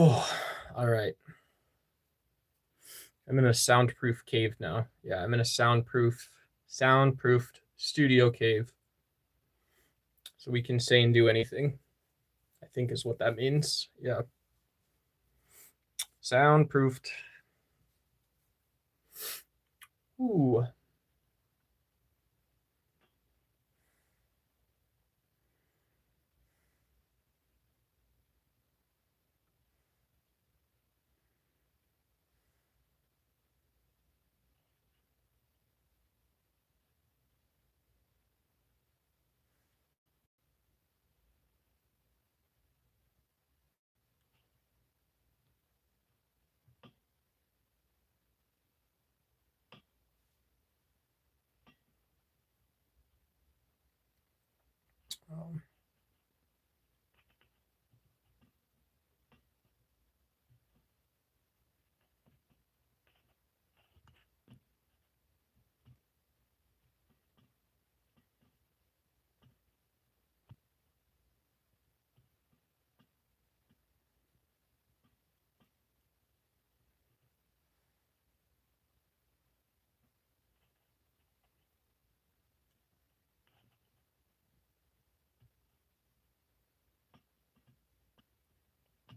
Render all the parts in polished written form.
Oh, all right. I'm in a soundproof cave now. Yeah, I'm in a soundproofed studio cave. So we can say and do anything, I think is what that means. Yeah. Soundproofed. Ooh. Um,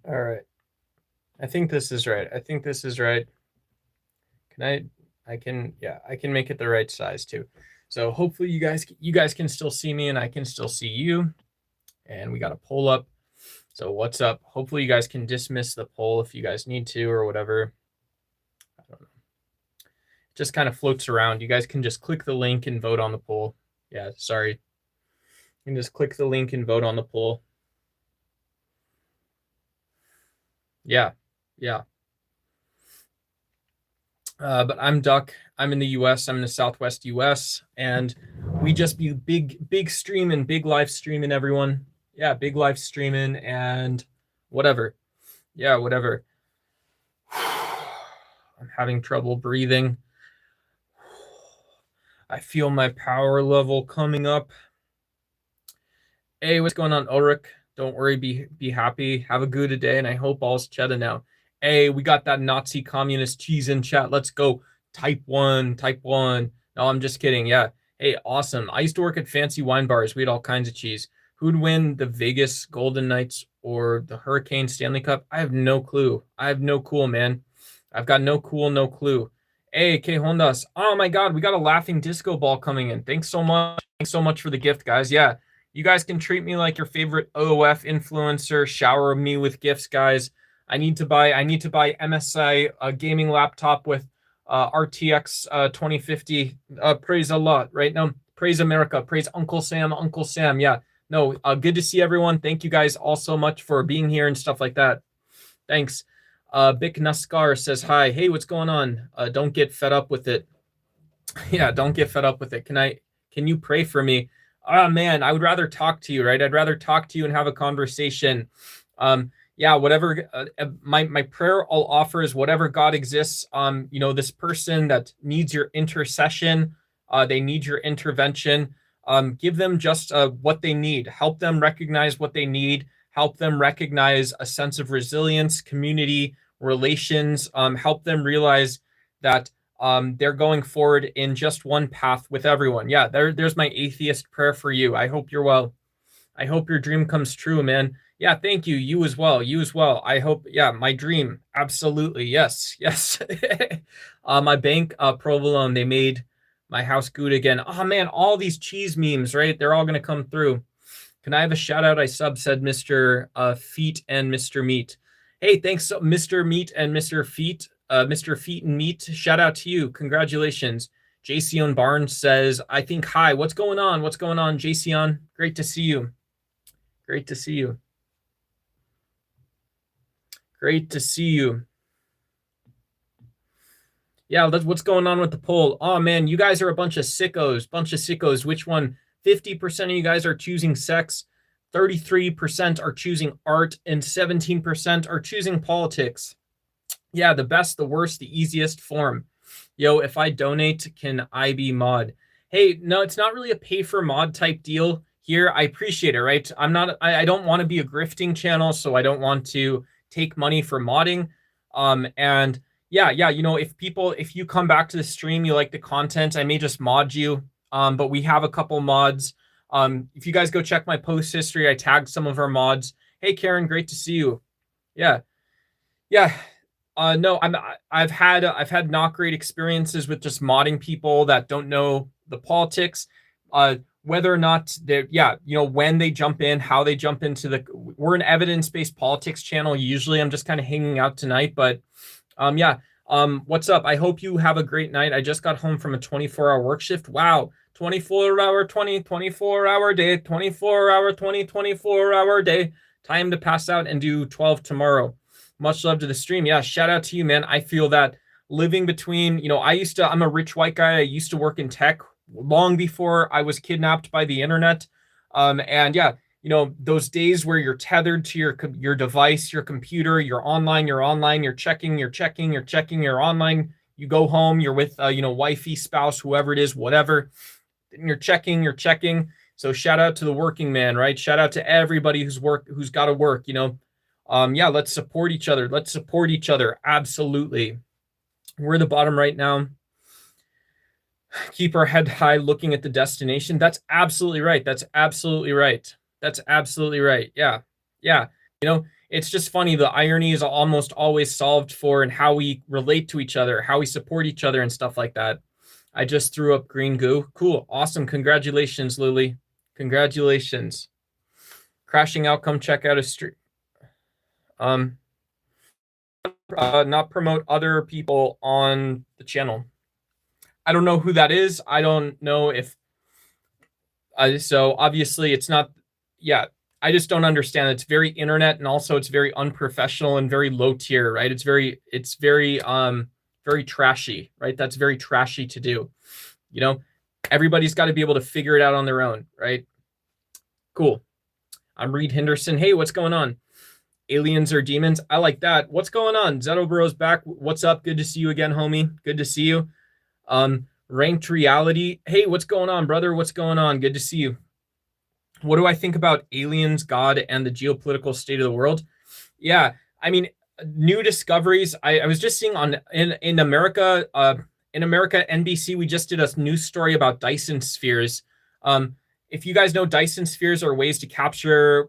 all right. I think this is right. I think this is right. Can I can, yeah, I can make it the right size too. So hopefully you guys can still see me and I can still see you. And we got a poll up. So what's up? Hopefully you guys can dismiss the poll if you guys need to or whatever. I don't know. It just kind of floats around. You guys can just click the link and vote on the poll. Yeah, sorry. You can just click the link and vote on the poll. Yeah. Yeah. But I'm Duck. I'm in the US. I'm in the Southwest US. And we just be big streaming, big live streaming, everyone. Yeah, big live streaming and whatever. Yeah, whatever. I'm having trouble breathing. I feel my power level coming up. Hey, what's going on, Ulrich? Don't worry, be happy. Have a good day, and I hope all's cheddar now. Hey, we got that Nazi communist cheese in chat. Let's go. Type one, type one. No, I'm just kidding. Yeah. Hey, awesome. I used to work at fancy wine bars. We had all kinds of cheese. Who'd win the Vegas Golden Knights or the Hurricane Stanley Cup? I have no clue. I have no cool, man. I've got no cool, no clue. Hey, K Hondas. Oh my God, we got a laughing disco ball coming in. Thanks so much. Thanks so much for the gift, guys. Yeah, you guys can treat me like your favorite OOF influencer. Shower me with gifts, guys. I need to buy MSI a gaming laptop with RTX 2050. Praise a lot, right? now. Praise America. Praise Uncle Sam. Uncle Sam. Yeah. No. Good to see everyone. Thank you guys all so much for being here and stuff like that. Thanks. Bick Naskar says hi. Hey, what's going on? Don't get fed up with it. Yeah, don't get fed up with it. Can you pray for me? Oh man, I would rather talk to you, right? I'd rather talk to you and have a conversation. Yeah, whatever. My prayer I'll offer is whatever God exists. This person that needs your intercession, they need your intervention. Give them just what they need. Help them recognize what they need. Help them recognize a sense of resilience, community, relations. Help them realize that they're going forward in just one path with everyone. Yeah, there's my atheist prayer for you. I hope you're well. I hope your dream comes true, man. Yeah, thank you. You as well. You as well. I hope, yeah, my dream. Absolutely. Yes. Yes. My bank, Provolone, they made my house good again. Oh man, all these cheese memes, right? They're all gonna come through. Can I have a shout out? I sub said Mr. Feet and Mr. Meat. Hey, thanks, Mr. Meat and Mr. Feet. Mr. Feet and Meat, shout out to you. Congratulations. Jason Barnes says, I think, hi, what's going on? What's going on, Jason? Great to see you. Great to see you. Great to see you. Yeah, that's what's going on with the poll. Oh man, you guys are a bunch of sickos. Bunch of sickos. Which one? 50% of you guys are choosing sex, 33% are choosing art, and 17% are choosing politics. Yeah, the best, the worst, the easiest form. Yo, if I donate, can I be mod? Hey, no, it's not really a pay for mod type deal here. I appreciate it, right? I don't want to be a grifting channel, so I don't want to take money for modding. And yeah, if you come back to the stream, you like the content, I may just mod you. But we have a couple mods. If you guys go check my post history, I tagged some of our mods. Hey, Karen, great to see you. Yeah. No, I've had not great experiences with just modding people that don't know the politics. Whether or not they're, when they jump in, how they jump into we're an evidence-based politics channel. Usually I'm just kind of hanging out tonight, but what's up? I hope you have a great night. I just got home from a 24-hour work shift. Wow. 24-hour, 24-hour day, 24-hour, 24-hour day. Time to pass out and do 12 tomorrow. Much love to the stream. Yeah, shout out to you, man. I feel that living between, I'm a rich white guy. I used to work in tech long before I was kidnapped by the internet. Those days where you're tethered to your device, your computer, you're online, you're checking, you're online. You go home, you're with, wifey, spouse, whoever it is, whatever. You're checking. So shout out to the working man, right? Shout out to everybody who's got to work, let's support each other. Absolutely. We're the bottom right now. Keep our head high looking at the destination. That's absolutely right. Yeah. It's just funny. The irony is almost always solved for in how we relate to each other, how we support each other and stuff like that. I just threw up green goo. Cool. Awesome. Congratulations, Lily. Congratulations. Crashing out. Come check out a stream. Not promote other people on the channel. I don't know who that is. I don't know if so obviously it's not. Yeah, I just don't understand. It's very internet, and also it's very unprofessional and very low tier, right? It's very very trashy, right? That's very trashy to do. Everybody's got to be able to figure it out on their own, right? Cool. I'm Reed Henderson. Hey, what's going on? Aliens or demons? I like that. What's going on? Zeto Bros back. What's up? Good to see you again, homie. Good to see you. Ranked reality. Hey, what's going on, brother? What's going on? Good to see you. What do I think about aliens, God, and the geopolitical state of the world? Yeah, I mean, new discoveries. I was just seeing in America, NBC, we just did a news story about Dyson spheres. If you guys know, Dyson spheres are ways to capture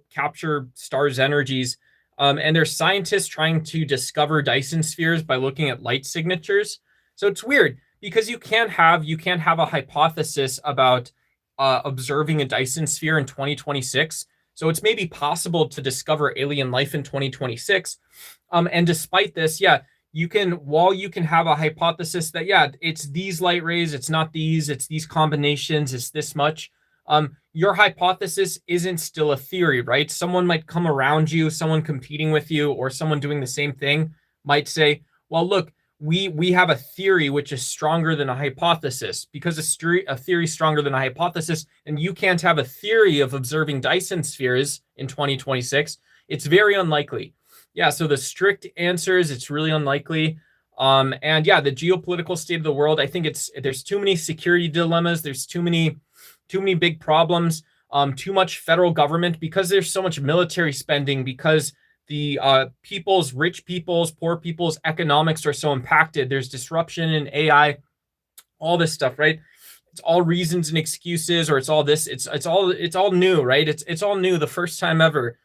stars' energies. And there's scientists trying to discover Dyson spheres by looking at light signatures. So it's weird because you can't have a hypothesis about observing a Dyson sphere in 2026. So it's maybe possible to discover alien life in 2026. And despite this, you can have a hypothesis that, it's these light rays, it's not these, it's these combinations, it's this much. Your hypothesis isn't still a theory, right? Someone might come around you, someone competing with you, or someone doing the same thing might say, well, look, we have a theory which is stronger than a hypothesis. Because a theory is stronger than a hypothesis, and you can't have a theory of observing Dyson spheres in 2026, it's very unlikely. Yeah, so the strict answer is it's really unlikely. The geopolitical state of the world, I think there's too many security dilemmas, there's too many big problems, too much federal government, because there's so much military spending, because the rich people's, poor people's economics are so impacted. There's disruption in AI, all this stuff, right? It's all reasons and excuses, or it's all this. It's all new, right? It's all new, the first time ever.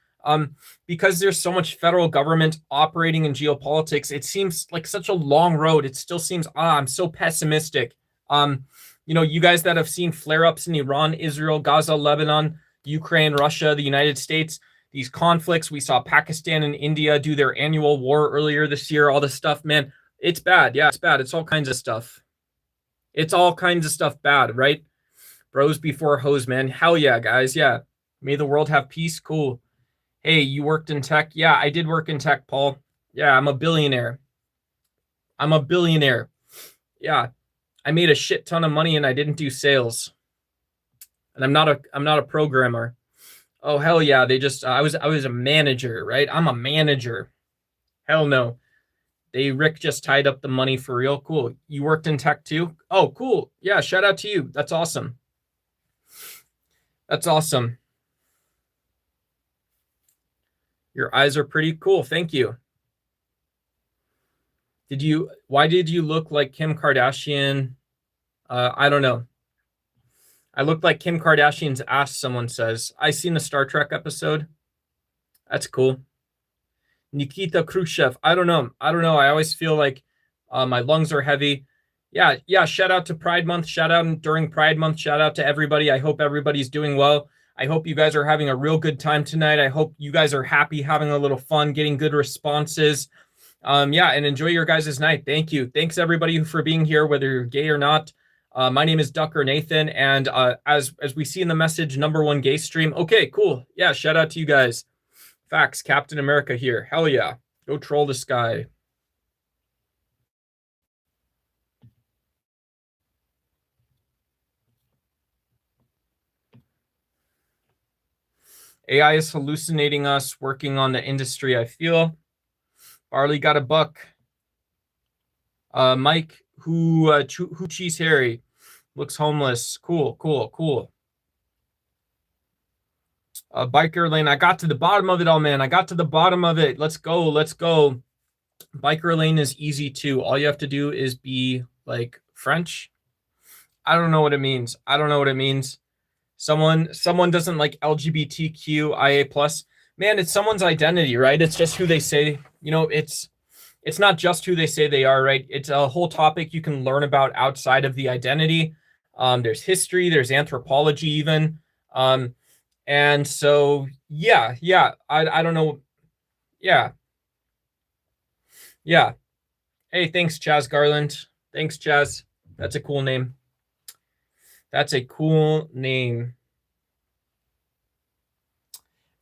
Because there's so much federal government operating in geopolitics, it seems like such a long road. It still seems, I'm so pessimistic. You guys that have seen flare-ups in Iran, Israel, Gaza, Lebanon, Ukraine, Russia, the United States, these conflicts. We saw Pakistan and India do their annual war earlier this year, all this stuff, man, it's bad. Yeah, it's bad. It's all kinds of stuff. It's all kinds of stuff bad, right? Bros before hoes, man. Hell yeah, guys. Yeah. May the world have peace. Cool. Hey, you worked in tech? Yeah, I did work in tech, Paul. Yeah, I'm a billionaire. Yeah. I made a shit ton of money and I didn't do sales. And I'm not a programmer. Oh, hell yeah. They just, I was a manager, right? I'm a manager. Hell no. Rick just tied up the money for real. Cool. You worked in tech too? Oh, cool. Yeah. Shout out to you. That's awesome. Your eyes are pretty cool. Thank you. Why did you look like Kim Kardashian? I don't know. I looked like Kim Kardashian's ass, someone says. I seen the Star Trek episode. That's cool. Nikita Khrushchev. I don't know. I always feel like my lungs are heavy. Yeah. Shout out to Pride Month. Shout out during Pride Month. Shout out to everybody. I hope everybody's doing well. I hope you guys are having a real good time tonight. I hope you guys are happy, having a little fun, getting good responses. Yeah, and enjoy your guys' night. Thank you. Thanks everybody for being here, whether you're gay or not. My name is Ducker Nathan, and as we see in the message, #1 gay stream. Okay, cool. Yeah, shout out to you guys. Facts, Captain America here. Hell yeah. Go troll the sky. AI is hallucinating us, working on the industry, I feel. Barley got a buck. Mike, who cheese Harry, looks homeless. Cool. Biker lane. I got to the bottom of it all, man. I got to the bottom of it. Let's go. Biker lane is easy too. All you have to do is be like French. I don't know what it means. Someone doesn't like LGBTQIA plus. Man, it's someone's identity, right? It's just who they say. It's not just who they say they are, right? It's a whole topic you can learn about outside of the identity. There's history, there's anthropology even. And so, yeah, I don't know. Yeah. Hey, thanks, Chaz Garland. Thanks, Chaz. That's a cool name.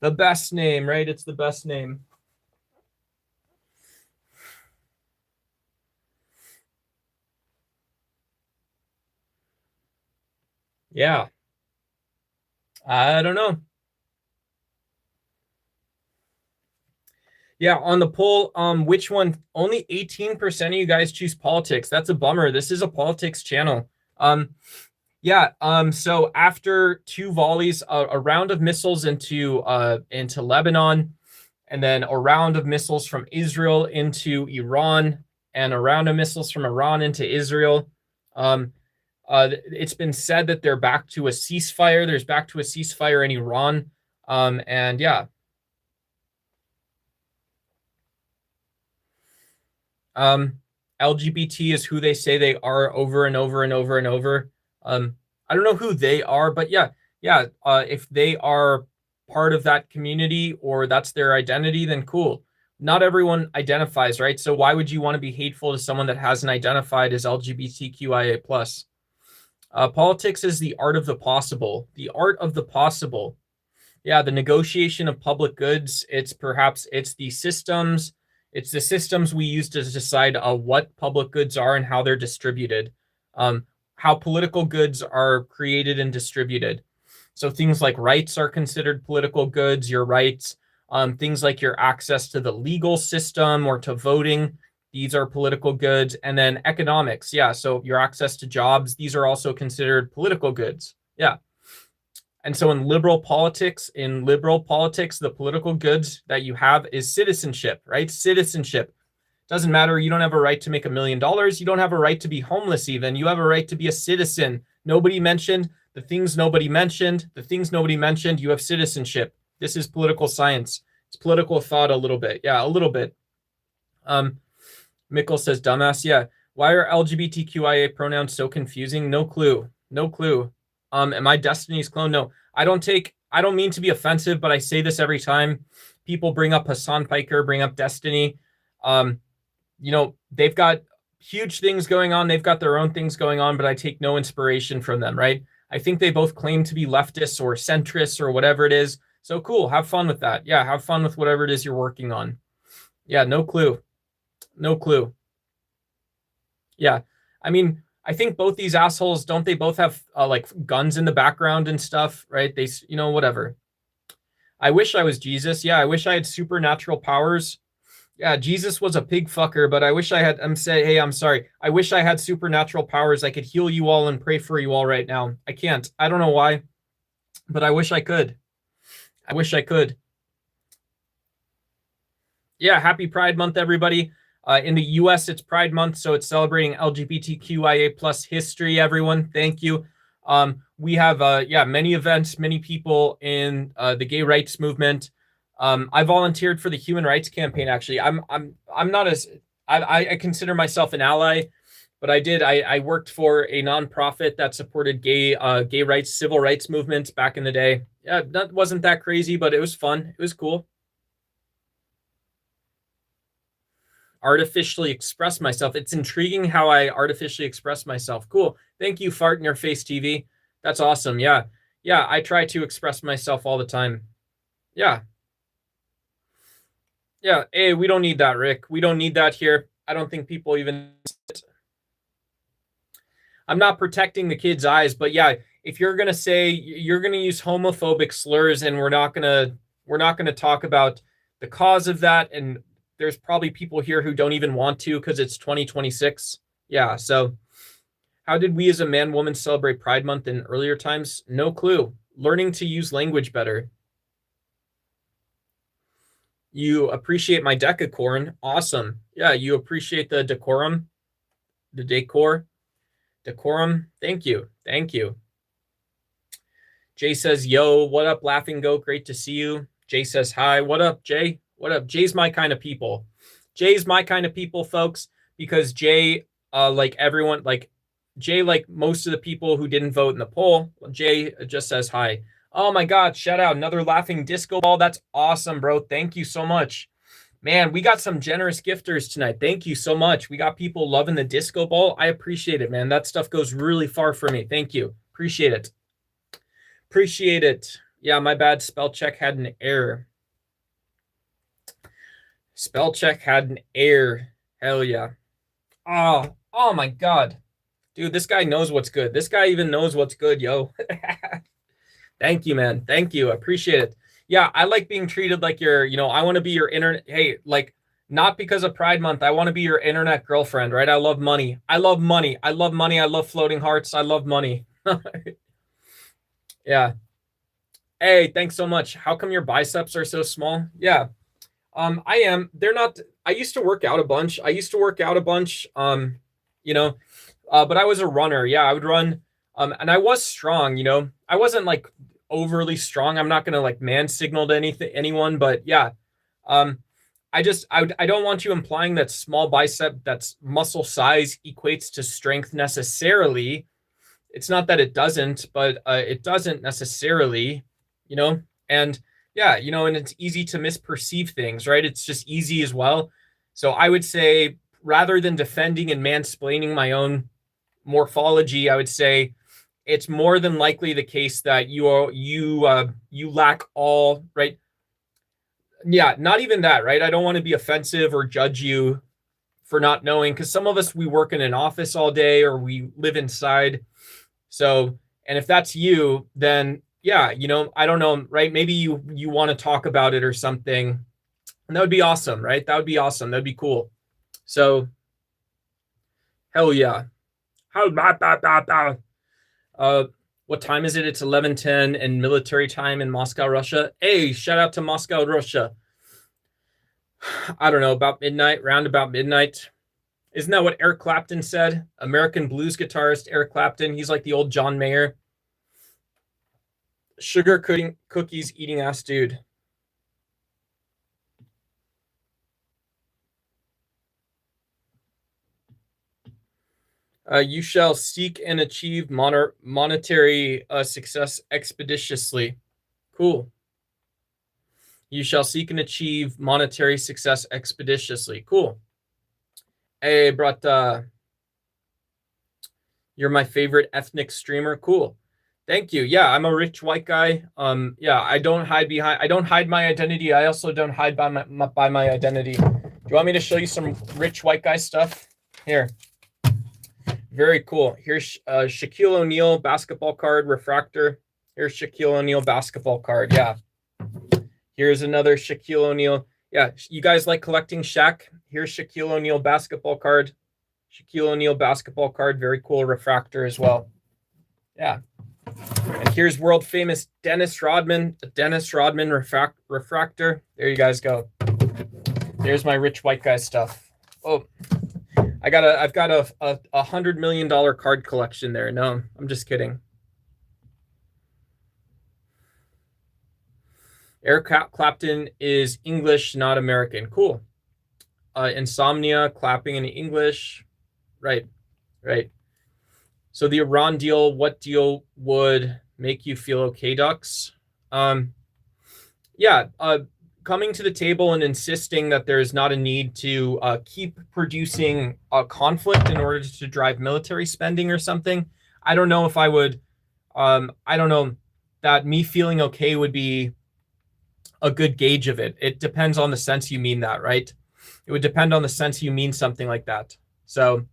The best name, right? It's the best name. Yeah. I don't know. Yeah, on the poll, which one? Only 18% of you guys choose politics. That's a bummer. This is a politics channel. So after 2 volleys, a round of missiles into Lebanon, and then a round of missiles from Israel into Iran, and a round of missiles from Iran into Israel. It's been said that they're back to a ceasefire. There's back to a ceasefire in Iran. And yeah. LGBT is who they say they are over and over and over and over. I don't know who they are, but yeah. If they are part of that community or that's their identity, then cool. Not everyone identifies, right? So why would you want to be hateful to someone that hasn't identified as LGBTQIA plus? Politics is the art of the possible. The art of the possible. Yeah, the negotiation of public goods. It's the systems. It's the systems we use to decide what public goods are and how they're distributed. How political goods are created and distributed. So things like rights are considered political goods, your rights. Things like your access to the legal system or to voting, these are political goods. And then economics, yeah, so your access to jobs, these are also considered political goods. Yeah. And so in liberal politics, the political goods that you have is citizenship, right? Citizenship. Doesn't matter. You don't have a right to make $1 million. You don't have a right to be homeless even. You have a right to be a citizen. Nobody mentioned the things nobody mentioned. You have citizenship. This is political science. It's political thought a little bit. Yeah, a little bit. Mikkel says, dumbass. Yeah. Why are LGBTQIA pronouns so confusing? No clue. Am I Destiny's clone? No, I don't mean to be offensive, but I say this every time people bring up Hassan Piker, bring up Destiny. They've got huge things going on. They've got their own things going on, but I take no inspiration from them, right? I think they both claim to be leftists or centrists or whatever it is. So cool. Have fun with that. Yeah, have fun with whatever it is you're working on. Yeah, no clue. Yeah, I mean, I think both these assholes, don't they both have like guns in the background and stuff, right? They, whatever. I wish I was Jesus. Yeah, I wish I had supernatural powers. Yeah, Jesus was a pig fucker, but I wish I had, I'm sorry. I wish I had supernatural powers. I could heal you all and pray for you all right now. I can't. I don't know why, but I wish I could. Yeah, happy Pride Month, everybody. In the US, it's Pride Month, so it's celebrating LGBTQIA plus history, everyone. Thank you. We have, many events, many people in the gay rights movement. I volunteered for the Human Rights Campaign, actually. I'm not as, I consider myself an ally, but I worked for a nonprofit that supported gay rights, civil rights movements back in the day. Yeah, that wasn't that crazy, but it was fun. It was cool. Artificially express myself. It's intriguing how I artificially express myself. Cool. Thank you, Fart in Your Face TV. That's awesome. Yeah. Yeah, I try to express myself all the time. Yeah. Yeah. Hey, we don't need that, Rick. We don't need that here. I don't think people even. I'm not protecting the kids' eyes, but yeah, if you're gonna say you're gonna use homophobic slurs and we're not gonna talk about the cause of that, and there's probably people here who don't even want to because it's 2026. Yeah, so how did we as a man woman celebrate Pride Month in earlier times? No clue. Learning to use language better. You appreciate my decacorn. Awesome. Yeah, you appreciate the decorum, the decor. Decorum. Thank you. Thank you. Jay says, yo, what up, Laughing Goat? Great to see you. Jay says, hi. What up, Jay? What up? Jay's my kind of people. Jay's my kind of people, folks, because Jay, like most of the people who didn't vote in the poll, Jay just says hi. Oh my God, shout out. Another laughing disco ball. That's awesome, bro. Thank you so much. Man, we got some generous gifters tonight. Thank you so much. We got people loving the disco ball. I appreciate it, man. That stuff goes really far for me. Thank you. Appreciate it. Appreciate it. Yeah, my bad. Spell check had an error. Spell check had an error. Hell yeah. Oh my God. Dude, this guy knows what's good. This guy even knows what's good, yo. Thank you, man. Thank you. I appreciate it. Yeah, I like being treated like I want to be your internet. Hey, like, not because of Pride Month. I want to be your internet girlfriend, right? I love money. I love money. I love money. I love floating hearts. I love money. Yeah. Hey, thanks so much. How come your biceps are so small? Yeah. I am. They're not. I used to work out a bunch. But I was a runner. Yeah, I would run. And I was strong, I wasn't like overly strong. I'm not going to like man signal to anyone, but yeah. I don't want you implying that small bicep, that's muscle size, equates to strength necessarily. It's not that it doesn't, but it doesn't necessarily, and yeah, and it's easy to misperceive things, right? It's just easy as well. So I would say, rather than defending and mansplaining my own morphology, I would say it's more than likely the case that you lack all, right? Yeah, not even that, right? I don't want to be offensive or judge you for not knowing, because some of us, we work in an office all day or we live inside. So, and if that's you, then yeah, I don't know, right? Maybe you want to talk about it or something, and that would be awesome, right? That would be awesome. That'd be cool. So, hell yeah. What time is it? It's 11:10 in military time in Moscow, Russia. Hey, shout out to Moscow, Russia. I don't know, round about midnight. Isn't that what Eric Clapton said? American blues guitarist Eric Clapton. He's like the old John Mayer. Sugar cookies eating ass dude. You shall seek and achieve monetary success expeditiously. Cool. You shall seek and achieve monetary success expeditiously. Cool. Hey, brata. You're my favorite ethnic streamer. Cool. Thank you. Yeah, I'm a rich white guy. Yeah, I don't hide my identity. I also don't hide by my identity. Do you want me to show you some rich white guy stuff? Here. Very cool. Here's Shaquille O'Neal basketball card refractor. Here's Shaquille O'Neal basketball card. Yeah. Here's another Shaquille O'Neal. Yeah, you guys like collecting Shaq? Here's Shaquille O'Neal basketball card. Shaquille O'Neal basketball card. Very cool refractor as well. Yeah. And here's world famous Dennis Rodman. A Dennis Rodman refractor. There you guys go. There's my rich white guy stuff. Oh, I've got a $100 million card collection there. No, I'm just kidding. Eric Clapton is English, not American. Cool. Insomnia, clapping in English. Right, right. So the Iran deal, what deal would make you feel okay, Ducks? Yeah, coming to the table and insisting that there is not a need to keep producing a conflict in order to drive military spending or something. I don't know if I would. I don't know that me feeling okay would be a good gauge of it. It depends on the sense you mean that, right? It would depend on the sense you mean something like that. So,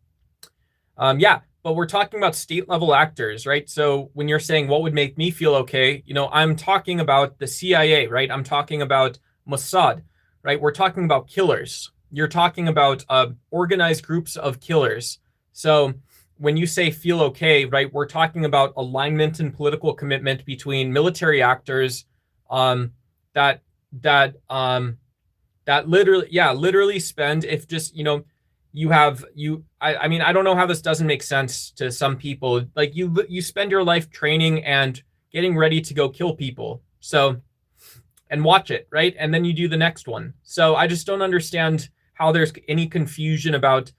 yeah, but we're talking about state level actors, right? So when you're saying what would make me feel okay, I'm talking about the CIA, right? I'm talking about Mossad, right? We're talking about killers. You're talking about organized groups of killers. So when you say feel okay, right, we're talking about alignment and political commitment between military actors that literally spend, if just I mean, I don't know how this doesn't make sense to some people. Like you spend your life training and getting ready to go kill people. So, and watch it, right? And then you do the next one. So I just don't understand how there's any confusion about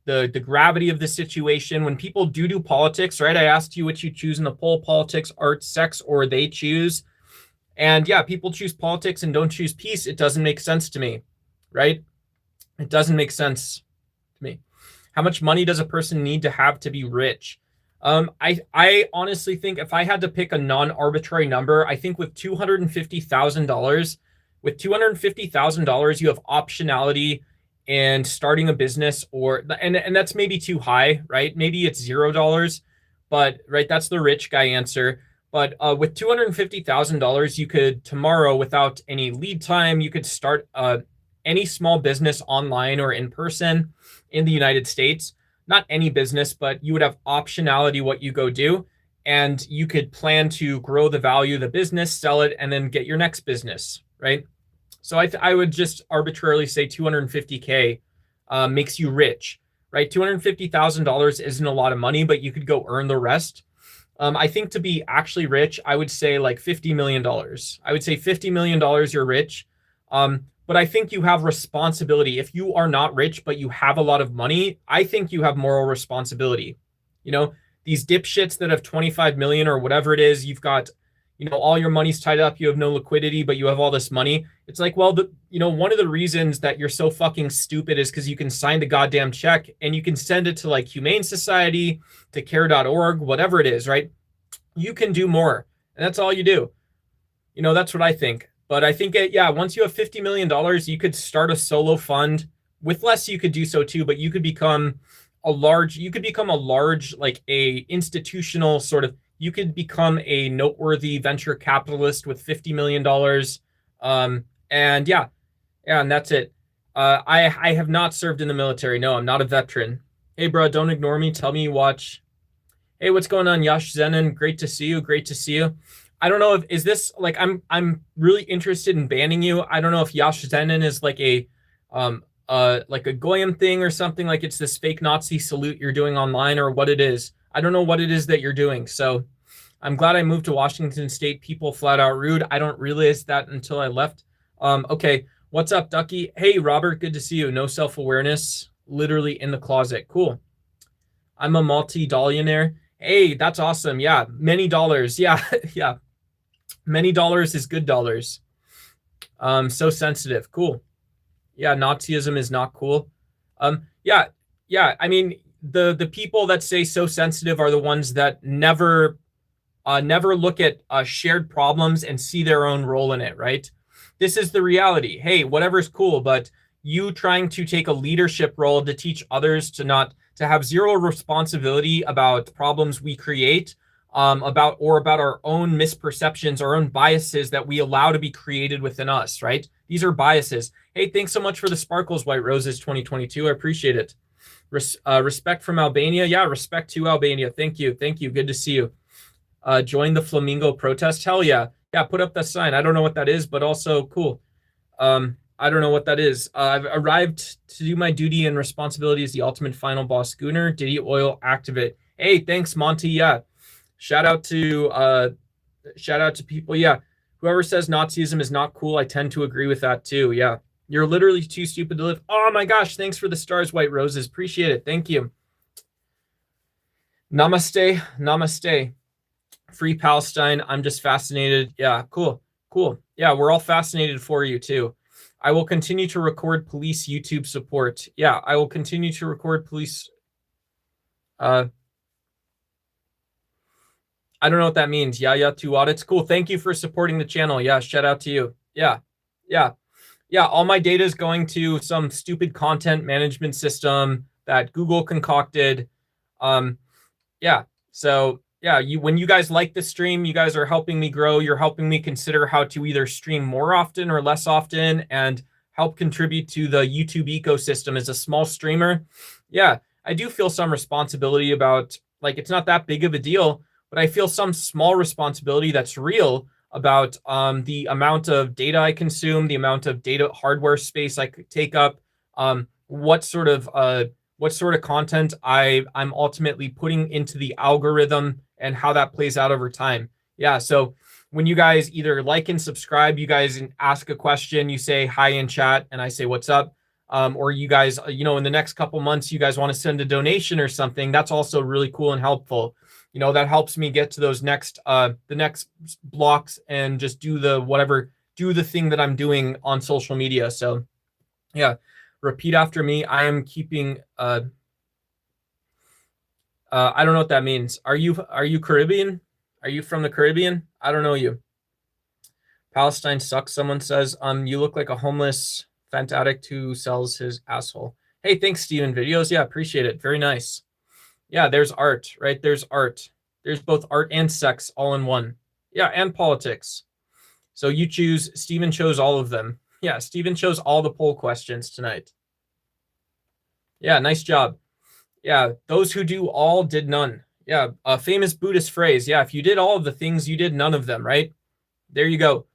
the gravity of the situation. When people do politics, right? I asked you what you choose in the poll: politics, arts, sex, or they choose. And yeah, people choose politics and don't choose peace. It doesn't make sense to me, right? It doesn't make sense to me. How much money does a person need to have to be rich? I honestly think if I had to pick a non-arbitrary number, I think with $250,000, you have optionality in starting a business, and that's maybe too high, right? Maybe it's $0, but right, that's the rich guy answer. But with $250,000, you could tomorrow, without any lead time, you could start any small business online or in person in the United States. Not any business, but you would have optionality what you go do. And you could plan to grow the value of the business, sell it, and then get your next business, right? So I would just arbitrarily say 250K makes you rich, right? $250,000 isn't a lot of money, but you could go earn the rest. I think to be actually rich, I would say like $50 million. I would say $50 million, you're rich. But I think you have responsibility. If you are not rich, but you have a lot of money, I think you have moral responsibility. These dipshits that have 25 million or whatever it is, you've got, all your money's tied up, you have no liquidity, but you have all this money. It's like, well, one of the reasons that you're so fucking stupid is because you can sign the goddamn check and you can send it to like Humane Society, to care.org, whatever it is, right? You can do more. And that's all you do. That's what I think. But I think, once you have $50 million, you could start a solo fund. With less, you could do so too, but you could become a large, like a institutional sort of, you could become a noteworthy venture capitalist with $50 million. And that's it. I have not served in the military. No, I'm not a veteran. Hey, bro, don't ignore me. Tell me you watch. Hey, what's going on, Yash Zenon? Great to see you. Great to see you. I don't know is this like, I'm really interested in banning you. I don't know if Yash Zenon is like a Goyim thing or something, like it's this fake Nazi salute you're doing online, or what it is. I don't know what it is that you're doing. So I'm glad I moved to Washington State. People flat out rude. I don't realize that until I left. Okay. What's up, Ducky? Hey, Robert, good to see you. No self-awareness, literally in the closet. Cool. I'm a multi-dollionaire. Hey, that's awesome. Yeah, many dollars. Yeah, yeah. Many dollars is good dollars. So sensitive. Cool. Yeah, Nazism is not cool. Yeah. I mean, the people that say so sensitive are the ones that never look at shared problems and see their own role in it, right? This is the reality. Hey, whatever's cool, but you trying to take a leadership role to teach others to have zero responsibility about problems we create, about our own misperceptions, our own biases that we allow to be created within us, right? These are biases. Hey, thanks so much for the Sparkles White Roses 2022. I appreciate it. Respect from Albania. Yeah, respect to Albania. Thank you. Good to see you. Join the Flamingo protest. Hell yeah. Yeah, put up that sign. I don't know what that is, but also cool. I don't know what that is. I've arrived to do my duty and responsibility as the ultimate final boss schooner. Diddy Oil activate. Hey, thanks, Monty. Yeah. Shout out to people. Yeah. Whoever says Nazism is not cool, I tend to agree with that too. Yeah. You're literally too stupid to live. Oh my gosh, thanks for the stars, White Roses. Appreciate it. Thank you. Namaste. Namaste. Free Palestine. I'm just fascinated. Yeah, cool. Cool. Yeah, we're all fascinated for you too. I will continue to record police YouTube support. Yeah, I will continue to record police. I don't know what that means. Yeah, 2 audits. Cool. Thank you for supporting the channel. Yeah, shout out to you. Yeah, yeah, yeah. All my data is going to some stupid content management system that Google concocted. Yeah. So yeah, when you guys like the stream, you guys are helping me grow. You're helping me consider how to either stream more often or less often and help contribute to the YouTube ecosystem as a small streamer. Yeah, I do feel some responsibility about, like, it's not that big of a deal, but I feel some small responsibility that's real about the amount of data I consume, the amount of data hardware space I could take up, what sort of content I'm ultimately putting into the algorithm and how that plays out over time. Yeah, so when you guys either like and subscribe, you guys ask a question, you say hi in chat, and I say what's up. Or you guys, in the next couple months, you guys want to send a donation or something, that's also really cool and helpful. That helps me get to those the next blocks and just do the thing that I'm doing on social media. So yeah, repeat after me. I am keeping, I don't know what that means. Are you Caribbean? Are you from the Caribbean? I don't know you. Palestine sucks, someone says. You look like a homeless fent addict who sells his asshole. Hey, thanks, Steven Videos. Yeah, appreciate it. Very nice. Yeah, there's art, right? There's art. There's both art and sex all in one. Yeah, and politics. So you choose. Steven chose all of them. Yeah, Steven chose all the poll questions tonight. Yeah, nice job. Yeah, those who do all did none. Yeah, a famous Buddhist phrase. Yeah, if you did all of the things, you did none of them, right? There you go.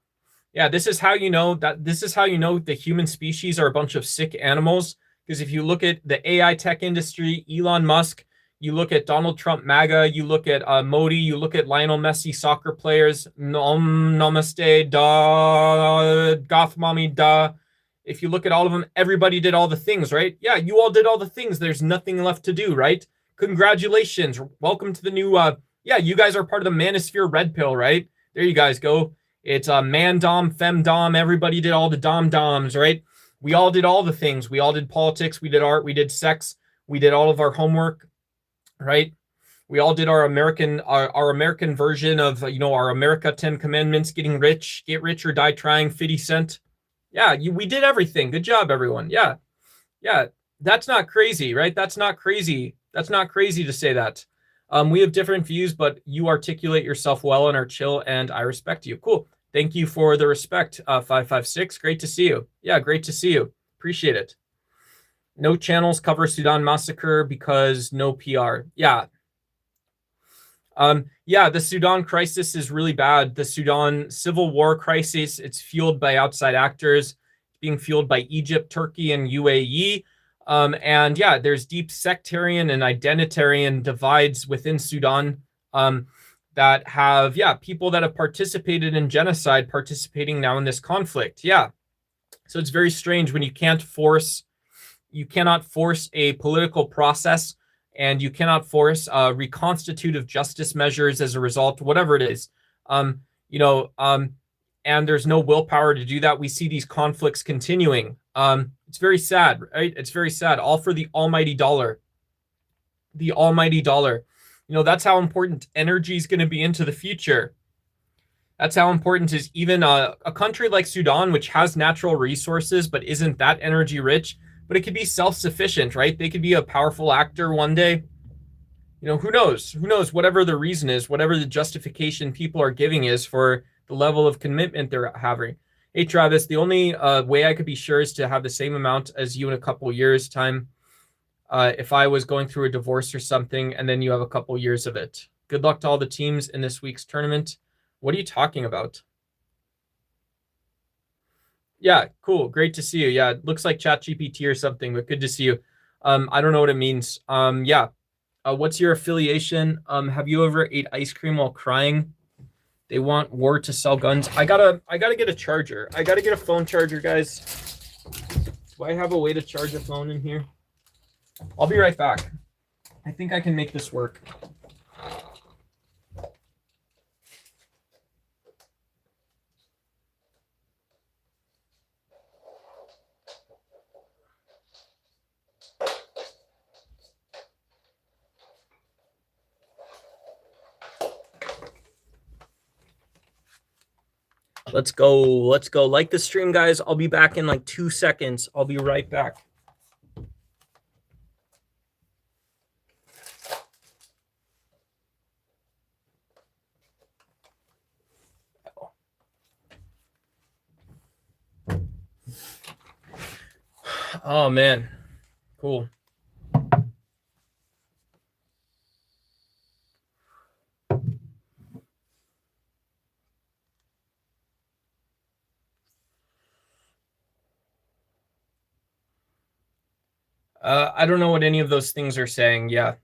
Yeah, this is how you know the human species are a bunch of sick animals. Because if you look at the AI tech industry, Elon Musk, you look at Donald Trump MAGA, you look at Modi, you look at Lionel Messi soccer players, namaste, da, goth mommy, da. If you look at all of them, everybody did all the things, right? Yeah, you all did all the things. There's nothing left to do, right? Congratulations. Welcome to the new, you guys are part of the Manosphere Red Pill, right? There you guys go. It's man dom, fem dom. Everybody did all the dom doms, right? We all did all the things. We all did politics. We did art. We did sex. We did all of our homework, right? We all did our American version of, our America 10 Commandments, getting rich, get rich or die trying, 50 Cent. Yeah, we did everything. Good job, everyone. Yeah. Yeah. That's not crazy, right? That's not crazy. That's not crazy to say that. We have different views, but you articulate yourself well and are chill, and I respect you. Cool. Thank you for the respect, 556. Great to see you. Yeah, great to see you. Appreciate it. No channels cover Sudan massacre because no PR. Yeah. The Sudan crisis is really bad. The Sudan civil war crisis, it's fueled by outside actors, being fueled by Egypt, Turkey, and UAE. There's deep sectarian and identitarian divides within Sudan that have, people that have participated in genocide participating now in this conflict. Yeah. So it's very strange when you cannot force a political process, and you cannot force reconstitutive justice measures as a result, whatever it is. And there's no willpower to do that. We see these conflicts continuing. It's very sad, right? It's very sad. All for the almighty dollar. The almighty dollar. That's how important energy is going to be into the future. That's how important is even a country like Sudan, which has natural resources but isn't that energy rich, but it could be self-sufficient, right? They could be a powerful actor one day. Who knows? Who knows? Whatever the reason is, whatever the justification people are giving is for the level of commitment they're having. Hey, Travis, the only way I could be sure is to have the same amount as you in a couple years' time. If I was going through a divorce or something, and then you have a couple years of it. Good luck to all the teams in this week's tournament. What are you talking about? Yeah, cool. Great to see you. Yeah, it looks like ChatGPT or something, but good to see you. I don't know what it means. Yeah. What's your affiliation? Have you ever ate ice cream while crying? They want war to sell guns. I gotta get a charger. I gotta get a phone charger, guys. Do I have a way to charge a phone in here? I'll be right back. I think I can make this work. Let's go. Let's go. Like the stream, guys. I'll be back in like 2 seconds. I'll be right back. Oh man. Cool. I don't know what any of those things are saying. Yeah.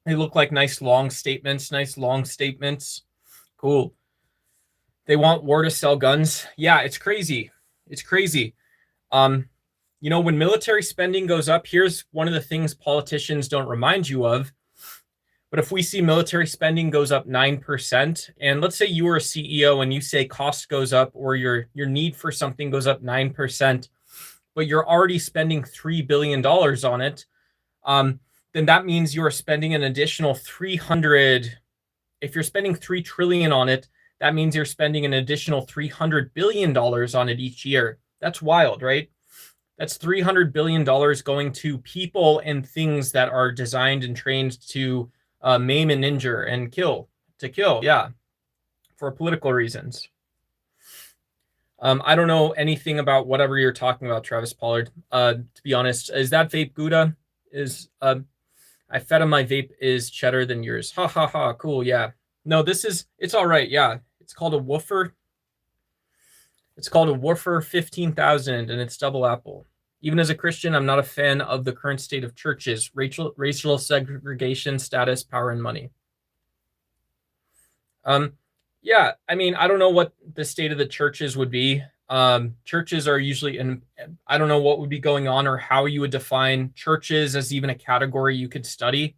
They look like nice long statements. Nice long statements. Cool. They want war to sell guns. Yeah, it's crazy. It's crazy. Um, when military spending goes up, here's one of the things politicians don't remind you of. But if we see military spending goes up 9%, and let's say you were a CEO and you say cost goes up or your need for something goes up 9%, but you're already spending $3 billion on it, then that means you're spending an additional 300. If you're spending 3 trillion on it, that means you're spending an additional $300 billion on it each year. That's wild, right? That's $300 billion going to people and things that are designed and trained to maim and injure and kill, yeah, for political reasons. I don't know anything about whatever you're talking about, Travis Pollard. To be honest, is that vape Gouda? I fed him my vape is cheddar than yours. Ha ha ha. Cool. Yeah. No, it's all right. Yeah. It's called a woofer. It's called a woofer 15,000 and it's double apple. Even as a Christian, I'm not a fan of the current state of churches, racial segregation, status, power, and money. Yeah, I mean, I don't know what the state of the churches would be. Churches are usually in, I don't know what would be going on or how you would define churches as even a category you could study.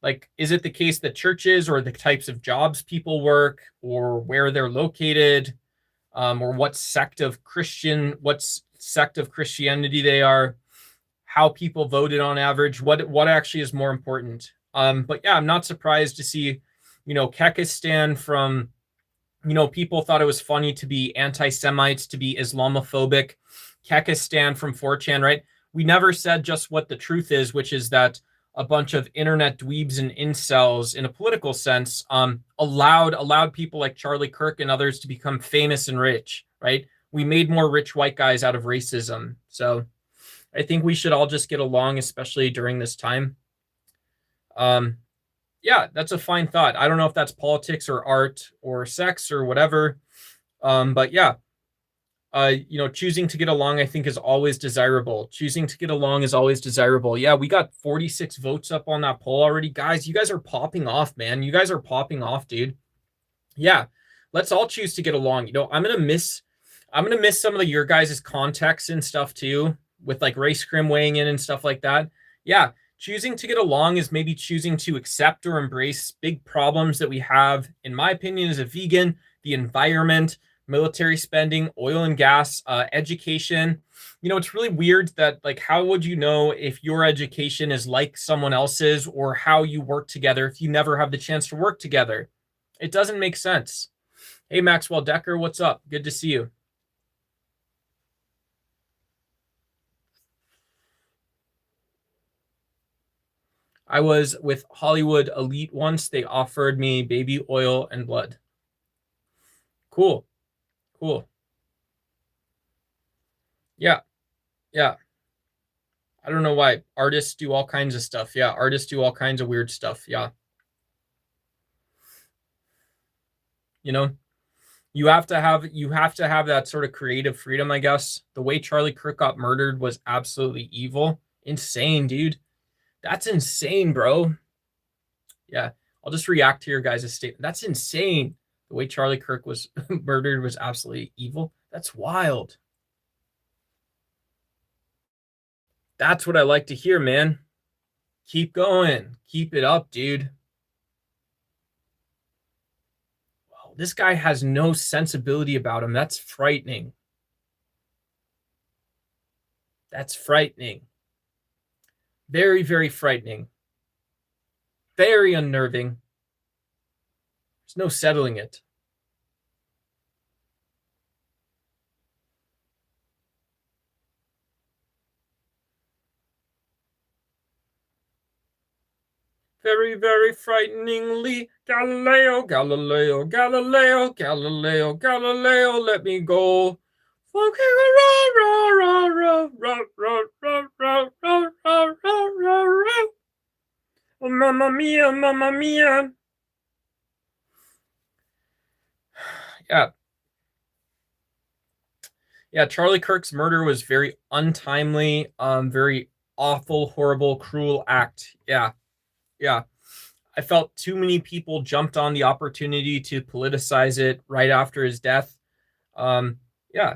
Like, is it the case that churches or the types of jobs people work or where they're located, or what sect of Christianity they are, how people voted on average, what actually is more important. But yeah, I'm not surprised to see, Kekistan from, people thought it was funny to be anti-Semites, to be Islamophobic. Kekistan from 4chan, right? We never said just what the truth is, which is that a bunch of internet dweebs and incels, in a political sense, allowed people like Charlie Kirk and others to become famous and rich, right? We made more rich white guys out of racism. So I think we should all just get along, especially during this time. Yeah, that's a fine thought. I don't know if that's politics or art or sex or whatever. But yeah, choosing to get along, I think, is always desirable. Choosing to get along is always desirable. Yeah, we got 46 votes up on that poll already. Guys, you guys are popping off, man. You guys are popping off, dude. Yeah, let's all choose to get along. I'm gonna miss some of your guys' context and stuff too, with like Race Scrim weighing in and stuff like that. Yeah, choosing to get along is maybe choosing to accept or embrace big problems that we have, in my opinion, as a vegan, the environment, military spending, oil and gas, education. It's really weird that, like, how would you know if your education is like someone else's or how you work together if you never have the chance to work together? It doesn't make sense. Hey, Maxwell Decker, what's up? Good to see you. I was with Hollywood Elite once. They offered me baby oil and blood. Cool. Cool. Yeah. Yeah. I don't know why. Artists do all kinds of stuff. Yeah. Artists do all kinds of weird stuff. Yeah. You know, you have to have that sort of creative freedom, I guess. The way Charlie Kirk got murdered was absolutely evil. Insane, dude. That's insane, bro. Yeah. I'll just react to your guys' statement. That's insane. The way Charlie Kirk was murdered was absolutely evil. That's wild. That's what I like to hear, man. Keep going. Keep it up, dude. Wow, this guy has no sensibility about him. That's frightening. That's frightening. Very, very frightening. Very unnerving. There's no settling it. Very, very frighteningly, Galileo, Galileo, Galileo, Galileo, Galileo, let me go. Oh, mamma mia, mamma mia. Yeah. Yeah, Charlie Kirk's murder was very untimely, very awful, horrible, cruel act. Yeah. Yeah. I felt too many people jumped on the opportunity to politicize it right after his death. Yeah.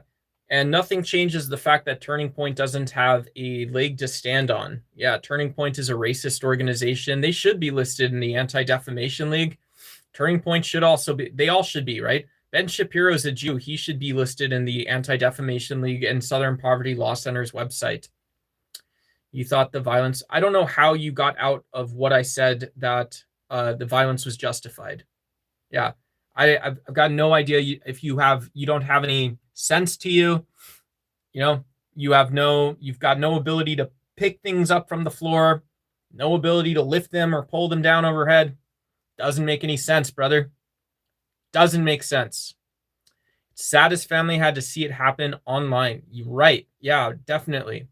And nothing changes the fact that Turning Point doesn't have a leg to stand on. Yeah, Turning Point is a racist organization. They should be listed in the Anti-Defamation League. Turning Point should also be, they all should be, right? Ben Shapiro is a Jew. He should be listed in the Anti-Defamation League and Southern Poverty Law Center's website. You thought the violence, I don't know how you got out of what I said that the violence was justified. Yeah, I've got no idea if you don't have any sense to you. You know, you've got no ability to pick things up from the floor, no ability to lift them or pull them down overhead. Doesn't make any sense, brother. Doesn't make sense. It's sad his family had to see it happen online. You're right. Yeah, definitely.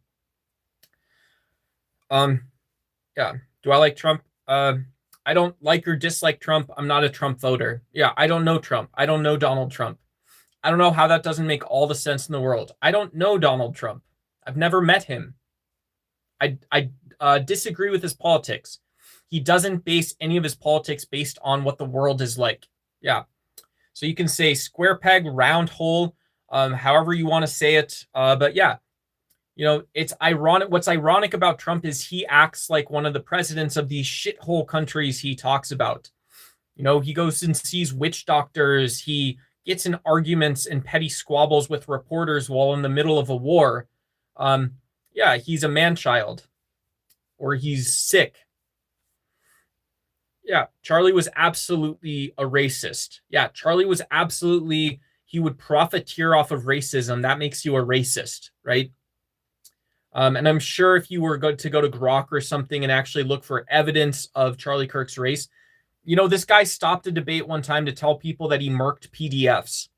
Yeah. Do I like Trump? I don't like or dislike Trump. I'm not a Trump voter. Yeah, I don't know Trump. I don't know Donald Trump. I don't know how that doesn't make all the sense in the world. I don't know Donald Trump. I've never met him. I disagree with his politics. He doesn't base any of his politics based on what the world is like. Yeah. So you can say square peg, round hole, however you want to say it. But yeah, you know, it's ironic. What's ironic about Trump is he acts like one of the presidents of these shithole countries he talks about. You know, he goes and sees witch doctors. He gets in arguments and petty squabbles with reporters while in the middle of a war. Yeah, he's a man-child, or he's sick. Yeah, Charlie was absolutely a racist. Yeah, Charlie was absolutely, he would profiteer off of racism. That makes you a racist, right? And I'm sure if you were to go to Grok or something and actually look for evidence of Charlie Kirk's race, you know, this guy stopped a debate one time to tell people that he marked PDFs.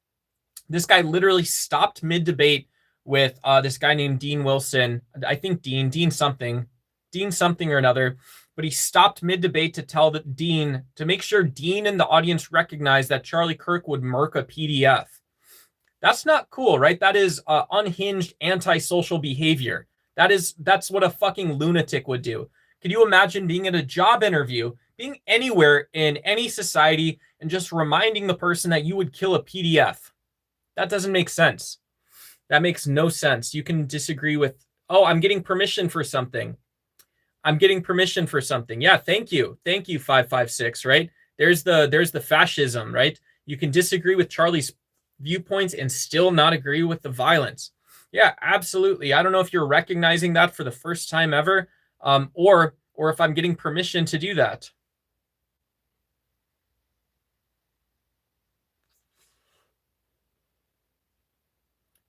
This guy literally stopped mid-debate with this guy named Dean Wilson. I think Dean something or another. But he stopped mid-debate to tell Dean, to make sure Dean and the audience recognize that Charlie Kirk would mark a PDF. That's not cool, right? That is unhinged antisocial behavior. That's what a fucking lunatic would do. Can you imagine being at a job interview, being anywhere in any society, and just reminding the person that you would kill a PDF? That doesn't make sense. That makes no sense. You can disagree with, oh, I'm getting permission for something. I'm getting permission for something. Yeah, thank you. Thank you, 556, right? There's the fascism, right? You can disagree with Charlie's viewpoints and still not agree with the violence. Yeah, absolutely. I don't know if you're recognizing that for the first time ever, or if I'm getting permission to do that.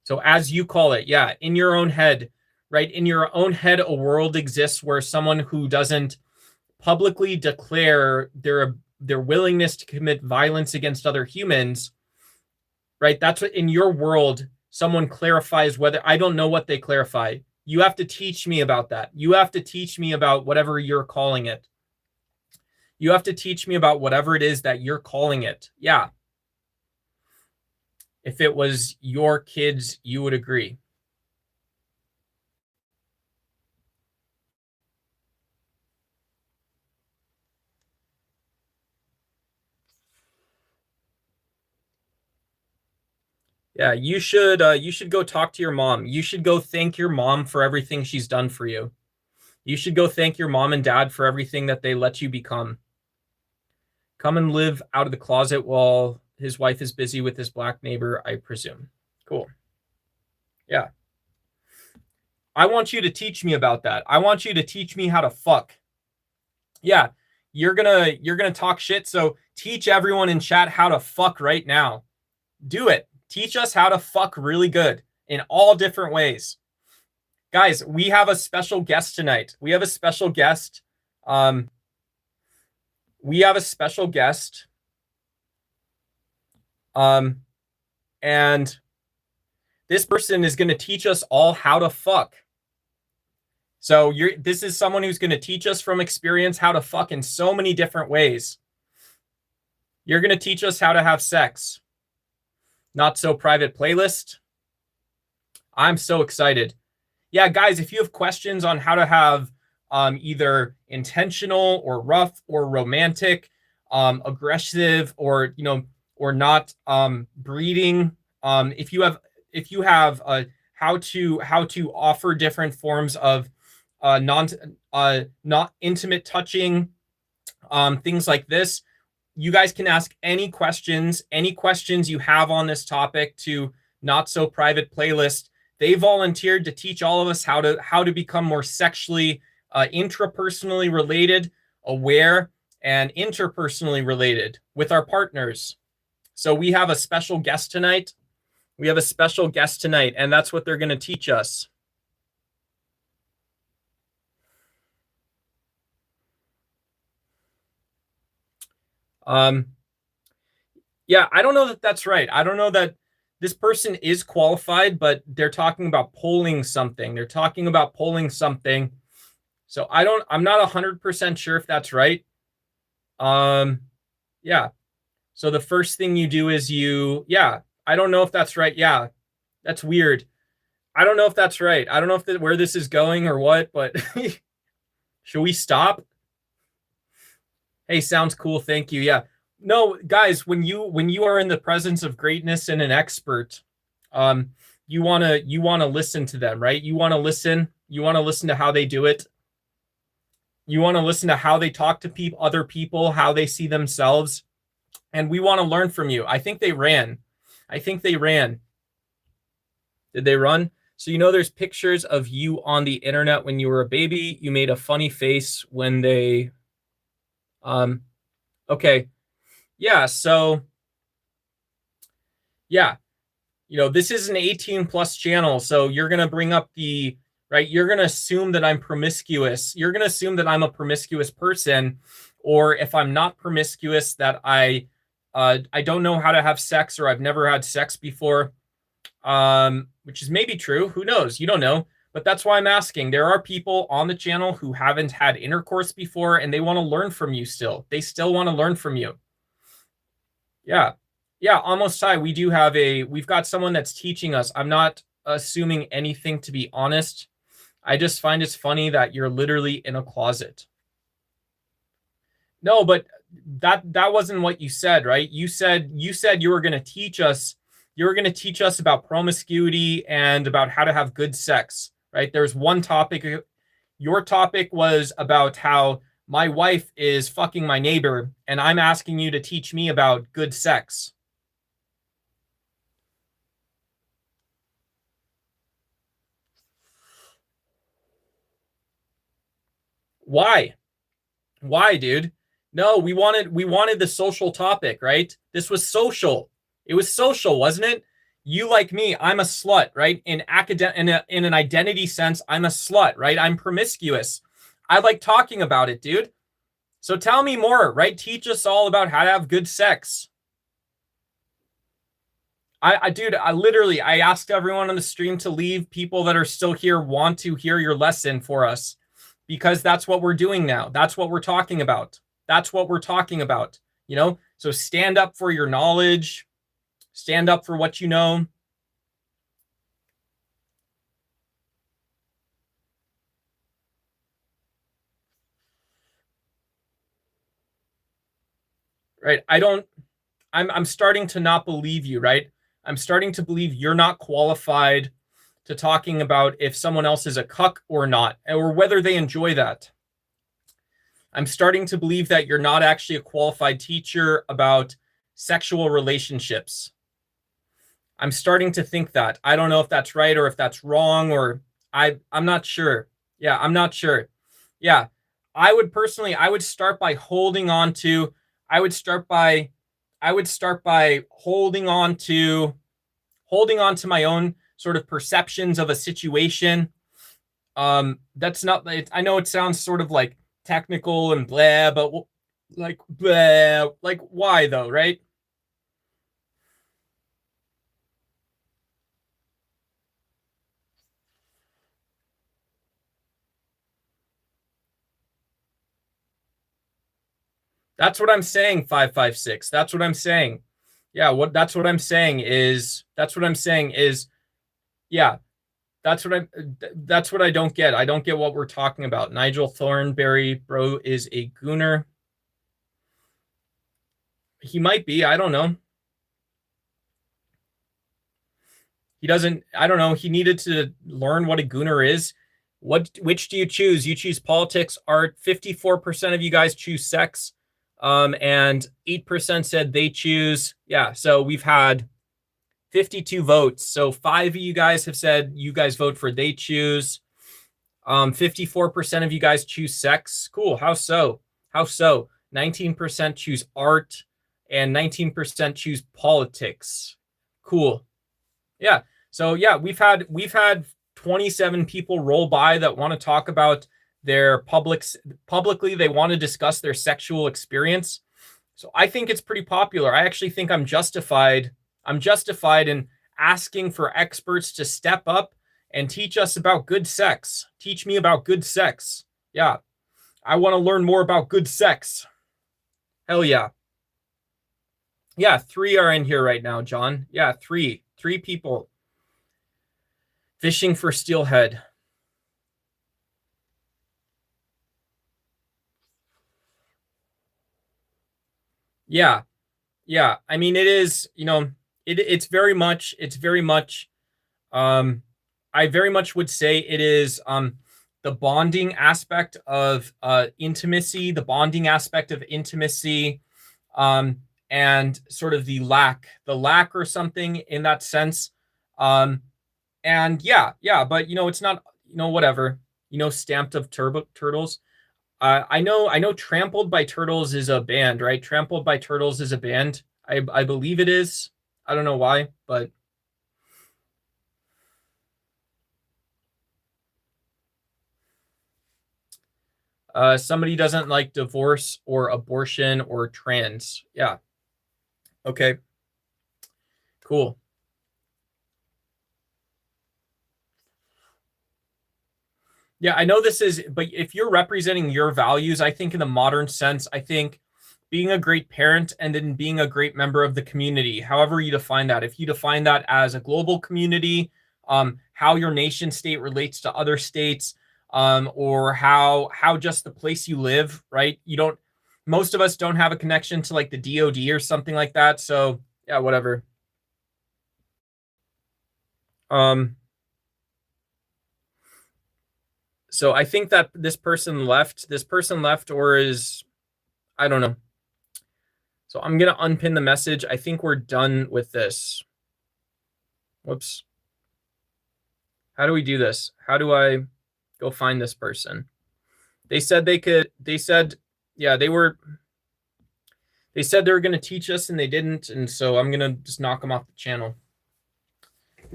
So as you call it, yeah, in your own head, right? In your own head, a world exists where someone who doesn't publicly declare their willingness to commit violence against other humans, right? That's what in your world, someone clarifies whether, I don't know what they clarify. You have to teach me about that. You have to teach me about whatever you're calling it. You have to teach me about whatever it is that you're calling it. Yeah. If it was your kids, you would agree. Yeah, you should go talk to your mom. You should go thank your mom for everything she's done for you. You should go thank your mom and dad for everything that they let you become. Come and live out of the closet while his wife is busy with his black neighbor, I presume. Cool. Yeah. I want you to teach me about that. I want you to teach me how to fuck. Yeah. You're gonna talk shit, so teach everyone in chat how to fuck right now. Do it. Teach us how to fuck really good in all different ways. Guys, we have a special guest tonight. We have a special guest. We have a special guest. And this person is going to teach us all how to fuck. So this is someone who's going to teach us from experience how to fuck in so many different ways. You're going to teach us how to have sex. Not so private playlist. I'm so excited. Yeah, guys, if you have questions on how to have either intentional or rough or romantic, aggressive or or not breeding, if you have how to offer different forms of not intimate touching, things like this, you guys can ask any questions you have on this topic to Not So Private Playlist. They volunteered to teach all of us how to become more sexually intrapersonally related, aware, and interpersonally related with our partners. So we have a special guest tonight. And that's what they're going to teach us. Yeah, I don't know that that's right. I don't know that this person is qualified, but they're talking about polling something. So I'm not 100% sure if that's right. Yeah. So the first thing you do is I don't know if that's right. Yeah, that's weird. I don't know if that's right. I don't know where this is going or what, but should we stop? Hey, sounds cool. Thank you. Yeah. No, guys, when you are in the presence of greatness and an expert, you want to listen to them, right? You want to listen to how they do it. You want to listen to how they talk to other people, how they see themselves. And we want to learn from you. I think they ran. Did they run? So there's pictures of you on the internet when you were a baby. You made a funny face when they okay. Yeah, so yeah. This is an 18 plus channel, so you're going to bring up you're going to assume that I'm promiscuous. You're going to assume that I'm a promiscuous person, or if I'm not promiscuous, that I don't know how to have sex, or I've never had sex before, which is maybe true. Who knows? You don't know. But that's why I'm asking. There are people on the channel who haven't had intercourse before, and they want to learn from you still. They still want to learn from you. Yeah. Yeah, almost high. We've got someone that's teaching us. I'm not assuming anything, to be honest. I just find it's funny that you're literally in a closet. No, but that wasn't what you said, right? You said you were going to teach us. You were going to teach us about promiscuity and about how to have good sex, right? There's one topic. Your topic was about how my wife is fucking my neighbor, and I'm asking you to teach me about good sex. Why? Why, dude? No, we wanted the social topic, right? This was social. It was social, wasn't it? You, like me, I'm a slut, right? In an identity sense, I'm a slut, right? I'm promiscuous. I like talking about it, dude. So tell me more, right? Teach us all about how to have good sex. Dude, I asked everyone on the stream to leave. People that are still here want to hear your lesson for us, because that's what we're doing now. That's what we're talking about. So stand up for your knowledge. Stand up for what you know. Right? I'm starting to not believe you, right? I'm starting to believe you're not qualified to talking about if someone else is a cuck or not, or whether they enjoy that. I'm starting to believe that you're not actually a qualified teacher about sexual relationships. I'm starting to think that. I don't know if that's right or if that's wrong, or I'm not sure. Yeah, I'm not sure. Yeah. I would start by holding on to I would start by I would start by holding on to my own sort of perceptions of a situation. That's not I know it sounds sort of like technical and blah, but like blah, like why though, right? That's what I'm saying, 556. That's what I'm saying. Yeah, what that's what I'm saying is yeah, that's what I don't get. I don't get what we're talking about. Nigel Thornberry, bro, is a gooner. He might be, I don't know. He doesn't, I don't know. He needed to learn what a gooner is. Which do you choose? You choose politics, art. 54% of you guys choose sex. And 8% said they choose. Yeah, so we've had 52 votes. So 5 of you guys have said you guys vote for they choose. 54% of you guys choose sex. Cool. How so? How so? 19% choose art and 19% choose politics. Cool. Yeah. So yeah, we've had 27 people roll by that want to talk about their publicly they want to discuss their sexual experience. So I think it's pretty popular. I actually think I'm justified in asking for experts to step up and teach us about good sex. Teach me about good sex. Yeah. I want to learn more about good sex. Hell yeah. Yeah, 3 are in here right now, John. Yeah, 3. 3 people fishing for steelhead. Yeah. Yeah. I mean, it is, it's very much um I very much would say it is the bonding aspect of intimacy, the bonding aspect of intimacy, um, and sort of the lack or something in that sense. Um, and yeah, yeah, but it's not, whatever, Stamped of Turbo Turtles. I know Trampled by Turtles is a band, right? Trampled by Turtles is a band. I believe it is. I don't know why, but somebody doesn't like divorce or abortion or trans. Yeah. Okay. Cool. Yeah, I know this is, but if you're representing your values, I think in the modern sense, I think being a great parent and then being a great member of the community, however you define that, if you define that as a global community, how your nation state relates to other states, or how just the place you live, right? Most of us don't have a connection to like the DoD or something like that. So yeah, whatever. Um, so I think that this person left, or is, I don't know. So I'm going to unpin the message. I think we're done with this. Whoops. How do we do this? How do I go find this person? They said yeah, they said they were going to teach us and they didn't. And so I'm going to just knock them off the channel.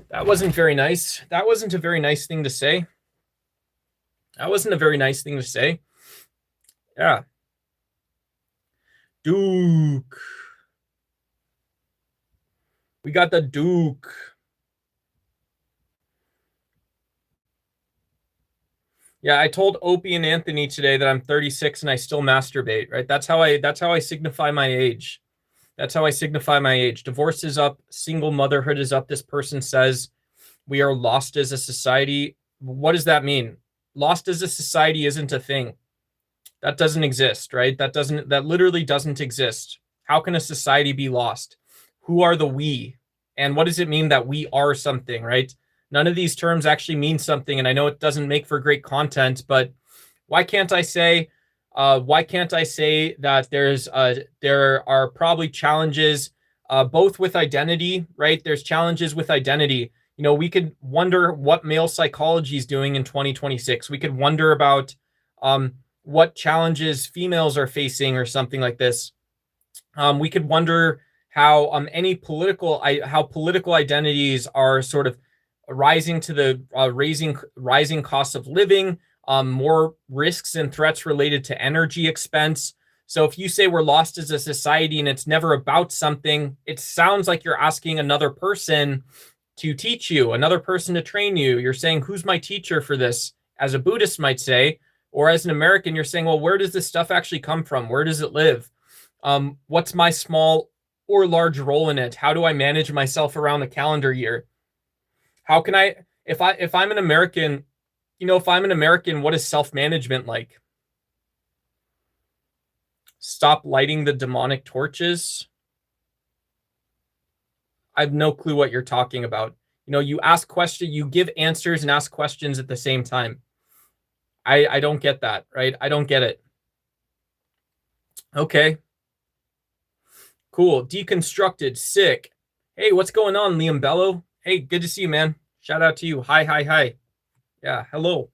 That wasn't very nice. That wasn't a very nice thing to say. That wasn't a very nice thing to say. Yeah. Duke. We got the Duke. Yeah, I told Opie and Anthony today that I'm 36 and I still masturbate, right? That's how I signify my age. That's how I signify my age. Divorce is up, single motherhood is up. This person says we are lost as a society. What does that mean? Lost as a society isn't a thing. That doesn't exist, right? That literally doesn't exist. How can a society be lost? Who are the we? And what does it mean that we are something, right? None of these terms actually mean something. And I know it doesn't make for great content, but why can't I say that there are probably challenges both with identity, right? There's challenges with identity. We could wonder what male psychology is doing in 2026. We could wonder about what challenges females are facing or something like this. We could wonder how how political identities are sort of rising to the rising costs of living, more risks and threats related to energy expense. So if you say we're lost as a society and it's never about something, it sounds like you're asking another person to teach you, another person to train you. You're saying, who's my teacher for this? As a Buddhist might say, or as an American, you're saying, well, where does this stuff actually come from? Where does it live? What's my small or large role in it? How do I manage myself around the calendar year? How can I, if I'm an American, what is self-management like? Stop lighting the demonic torches. I have no clue what you're talking about. You ask questions, you give answers and ask questions at the same time. I don't get that, right? I don't get it. Okay. Cool. Deconstructed. Sick. Hey, what's going on, Liam Bello? Hey, good to see you, man. Shout out to you. Hi. Yeah, hello.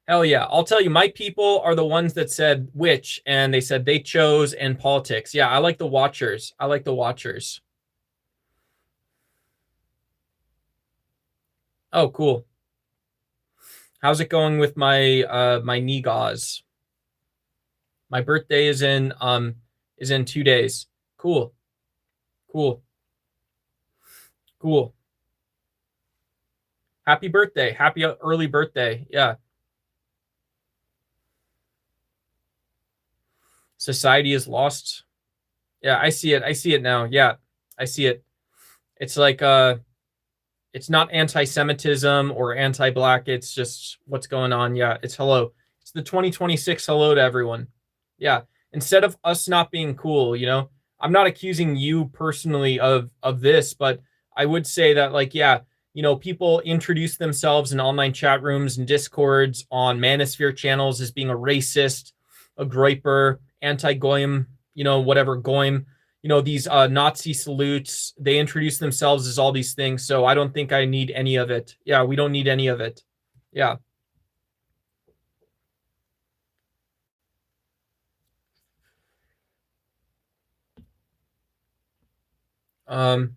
Hell yeah. I'll tell you, my people are the ones that said which, and they said they chose and politics. Yeah, I like the watchers. Oh, cool. How's it going with my my knee gauze? My birthday is in 2 days. Cool. Happy birthday. Happy early birthday. Yeah. Society is lost. Yeah, I see it now. Yeah, I see it. It's like it's not anti-Semitism or anti-black. It's just what's going on. Yeah, it's hello. It's the 2026 hello to everyone. Yeah. Instead of us not being cool, I'm not accusing you personally of this, but I would say that, like, yeah, people introduce themselves in online chat rooms and discords on manosphere channels as being a racist, a groiper, anti-goyim, whatever goyim, these Nazi salutes. They introduce themselves as all these things. So I don't think I need any of it. Yeah, we don't need any of it. Yeah. Um,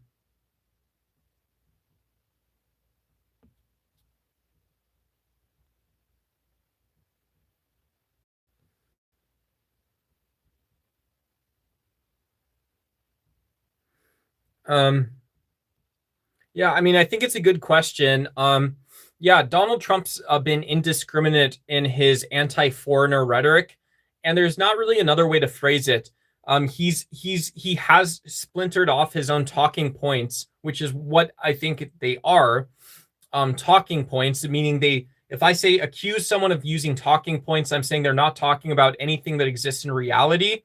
yeah, I mean, I think it's a good question. Yeah, Donald Trump's been indiscriminate in his anti-foreigner rhetoric, and there's not really another way to phrase it. He has splintered off his own talking points, which is what I think they are. Talking points, meaning if I say accuse someone of using talking points, I'm saying they're not talking about anything that exists in reality.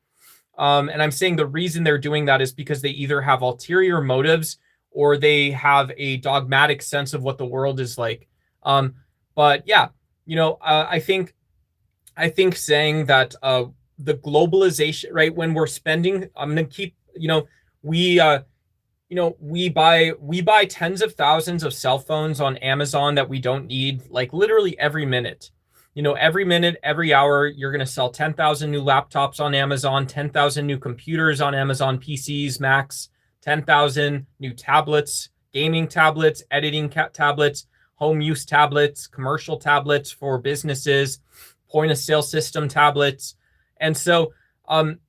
And I'm saying the reason they're doing that is because they either have ulterior motives or they have a dogmatic sense of what the world is like. But yeah, I think saying that the globalization, right? When we're spending, I'm gonna keep, we we buy tens of thousands of cell phones on Amazon that we don't need, like literally every minute. Every minute, every hour, you're going to sell 10,000 new laptops on Amazon, 10,000 new computers on Amazon, PCs, Macs, 10,000 new tablets, gaming tablets, editing tablets, home use tablets, commercial tablets for businesses, point of sale system tablets. And so, when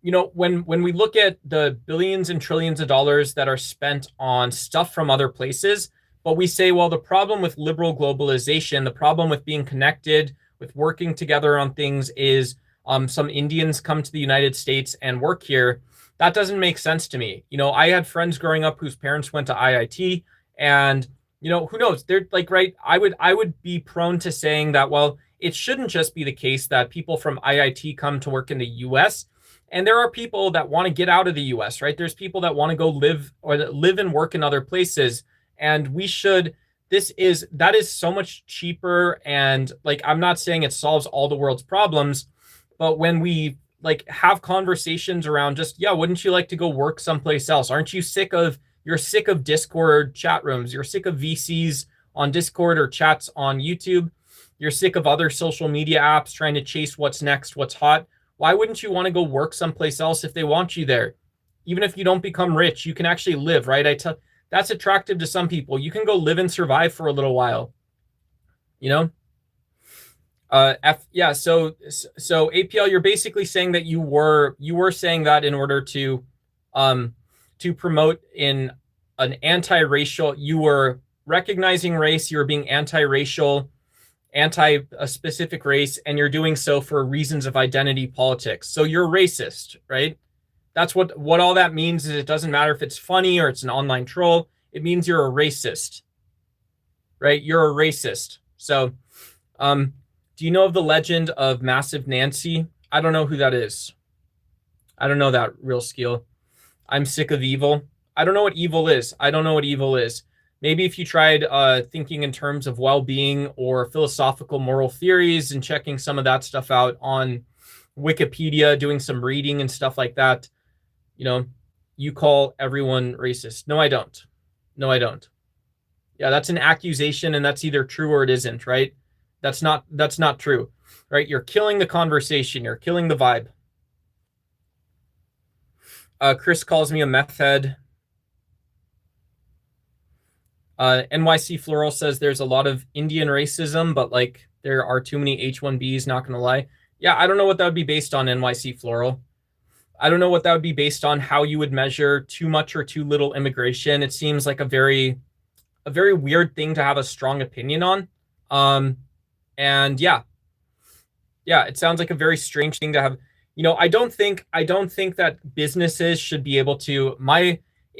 we look at the billions and trillions of dollars that are spent on stuff from other places, but we say, well, the problem with liberal globalization, the problem with being connected, with working together on things is some Indians come to the United States and work here. That doesn't make sense to me. I had friends growing up whose parents went to IIT, and who knows? They're like, right. I would be prone to saying that, well, it shouldn't just be the case that people from IIT come to work in the US. And there are people that want to get out of the US, right? There's people that want to go live or live and work in other places. And that is so much cheaper. And like, I'm not saying it solves all the world's problems, but when we like have conversations around just, yeah, wouldn't you like to go work someplace else? Aren't you you're sick of Discord chat rooms? You're sick of VCs on Discord or chats on YouTube. You're sick of other social media apps trying to chase what's next, what's hot. Why wouldn't you want to go work someplace else if they want you there? Even if you don't become rich, you can actually live, right? That's attractive to some people. You can go live and survive for a little while, you know? Yeah. So APL, you're basically saying that you were saying that in order to promote in an anti-racial, you were recognizing race, you were being anti-racial, anti a specific race, and you're doing so for reasons of identity politics. So you're racist, right? That's what all that means is it doesn't matter if it's funny or it's an online troll. It means you're a racist, right? You're a racist. So, do you know of the legend of Massive Nancy? I don't know who that is. I don't know that real skill. I'm sick of evil. I don't know what evil is. I don't know what evil is. Maybe if you tried thinking in terms of well-being or philosophical moral theories and checking some of that stuff out on Wikipedia, doing some reading and stuff like that, you call everyone racist. No, I don't. No, I don't. Yeah, that's an accusation, and that's either true or it isn't, right? That's not true, right? You're killing the conversation. You're killing the vibe. Chris calls me a meth head. NYC Floral says there's a lot of Indian racism, but like there are too many H-1Bs, not gonna lie. Yeah, I don't know what that would be based on, NYC Floral. I don't know what that would be based on, how you would measure too much or too little immigration. It seems like a very weird thing to have a strong opinion on. And yeah, it sounds like a very strange thing to have. I don't think that businesses should be able to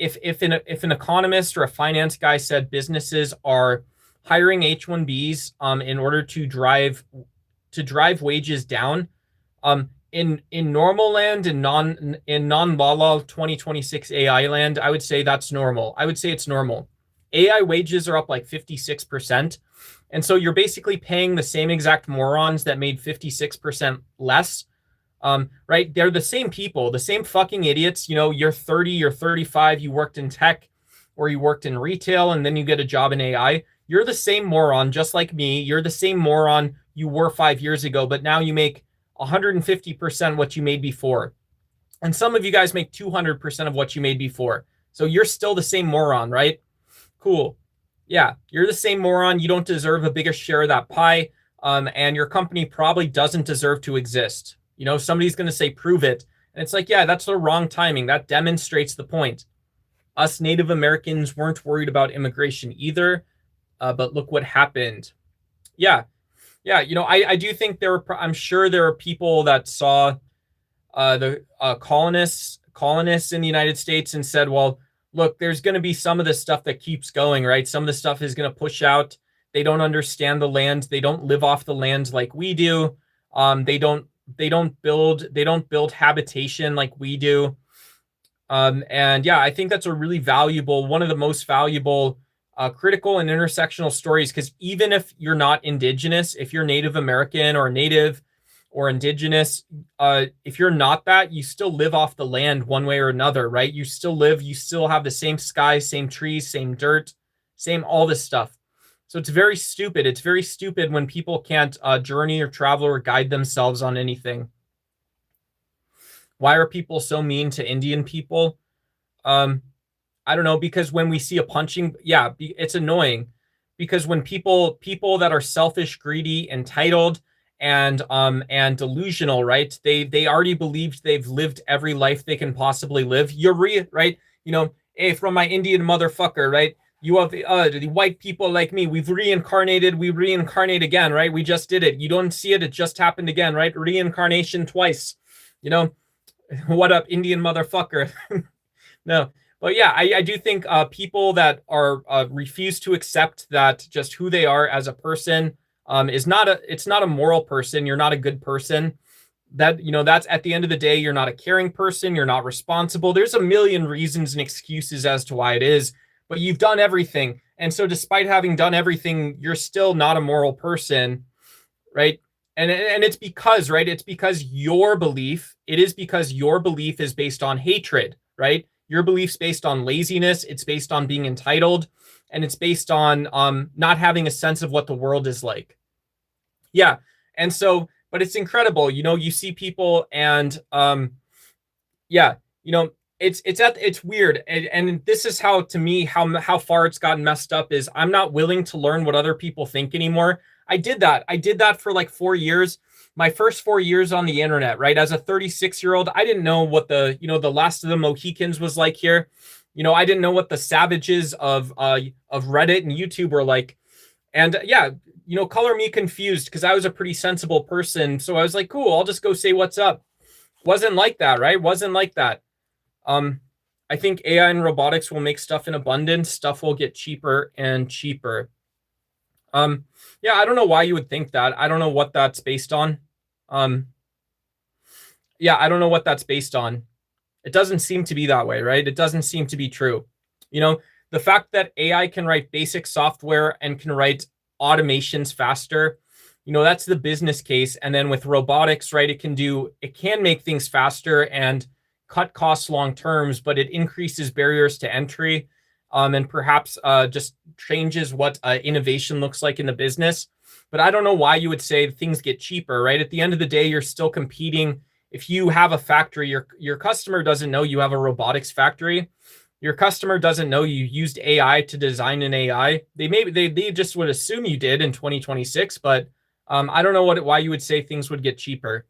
if an economist or a finance guy said businesses are hiring H-1Bs in order to drive wages down in normal land and non-Lala 2026 AI land, I would say that's normal. I would say it's normal. AI wages are up like 56%. And so you're basically paying the same exact morons that made 56% less. Right? They're the same people, the same fucking idiots. You're 30, you're 35, you worked in tech or you worked in retail, and then you get a job in AI. You're the same moron, just like me. You're the same moron you were 5 years ago, but now you make 150% what you made before. And some of you guys make 200% of what you made before. So you're still the same moron, right? Cool. Yeah, you're the same moron. You don't deserve a bigger share of that pie. And your company probably doesn't deserve to exist. Somebody's going to say, prove it. And it's like, yeah, that's the wrong timing. That demonstrates the point. Us Native Americans weren't worried about immigration either. But look what happened. Yeah. I do think I'm sure there are people that saw the colonists in the United States and said, well, look, there's going to be some of this stuff that keeps going, right? Some of the stuff is going to push out. They don't understand the land. They don't live off the land like we do. They don't build habitation like we do. And yeah, I think that's a really valuable, one of the most valuable critical and intersectional stories, because even if you're not indigenous, if you're Native American or Native or indigenous, if you're not that, you still live off the land one way or another, right? You still have the same sky, same trees, same dirt, same all this stuff. So it's very stupid. It's very stupid when people can't journey or travel or guide themselves on anything. Why are people so mean to Indian people? I don't know, because when we see a punching, yeah, it's annoying. Because when people that are selfish, greedy, entitled, and delusional, right? They already believed they've lived every life they can possibly live. Right? Hey, from my Indian motherfucker, right? You have the white people like me. We've reincarnated. We reincarnate again, right? We just did it. You don't see it. It just happened again, right? Reincarnation twice. What up, Indian motherfucker? No, but yeah, I do think people that are refuse to accept that just who they are as a person is not a it's not a moral person. You're not a good person. That that's at the end of the day, you're not a caring person. You're not responsible. There's a million reasons and excuses as to why it is, but you've done everything, and so despite having done everything, you're still not a moral person, right? And it's because, right, it's because your belief, it is because your belief is based on hatred, right? Your belief's based on laziness, it's based on being entitled, and it's based on not having a sense of what the world is like. Yeah. And so, but it's incredible, you see people, and yeah, it's weird, and this is how, to me, how far it's gotten messed up is I'm not willing to learn what other people think anymore. I did that for like 4 years. My first 4 years on the internet, right? As a 36-year-old, I didn't know what the last of the Mohicans was like here. I didn't know what the savages of Reddit and YouTube were like. And yeah, color me confused because I was a pretty sensible person. So I was like, cool, I'll just go say what's up. Wasn't like that, right? Wasn't like that. Um, I think AI and robotics will make stuff in abundance. Stuff will get cheaper and cheaper. Um, yeah, I don't know why you would think that. I don't know what that's based on. Um, yeah, I don't know what that's based on. It doesn't seem to be that way, right? It doesn't seem to be true. You know, the fact that AI can write basic software and can write automations faster, that's the business case. And then with robotics, right, it can make things faster and cut costs long terms, but it increases barriers to entry, and perhaps just changes what innovation looks like in the business. But I don't know why you would say things get cheaper, right? At the end of the day, you're still competing. If you have a factory, your customer doesn't know you have a robotics factory. Your customer doesn't know you used AI to design an AI. They just would assume you did in 2026, but I don't know why you would say things would get cheaper.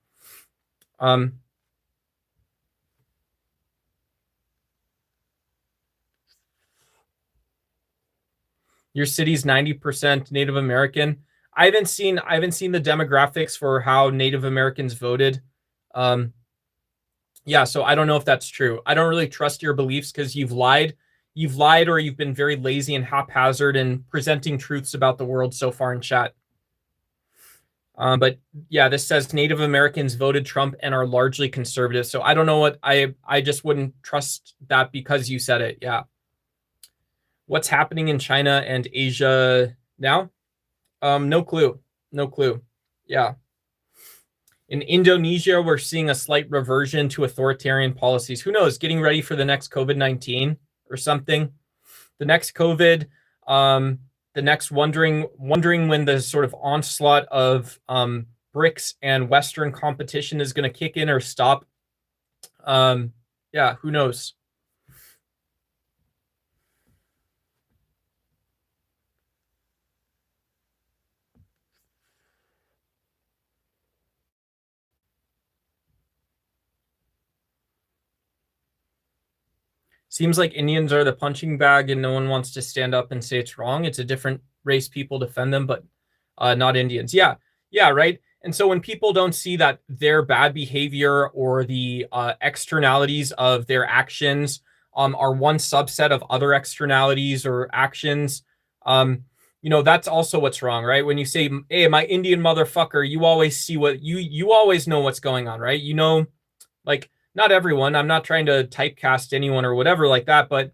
Your city's 90% Native American. I haven't seen the demographics for how Native Americans voted. Um, yeah, so I don't know if that's true. I don't really trust your beliefs because you've lied. You've lied, or you've been very lazy and haphazard in presenting truths about the world so far in chat. But yeah, this says Native Americans voted Trump and are largely conservative. So I don't know what I just wouldn't trust that because you said it. Yeah. What's happening in China and Asia now? No clue. No clue. Yeah. In Indonesia, we're seeing a slight reversion to authoritarian policies. Who knows? Getting ready for the next COVID-19 or something. The next COVID, the next wondering when the sort of onslaught of BRICS and Western competition is going to kick in or stop. Yeah, who knows? Seems like Indians are the punching bag and no one wants to stand up and say it's wrong. It's a different race, people defend them, but not Indians. Yeah, yeah, right. And so when people don't see that their bad behavior or the externalities of their actions are one subset of other externalities or actions, that's also what's wrong, right? When you say, "Hey, my Indian motherfucker," you always see what you always know what's going on, right? Like, not everyone. I'm not trying to typecast anyone or whatever like that, but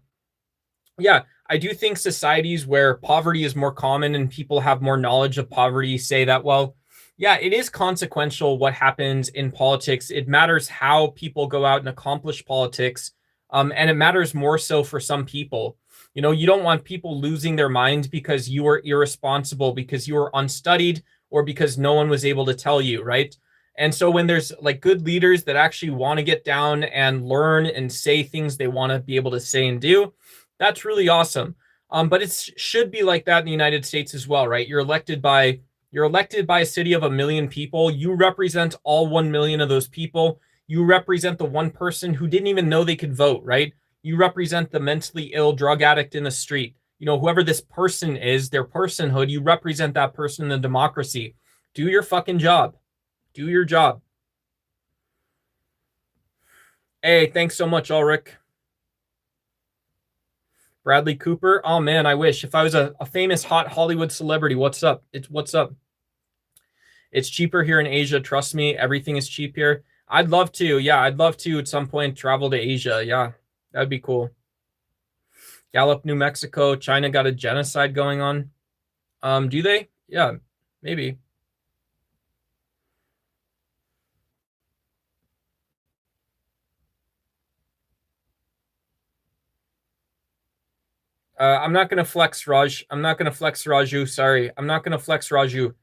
yeah, I do think societies where poverty is more common and people have more knowledge of poverty say that, well, yeah, it is consequential what happens in politics. It matters how people go out and accomplish politics. And it matters more so for some people. You don't want people losing their mind because you were irresponsible, because you were unstudied, or because no one was able to tell you, right? And so when there's like good leaders that actually want to get down and learn and say things they want to be able to say and do, that's really awesome. But it should be like that in the United States as well, right? You're elected by a city of 1 million people. You represent all 1 million of those people. You represent the one person who didn't even know they could vote, right? You represent the mentally ill drug addict in the street. Whoever this person is, their personhood, you represent that person in the democracy. Do your fucking job. Do your job. Hey, thanks so much, Ulrich. Bradley Cooper. Oh man, I wish if I was a famous hot Hollywood celebrity. What's up? It's what's up. It's cheaper here in Asia. Trust me, everything is cheap here. I'd love to. Yeah, I'd love to at some point travel to Asia. Yeah, that'd be cool. Gallup, New Mexico. China got a genocide going on. Do they? Yeah, maybe. I'm not gonna flex Raj. I'm not gonna flex Raju. Sorry, I'm not gonna flex Raju.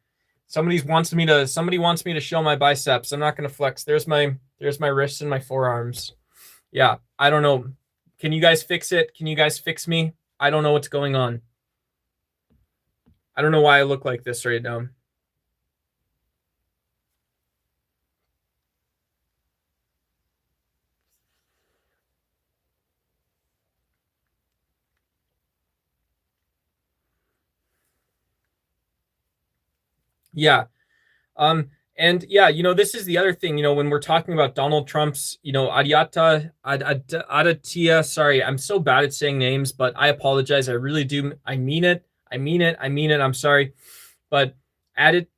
Somebody wants me to show my biceps. I'm not gonna flex. There's my wrists and my forearms. Yeah, I don't know. Can you guys fix it? Can you guys fix me? I don't know what's going on. I don't know why I look like this right now. Yeah. And yeah, this is the other thing, when we're talking about Donald Trump's, Aditya, sorry, I'm so bad at saying names, but I apologize. I really do. I mean it. I mean it. I mean it. I'm sorry. But Adit,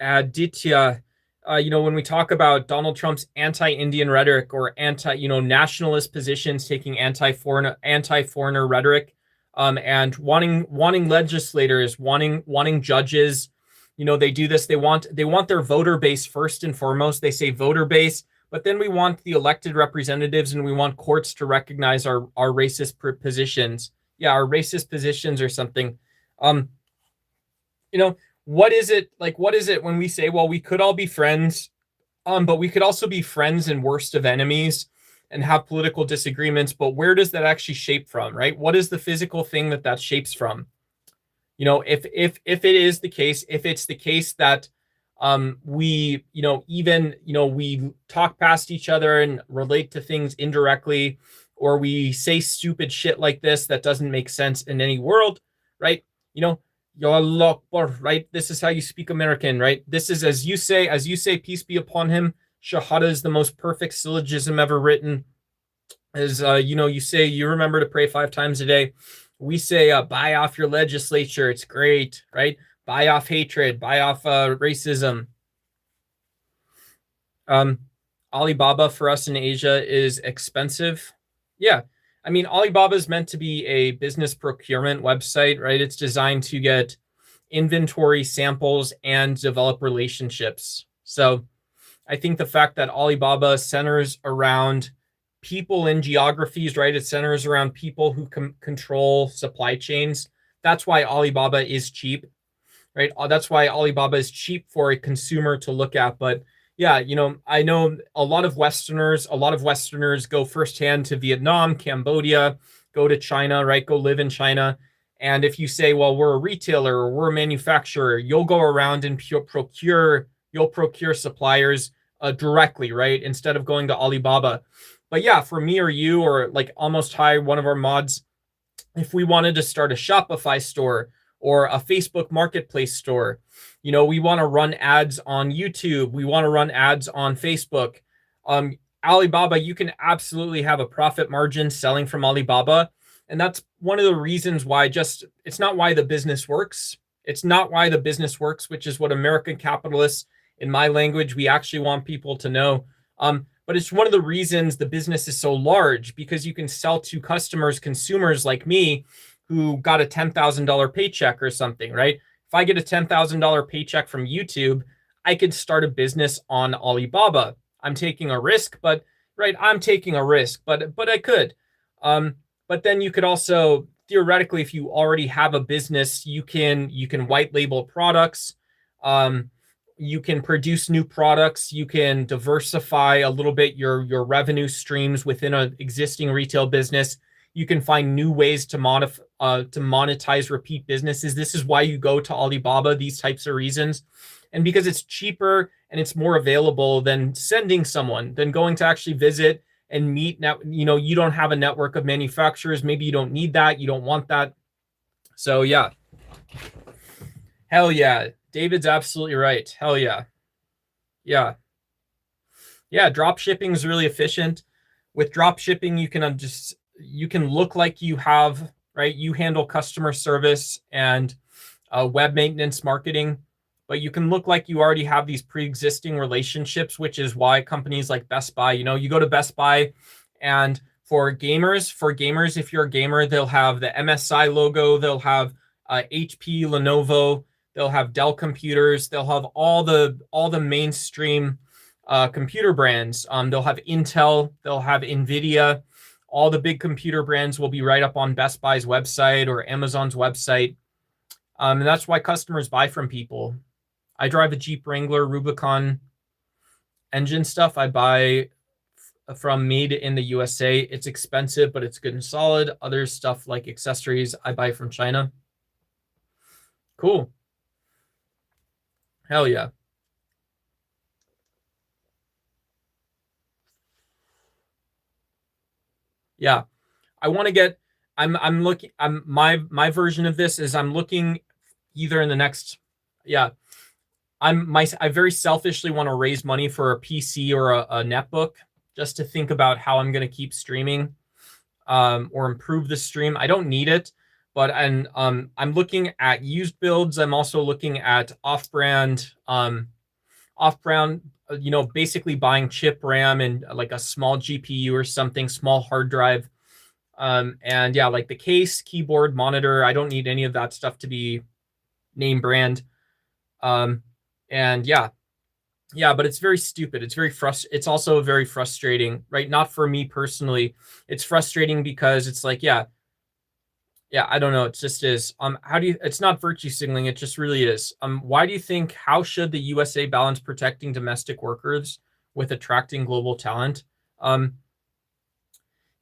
Aditya, when we talk about Donald Trump's anti-Indian rhetoric or nationalist positions, taking anti-foreigner rhetoric, and wanting legislators, wanting judges, they do this. They want their voter base first and foremost. They say voter base, but then we want the elected representatives and we want courts to recognize our racist positions. Yeah, our racist positions or something. Um, you know, what is it when we say, well, we could all be friends, but we could also be friends and worst of enemies and have political disagreements, but where does that actually shape from, right? What is the physical thing that shapes from? If it is the case, if it's the case that we we talk past each other and relate to things indirectly, or we say stupid shit like this that doesn't make sense in any world, right? Right? This is how you speak American, right? This is as you say, peace be upon him. Shahada is the most perfect syllogism ever written. As you say, you remember to pray 5 times a day. We say, buy off your legislature. It's great, right? Buy off hatred, buy off racism. Um, Alibaba for us in Asia is expensive. Yeah. I mean, Alibaba is meant to be a business procurement website, right? It's designed to get inventory samples and develop relationships. So I think the fact that Alibaba centers around people in geographies, right? It centers around people who control supply chains. That's why Alibaba is cheap, right? That's why Alibaba is cheap for a consumer to look at. But yeah, I know a lot of Westerners go firsthand to Vietnam, Cambodia, go to China, right? Go live in China. And if you say, well, we're a retailer or we're a manufacturer, you'll go around and you'll procure suppliers directly, right? Instead of going to Alibaba. But yeah, for me or you or like Almost High, one of our mods, if we wanted to start a Shopify store or a Facebook marketplace store, we want to run ads on YouTube, we want to run ads on Facebook. Alibaba, you can absolutely have a profit margin selling from Alibaba. And that's one of the reasons why it's not why the business works. It's not why the business works, which is what American capitalists, in my language, we actually want people to know. But it's one of the reasons the business is so large, because you can sell to consumers like me, who got a $10,000 paycheck or something, right? If I get a $10,000 paycheck from YouTube, I could start a business on Alibaba. I'm taking a risk, but right, I'm taking a risk, but I could. But then you could also theoretically, if you already have a business, you can white label products. You can produce new products. You can diversify a little bit your revenue streams within an existing retail business. You can find new ways to monetize repeat businesses. This is why you go to Alibaba, these types of reasons. And because it's cheaper and it's more available than sending someone, than going to actually visit and meet. Now, you don't have a network of manufacturers. Maybe you don't need that. You don't want that. So yeah. Hell yeah. David's absolutely right. Hell yeah. Yeah. Yeah, drop shipping is really efficient. With drop shipping, you can look like you have, right, you handle customer service and web maintenance marketing, but you can look like you already have these pre-existing relationships, which is why companies like Best Buy, you go to Best Buy, and for gamers, if you're a gamer, they'll have the MSI logo, they'll have HP, Lenovo, they'll have Dell computers, they'll have all the mainstream computer brands. They'll have Intel, they'll have Nvidia. All the big computer brands will be right up on Best Buy's website or Amazon's website. And that's why customers buy from people. I drive a Jeep Wrangler Rubicon engine stuff. I buy from made in the USA. It's expensive, but it's good and solid. Other stuff like accessories, I buy from China. Cool. Hell yeah. Yeah. I want to get I'm looking I'm my version of this is I'm looking either in the next yeah, I very selfishly want to raise money for a PC or a netbook just to think about how I'm going to keep streaming or improve the stream. I don't need it, but I'm looking at used builds. I'm also looking at off-brand, basically buying chip RAM and like a small GPU or something, small hard drive. And yeah, like the case, keyboard, monitor. I don't need any of that stuff to be name brand. And yeah, but it's very stupid. It's also very frustrating, right? Not for me personally. It's frustrating because it's like, yeah, I don't know. It just is. It's not virtue signaling. It just really is. Why do you think, how should the USA balance protecting domestic workers with attracting global talent?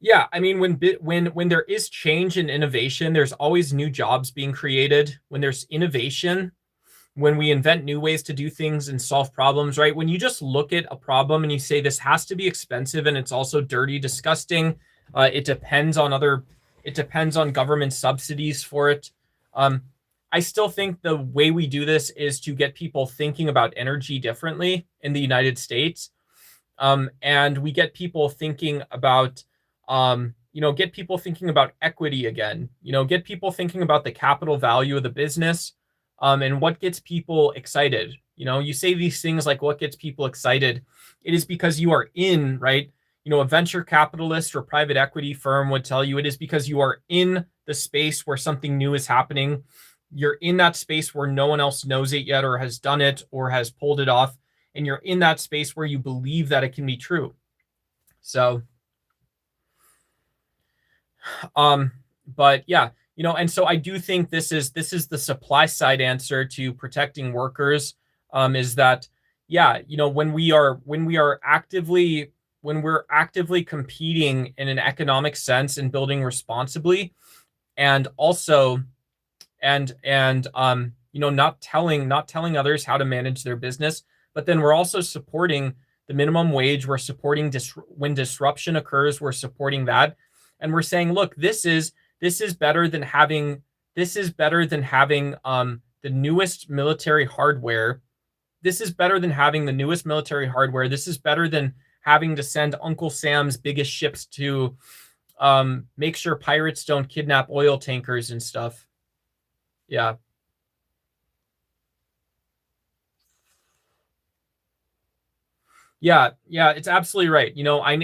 Yeah, I mean, when there is change and innovation, there's always new jobs being created. When there's innovation, when we invent new ways to do things and solve problems, right? When you just look at a problem and you say this has to be expensive and it's also dirty, disgusting, it depends on government subsidies for it. I still think the way we do this is to get people thinking about energy differently in the United States. And we get people thinking about, get people thinking about equity again, get people thinking about the capital value of the business, and what gets people excited. You say these things like what gets people excited. It is because you are in, right? A venture capitalist or private equity firm would tell you it is because you are in the space where something new is happening. You're in that space where no one else knows it yet or has done it or has pulled it off. And you're in that space where you believe that it can be true. So, but yeah, and so I do think this is the supply side answer to protecting workers, is that, yeah, when we're actively competing in an economic sense and building responsibly, and also, not telling others how to manage their business, but then we're also supporting the minimum wage. We're supporting when disruption occurs, we're supporting that, and we're saying, look, this is better than having the newest military hardware. This is better than having the newest military hardware. This is better than having to send Uncle Sam's biggest ships to make sure pirates don't kidnap oil tankers and stuff. Yeah. Yeah, it's absolutely right.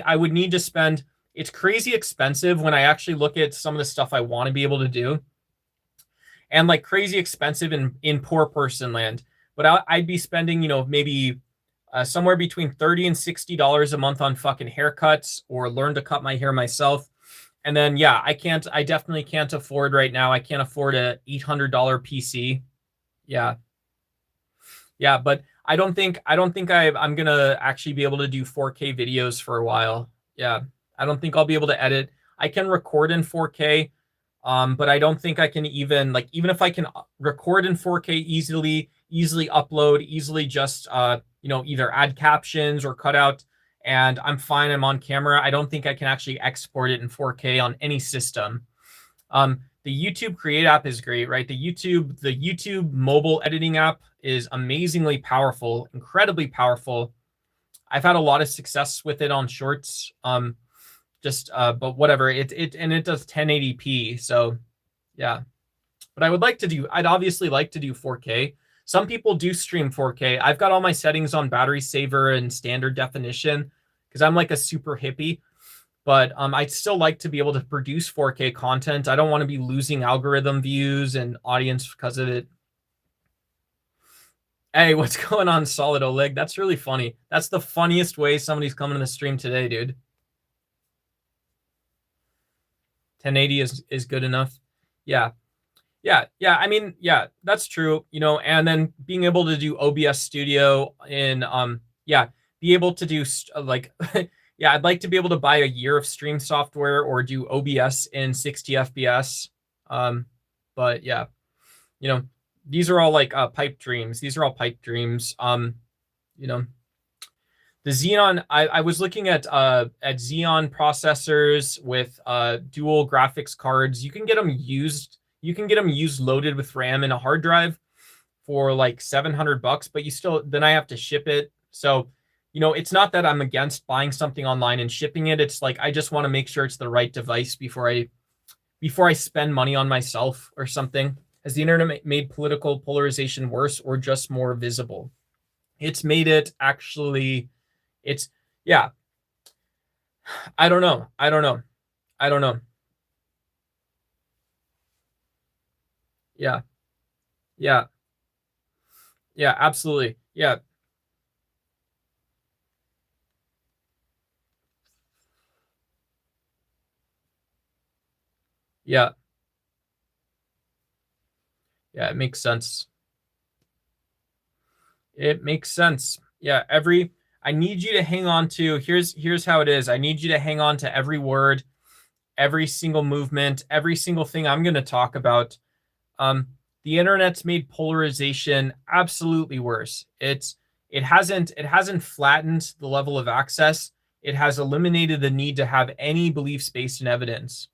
I would need to spend, it's crazy expensive when I actually look at some of the stuff I want to be able to do, and like crazy expensive in poor person land. But I'd be spending, maybe somewhere between $30 and $60 a month on fucking haircuts or learn to cut my hair myself. And then, yeah, I definitely can't afford right now. I can't afford a $800 PC. Yeah. Yeah, but I'm gonna actually be able to do 4K videos for a while. Yeah, I don't think I'll be able to edit. I can record in 4K, but I don't think I can even if I can record in 4K easily upload, easily just either add captions or cut out, and I'm fine. I'm on camera. I don't think I can actually export it in 4K on any system. The YouTube Create app is great, right? The YouTube mobile editing app is amazingly powerful, incredibly powerful. I've had a lot of success with it on shorts. But whatever. It does 1080p. So yeah. But I'd obviously like to do 4K. Some people do stream 4K. I've got all my settings on battery saver and standard definition because I'm like a super hippie. But I'd still like to be able to produce 4K content. I don't want to be losing algorithm views and audience because of it. Hey, what's going on, Solid Oleg? That's really funny. That's the funniest way somebody's coming to the stream today, dude. 1080 is good enough. Yeah. Yeah. I mean, yeah, that's true. And then being able to do OBS Studio in be able to do like yeah, I'd like to be able to buy a year of stream software or do OBS in 60 FPS. But yeah, these are all like pipe dreams. These are all pipe dreams. The Xeon, I was looking at Xeon processors with dual graphics cards. You can get them used. You can get them used loaded with RAM and a hard drive for like $700, but then I have to ship it. So, it's not that I'm against buying something online and shipping it. It's like I just want to make sure it's the right device before I spend money on myself or something. Has the internet made political polarization worse or just more visible? It's made it actually. It's yeah. I don't know. I don't know. I don't know. Yeah. Yeah. Yeah, absolutely. Yeah. Yeah. Yeah, it makes sense. It makes sense. Yeah, I need you to hang on to here's how it is. I need you to hang on to every word, every single movement, every single thing I'm going to talk about. The internet's made polarization absolutely worse. It hasn't flattened the level of access. It has eliminated the need to have any beliefs based in evidence.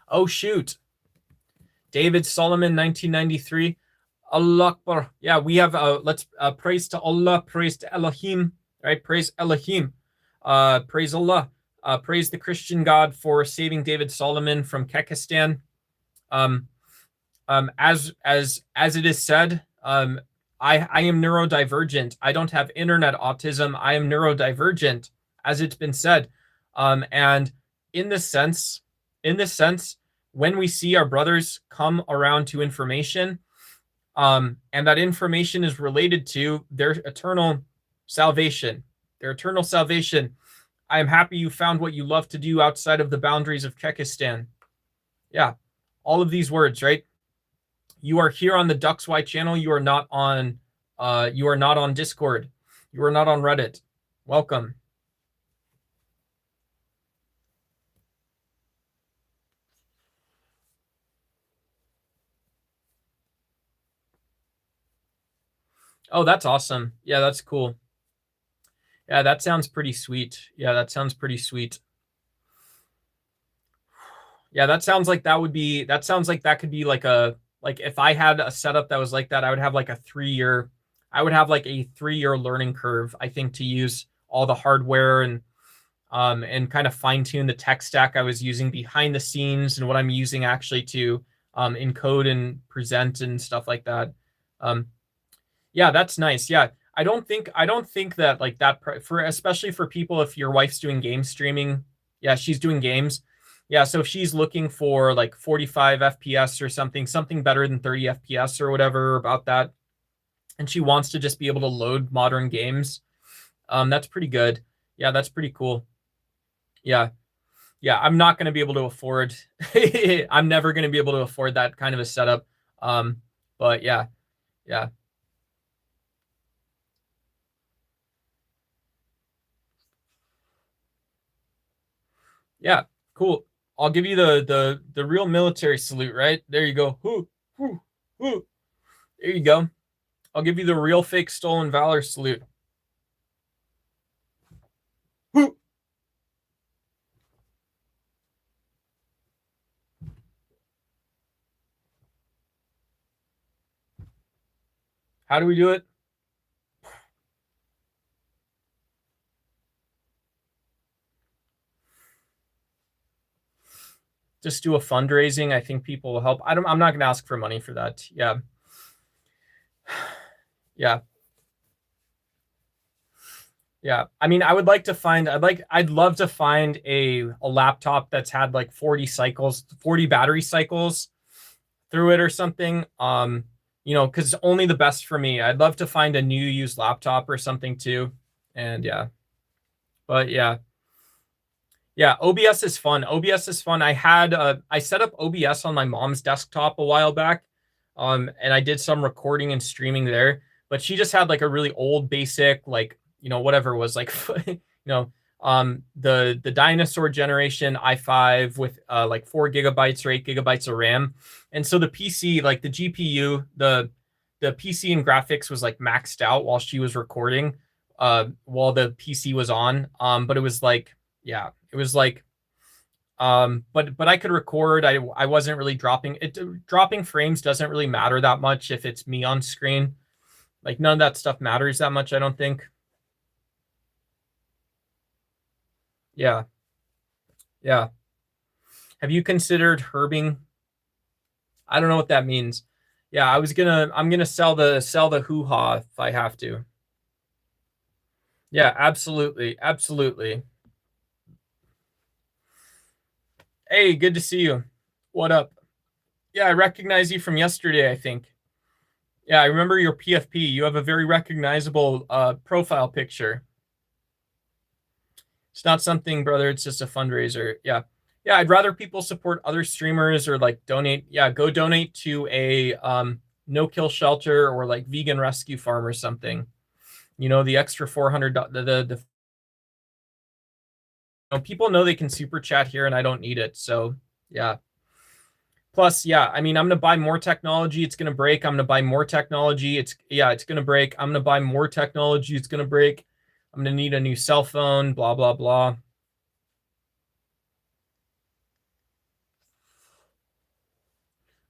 Oh shoot. David Solomon, 1993. Allah Akbar. Yeah, we have let's praise to Allah, praise to Elohim, right? Praise Elohim. Praise Allah. Praise the Christian God for saving David Solomon from Kekistan. As it is said, I am neurodivergent. I don't have internet autism. I am neurodivergent, as it's been said. And in this sense, when we see our brothers come around to information, and that information is related to their eternal salvation, I am happy you found what you love to do outside of the boundaries of Kekistan. Yeah, all of these words, right? You are here on the DucksY channel. You are not on Discord. You are not on Reddit. Welcome. Oh, that's awesome. Yeah, that's cool. Yeah, that sounds pretty sweet. Yeah, that sounds pretty sweet. Yeah, that sounds like that could be like if I had a setup that was like that, I would have like a 3-year learning curve, I think, to use all the hardware and kind of fine tune the tech stack I was using behind the scenes and what I'm using actually to encode and present and stuff like that. Yeah, that's nice. Yeah, I don't think that like that for especially for people if your wife's doing game streaming. Yeah, she's doing games. Yeah, so if she's looking for like 45 FPS or something better than 30 FPS or whatever about that, and she wants to just be able to load modern games, that's pretty good. Yeah, that's pretty cool. Yeah. Yeah, I'm not going to be able to afford I'm never going to be able to afford that kind of a setup. But yeah. Yeah. Yeah, cool. I'll give you the real military salute, right? There you go. Whoo, whoo, whoo. There you go. I'll give you the real fake stolen valor salute. Whoo. How do we do it? Just do a fundraising. I think people will help. I'm not going to ask for money for that. Yeah. Yeah. Yeah. I mean, I would like to find, I'd love to find a laptop that's had like 40 cycles, 40 battery cycles through it or something. Because only the best for me. I'd love to find a new used laptop or something too. And yeah. But yeah. Yeah, OBS is fun. OBS is fun. I set up OBS on my mom's desktop a while back. And I did some recording and streaming there, but she just had like a really old basic, like, whatever it was like, the dinosaur generation i5 with like 4 GB or 8 GB of RAM. And so the PC, like the GPU, the PC and graphics was like maxed out while she was recording, while the PC was on. But it was like, yeah, it was like, but I could record. I wasn't really dropping it. Dropping frames doesn't really matter that much if it's me on screen. Like none of that stuff matters that much, I don't think. Yeah. Yeah. Have you considered herbing? I don't know what that means. Yeah, I'm gonna sell the hoo-ha if I have to. Yeah, absolutely. Absolutely. Hey, good to see you. What up? Yeah, I recognize you from yesterday, I think. Yeah, I remember your PFP. You have a very recognizable profile picture. It's not something, brother. It's just a fundraiser. Yeah. Yeah, I'd rather people support other streamers or like donate. Yeah, go donate to a no-kill shelter or like vegan rescue farm or something. The extra 400, people know they can super chat here and I don't need it. So, yeah. Plus, yeah, I mean, I'm gonna buy more technology. It's gonna break. I'm gonna buy more technology. It's gonna break. I'm gonna buy more technology. It's gonna break. I'm gonna need a new cell phone. Blah blah blah.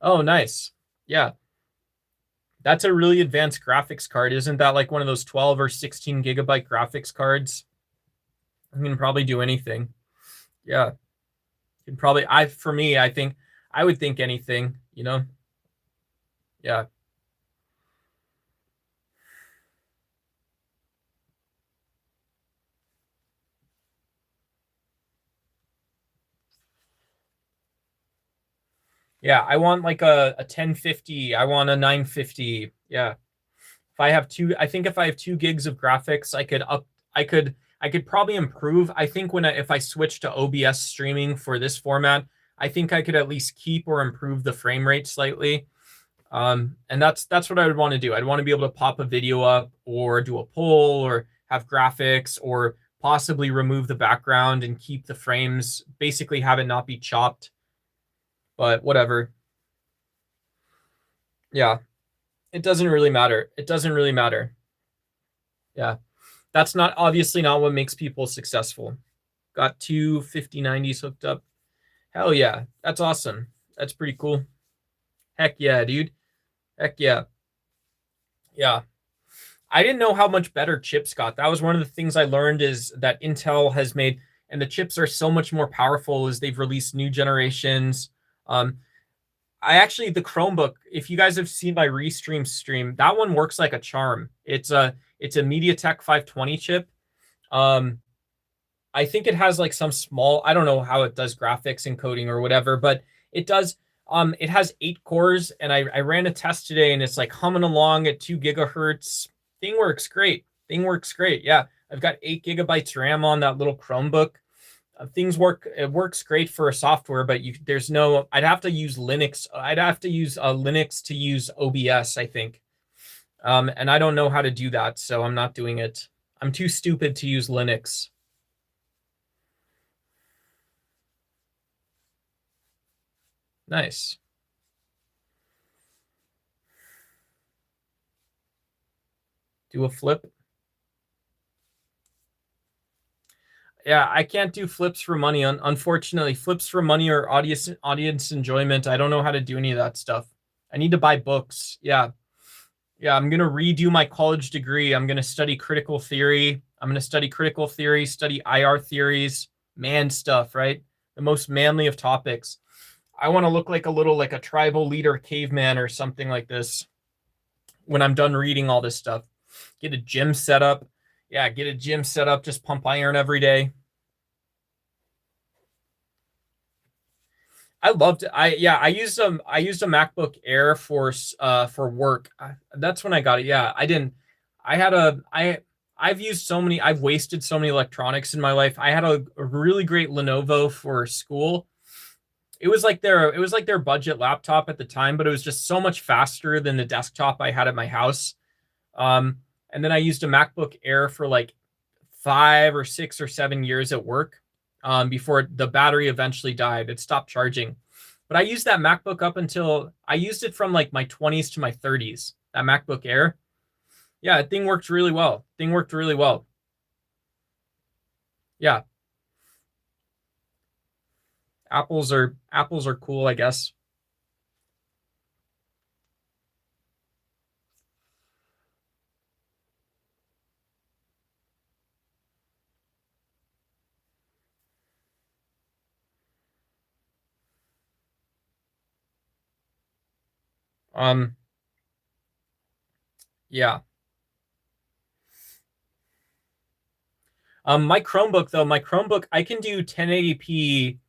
Oh, nice. Yeah, that's a really advanced graphics card. Isn't that like one of those 12 or 16 GB graphics cards? I can probably do anything. Yeah, can probably. For me, I think I would think anything. Yeah. Yeah, I want like a 1050. I want a 950. Yeah. If I have 2 gigs of graphics, I could probably improve. I think if I switch to OBS streaming for this format, I think I could at least keep or improve the frame rate slightly. And that's what I would want to do. I'd want to be able to pop a video up or do a poll or have graphics or possibly remove the background and keep the frames, basically have it not be chopped. But whatever. Yeah, it doesn't really matter. It doesn't really matter. Yeah, that's not obviously not what makes people successful. Got two 5090s hooked up. Hell yeah, that's awesome. That's pretty cool. Heck yeah, dude. Heck yeah. Yeah. I didn't know how much better chips got. That was one of the things I learned is that Intel has made, and the chips are so much more powerful as they've released new generations. Um, the Chromebook, if you guys have seen my Restream stream, that one works like a charm. It's a MediaTek 520 chip. I think it has like some small, I don't know how it does graphics encoding or whatever, but it does. It has 8 cores, and I ran a test today, and it's like humming along at 2 GHz. Thing works great. Thing works great. Yeah, I've got 8 GB RAM on that little Chromebook. Things work. It works great for a software, but there's no. I'd have to use Linux. I'd have to use Linux to use OBS, I think. And I don't know how to do that, so I'm not doing it. I'm too stupid to use Linux. Nice. Do a flip. Yeah, I can't do flips for money. Unfortunately, flips for money or audience enjoyment. I don't know how to do any of that stuff. I need to buy books. Yeah. Yeah, I'm gonna redo my college degree. I'm gonna study critical theory. I'm gonna study critical theory, study IR theories, man stuff, right? The most manly of topics. I want to look like a little like a tribal leader caveman or something like this when I'm done reading all this stuff. Get a gym set up. Yeah, get a gym set up, just pump iron every day. I loved it. I used a MacBook Air for work. That's when I got it. Yeah, I didn't I had a I've wasted so many electronics in my life. I had a really great Lenovo for school. It was like their budget laptop at the time, but it was just so much faster than the desktop I had at my house. And then I used a MacBook Air for like 5 or 6 or 7 years at work, before the battery eventually died. It stopped charging. But I used that MacBook up until I used it from like my 20s to my 30s. That MacBook Air. Yeah, the thing worked really well. Thing worked really well. Yeah, apples are cool, I guess. Um, yeah. My Chromebook though, my Chromebook, I can do 1080p.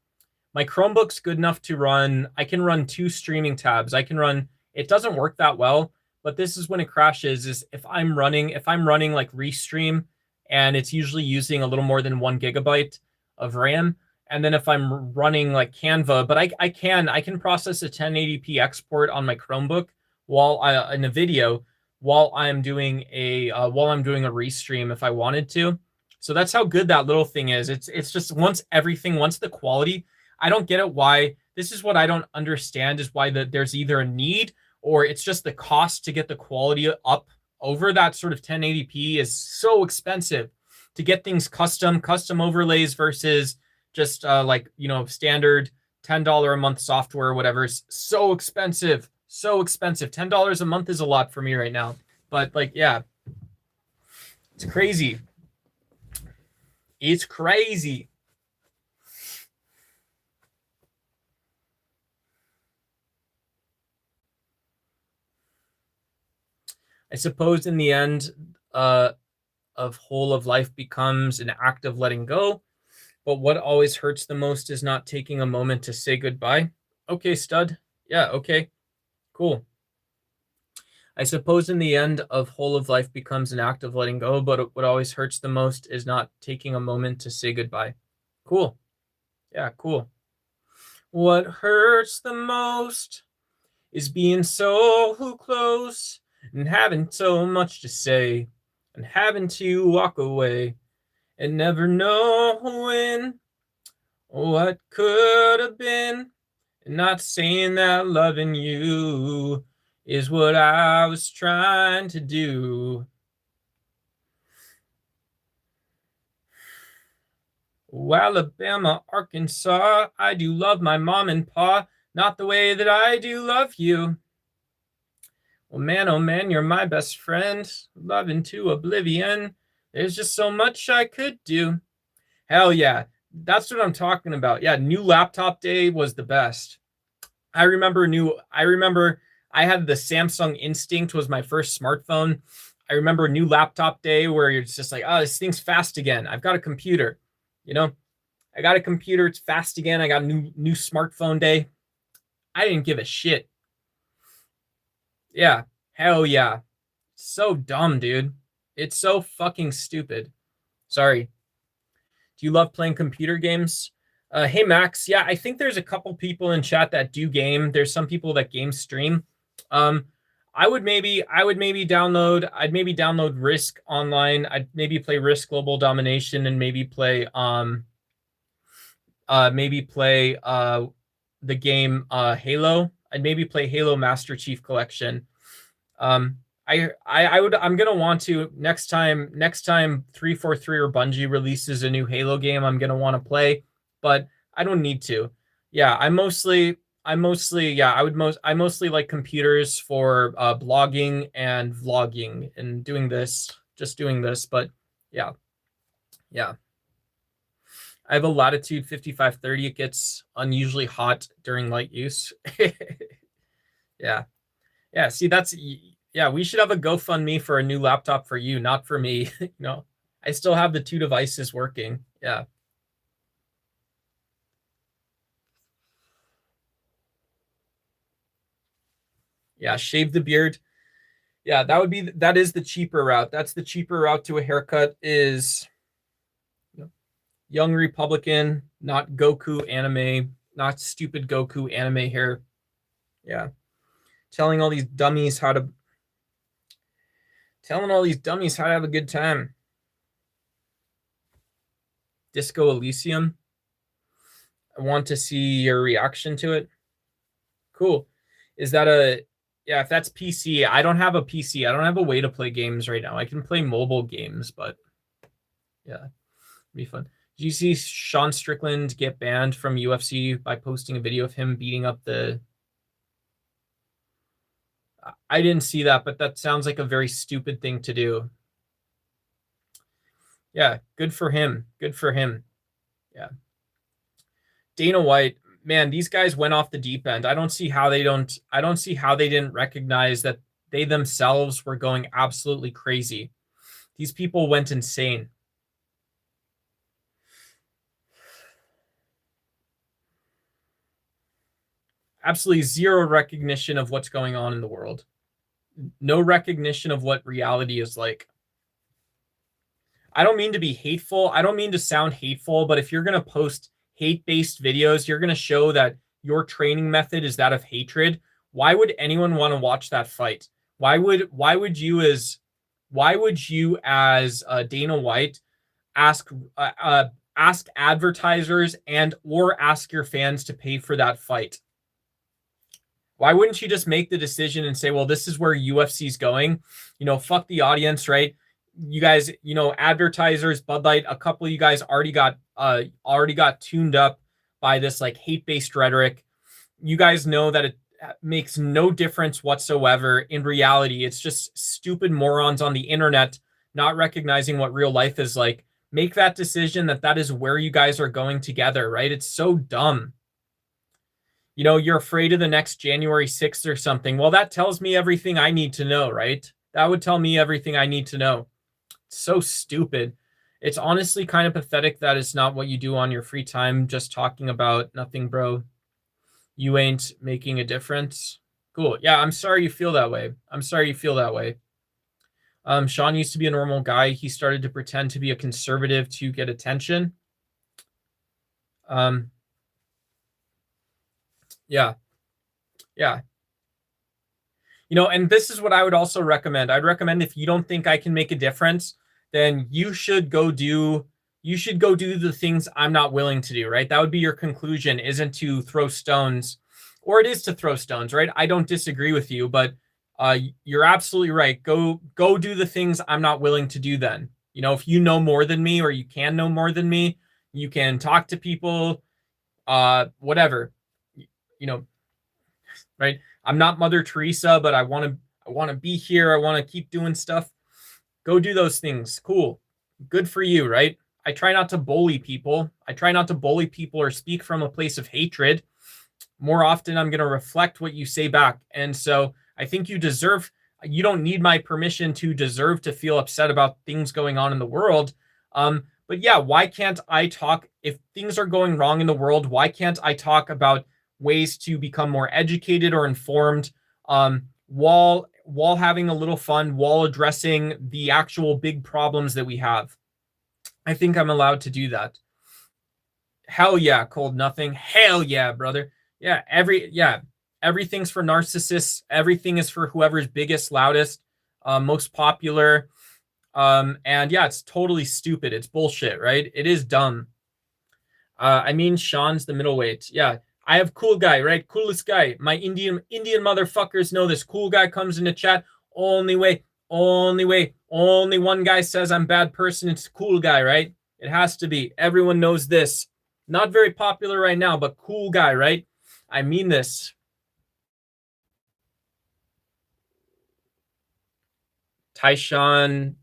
My Chromebook's good enough to run. I can run two streaming tabs. I can run. It doesn't work that well, but this is when it crashes. Is if I'm running like Restream, and it's usually using a little more than 1 GB of RAM. And then if I'm running like Canva, but I can process a 1080p export on my Chromebook while I in a video while I'm doing a Restream if I wanted to. So that's how good that little thing is. It's just once the quality, I don't get it why. This is what I don't understand is why there's either a need or it's just the cost to get the quality up over that sort of 1080p is so expensive to get things custom overlays versus just like standard $10 a month software or whatever. Is so expensive, so expensive. $10 a month is a lot for me right now, but like yeah, it's crazy. It's crazy. I suppose in the end, of whole of life becomes an act of letting go. But what always hurts the most is not taking a moment to say goodbye. Okay, stud. Yeah, okay, cool. I suppose in the end of whole of life becomes an act of letting go, but what always hurts the most is not taking a moment to say goodbye. Cool. Yeah, cool. What hurts the most is being so close and having so much to say and having to walk away and never knowing what could have been and not saying that loving you is what I was trying to do. Oh, Alabama, Arkansas, I do love my mom and pa, not the way that I do love you. Well, man, oh man, you're my best friend, loving to oblivion. There's just so much I could do. Hell yeah, that's what I'm talking about. Yeah, new laptop day was the best. I remember I had the Samsung Instinct was my first smartphone. I remember new laptop day where you're just like, oh, this thing's fast again. I've got a computer, you know. I got a computer, it's fast again. I got a new smartphone day. I didn't give a shit. Yeah, hell yeah. So dumb, dude. It's so fucking stupid. Sorry. Do you love playing computer games? Hey Max, yeah, I think there's a couple people in chat that do game. There's some people that game stream. Um, I'd maybe download Risk Online. I'd maybe play Risk Global Domination and maybe play the game Halo. I'd maybe play Halo Master Chief Collection. I'm gonna want to next time 343 or Bungie releases a new Halo game, I'm gonna want to play, but I don't need to. Yeah, I mostly, yeah, I mostly like computers for blogging and vlogging and doing this, just doing this. But yeah, yeah. I have a Latitude 5530. It gets unusually hot during light use. Yeah. Yeah. See, yeah, we should have a GoFundMe for a new laptop for you, not for me. I still have the two devices working. Yeah. Yeah. Shave the beard. Yeah. That is the cheaper route. That's the cheaper route to a haircut is young Republican, not Goku anime, not stupid Goku anime hair. Yeah. Telling all these dummies how to have a good time. Disco Elysium. I want to see your reaction to it. Cool. Is that yeah, if that's PC, I don't have a PC. I don't have a way to play games right now. I can play mobile games, but yeah, it'd be fun. Did you see Sean Strickland get banned from UFC by posting a video of him beating up the... I didn't see that, but that sounds like a very stupid thing to do. Yeah, good for him. Good for him. Yeah. Dana White, man, these guys went off the deep end. I don't see how they didn't recognize that they themselves were going absolutely crazy. These people went insane. Absolutely zero recognition of what's going on in the world. No recognition of what reality is like. I don't mean to be hateful. I don't mean to sound hateful, but if you're going to post hate-based videos, you're going to show that your training method is that of hatred. Why would anyone want to watch that fight? Why would you as Dana White ask advertisers and or ask your fans to pay for that fight? Why wouldn't you just make the decision and say, well, this is where UFC's going? Fuck the audience, right? You guys, advertisers, Bud Light, a couple of you guys already got tuned up by this like hate-based rhetoric. You guys know that it makes no difference whatsoever. In reality, it's just stupid morons on the internet not recognizing what real life is like. Make that decision that is where you guys are going together, right? It's so dumb. You're afraid of the next January 6th or something. Well, that tells me everything I need to know, right? That would tell me everything I need to know. It's so stupid. It's honestly kind of pathetic that it's not what you do on your free time, just talking about nothing, bro. You ain't making a difference. Cool. Yeah, I'm sorry you feel that way. Sean used to be a normal guy. He started to pretend to be a conservative to get attention. Yeah. And this is what I would also recommend. I'd recommend if you don't think I can make a difference, then you should go do the things I'm not willing to do, right? That would be your conclusion, isn't to throw stones, or it is to throw stones, right? I don't disagree with you, but you're absolutely right. Go do the things I'm not willing to do then. If you know more than me or you can know more than me, you can talk to people, whatever. Right? I'm not Mother Teresa, but I want to be here. I want to keep doing stuff. Go do those things. Cool. Good for you, right? I try not to bully people. Or speak from a place of hatred. More often, I'm going to reflect what you say back. And so I think you don't need my permission to deserve to feel upset about things going on in the world. But yeah, why can't I talk if things are going wrong in the world? Why can't I talk about ways to become more educated or informed, while having a little fun, while addressing the actual big problems that we have? I think I'm allowed to do that. Hell yeah, Cold Nothing. Hell yeah, brother. Yeah, everything's for narcissists. Everything is for whoever's biggest, loudest, most popular. And yeah, it's totally stupid. It's bullshit, right? It is dumb. Sean's the middleweight. Yeah. I have cool guy, right? Coolest guy. My Indian motherfuckers know this. Cool guy comes into chat. Only way. Only one guy says I'm bad person. It's cool guy, right? It has to be. Everyone knows this. Not very popular right now, but cool guy, right? I mean this. Tyshawn,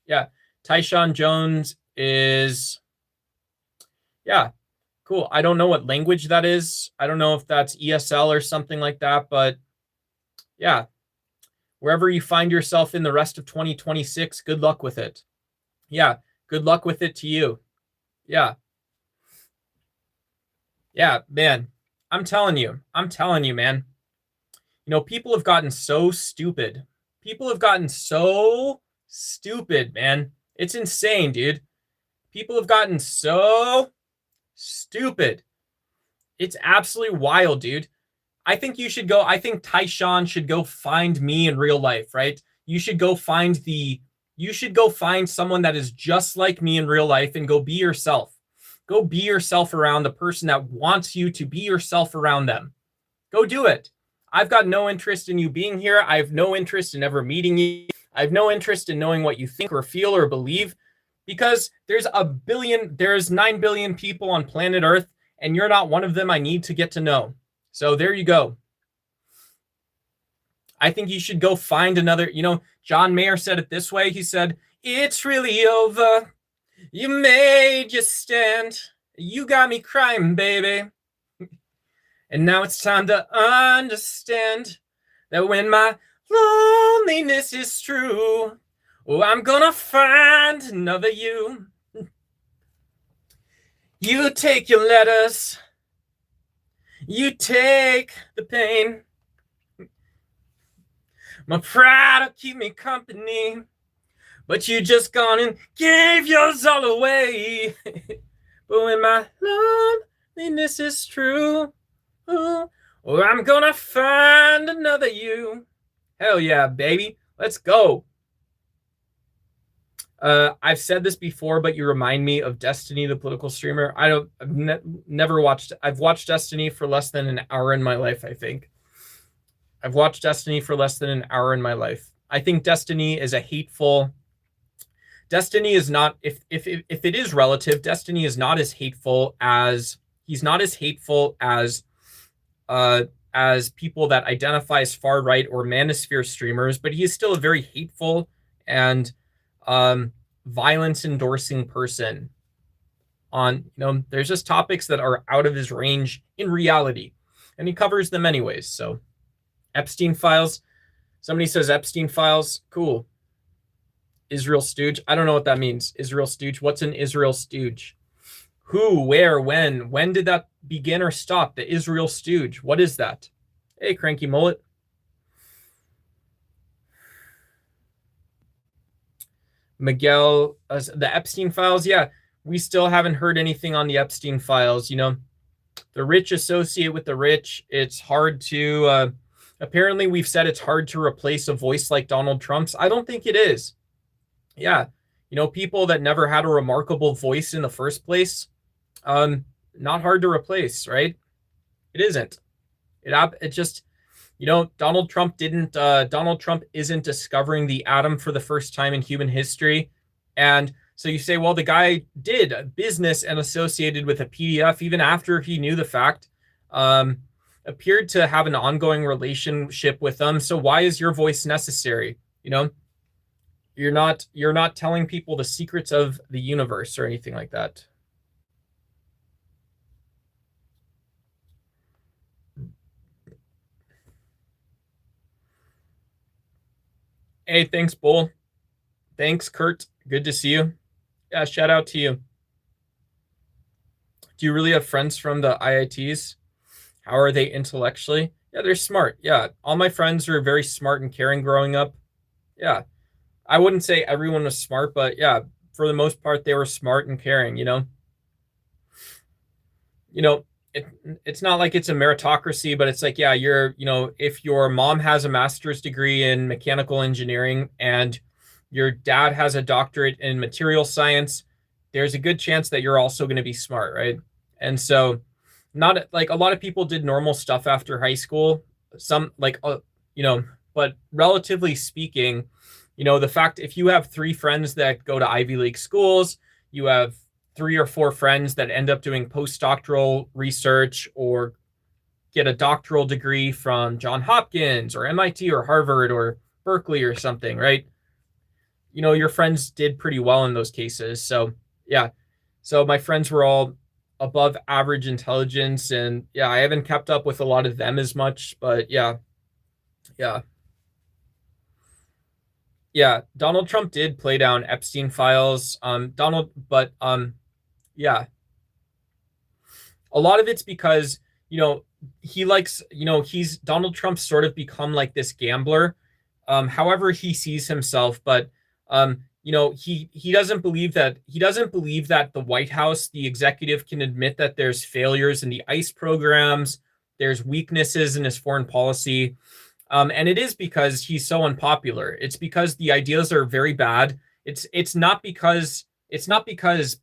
yeah, Tyshawn Jones is, yeah, cool. I don't know what language that is. I don't know if that's ESL or something like that, but yeah, wherever you find yourself in the rest of 2026, good luck with it. Yeah, good luck with it to you. Yeah. Yeah, man. I'm telling you, man. You know, people have gotten so stupid. People have gotten so stupid, man. It's insane, dude. People have gotten so stupid. It's absolutely wild, dude. I think you should go. I think Tyshawn should go find me in real life, right? You should go find someone that is just like me in real life and go be yourself. Go be yourself around the person that wants you to be yourself around them. Go do it. I've got no interest in you being here. I have no interest in ever meeting you. I have no interest in knowing what you think or feel or believe, because there's 9 billion people on planet Earth, and you're not one of them I need to get to know. So there you go. I think you should go find another, John Mayer said it this way. He said, "It's really over. You made your stand. You got me crying, baby. And now it's time to understand that when my loneliness is true, oh, I'm gonna find another you. You take your letters. You take the pain. My pride will keep me company, but you just gone and gave yours all away. But when my loneliness is true, or I'm gonna find another you." Hell yeah, baby. Let's go. I've said this before, but you remind me of Destiny, the political streamer. Never watched. I've watched Destiny for less than an hour in my life, I think. I've watched Destiny for less than an hour in my life. I think Destiny is Destiny is not, if it is relative, Destiny is not as hateful as, he's not as hateful as people that identify as far right or manosphere streamers, but he is still a very hateful and violence endorsing person. There's just topics that are out of his range in reality, and he covers them anyways. So Epstein files. Somebody says Epstein files. Cool. Israel stooge. I don't know what that means. Israel stooge. What's an Israel stooge? Who, where, when? When did that begin or stop? The Israel stooge. What is that? Hey, Cranky Mullet. Miguel, the Epstein files. Yeah, we still haven't heard anything on the Epstein files. The rich associate with the rich. It's hard to, apparently we've said it's hard to replace a voice like Donald Trump's. I don't think it is. Yeah. People that never had a remarkable voice in the first place, not hard to replace, right? It isn't. It just, Donald Trump isn't discovering the atom for the first time in human history. And so you say, well, the guy did a business and associated with a PDF even after he knew the fact, appeared to have an ongoing relationship with them. So why is your voice necessary? You're not telling people the secrets of the universe or anything like that. Hey, thanks, Bull. Thanks, Kurt. Good to see you. Yeah, shout out to you. Do you really have friends from the IITs? How are they intellectually? Yeah, they're smart. Yeah, all my friends are very smart and caring growing up. Yeah, I wouldn't say everyone was smart, but yeah, for the most part, they were smart and caring, It's not like it's a meritocracy, but it's like, yeah, if your mom has a master's degree in mechanical engineering and your dad has a doctorate in material science, there's a good chance that you're also going to be smart, right? And so, not like a lot of people did normal stuff after high school. Some but relatively speaking, the fact if you have 3 friends that go to Ivy League schools, you have 3 or 4 friends that end up doing postdoctoral research or get a doctoral degree from John Hopkins or MIT or Harvard or Berkeley or something, right? Your friends did pretty well in those cases. So yeah, so my friends were all above average intelligence, and yeah, I haven't kept up with a lot of them as much, but yeah, yeah. Donald Trump did play down Epstein files. Yeah, a lot of it's because he likes he's Donald Trump's sort of become like this gambler, however he sees himself, but he doesn't believe that the White House, the executive, can admit that there's failures in the ICE programs, there's weaknesses in his foreign policy. And it is because he's so unpopular. It's because the ideas are very bad. It's not because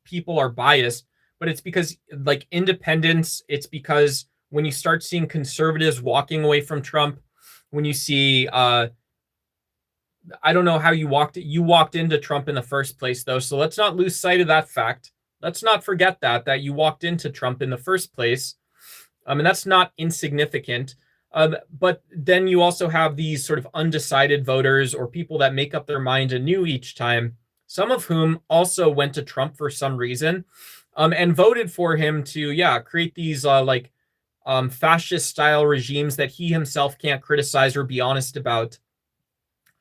people are biased, but it's because like independence. It's because when you start seeing conservatives walking away from Trump, when you see I don't know how you walked into Trump in the first place though. So let's not lose sight of that fact. Let's not forget that you walked into Trump in the first place. And that's not insignificant. But then you also have these sort of undecided voters or people that make up their mind anew each time, some of whom also went to Trump for some reason, and voted for him to, create these fascist style regimes that he himself can't criticize or be honest about.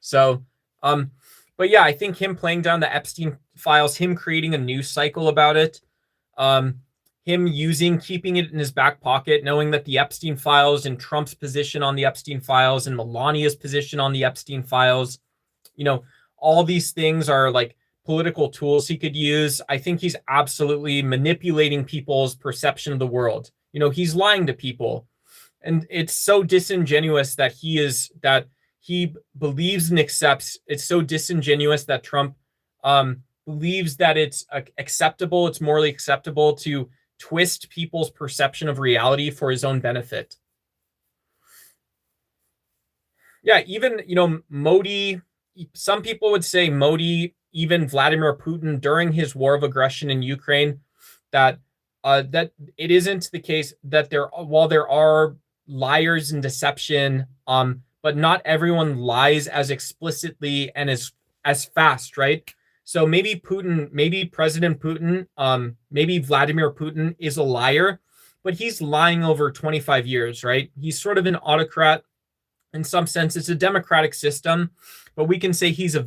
So, but yeah, I think him playing down the Epstein files, him creating a news cycle about it, him keeping it in his back pocket, knowing that the Epstein files and Trump's position on the Epstein files and Melania's position on the Epstein files, all these things are like political tools he could use. I think he's absolutely manipulating people's perception of the world. He's lying to people. And it's so disingenuous that he believes and accepts. It's so disingenuous that Trump believes that it's acceptable, it's morally acceptable to twist people's perception of reality for his own benefit. Yeah, even, Modi, some people would say Modi, even Vladimir Putin during his war of aggression in Ukraine, that it isn't the case that while there are liars and deception, but not everyone lies as explicitly and as fast, right? So maybe President Putin, maybe Vladimir Putin is a liar, but he's lying over 25 years, right? He's sort of an autocrat. In some sense, it's a democratic system, but we can say he's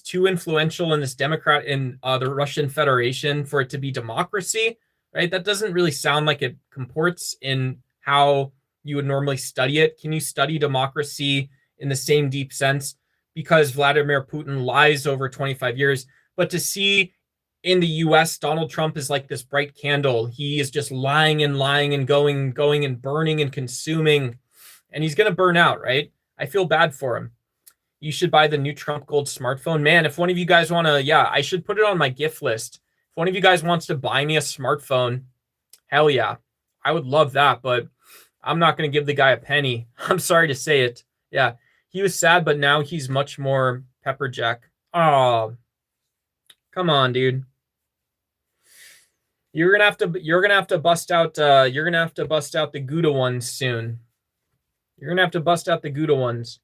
too influential in this democrat in the Russian Federation for it to be democracy, right? That doesn't really sound like it comports in how you would normally study it. Can you study democracy in the same deep sense? Because Vladimir Putin lies over 25 years. But to see in the US, Donald Trump is like this bright candle. He is just lying and going and burning and consuming. And he's going to burn out, right? I feel bad for him. You should buy the new Trump Gold smartphone. Man, if one of you guys want to, I should put it on my gift list. If one of you guys wants to buy me a smartphone, hell yeah. I would love that, but I'm not going to give the guy a penny. I'm sorry to say it. Yeah. He was sad, but now he's much more pepper jack. Oh, come on, dude. You're gonna have to bust out the Gouda ones soon. You're gonna have to bust out the Gouda ones.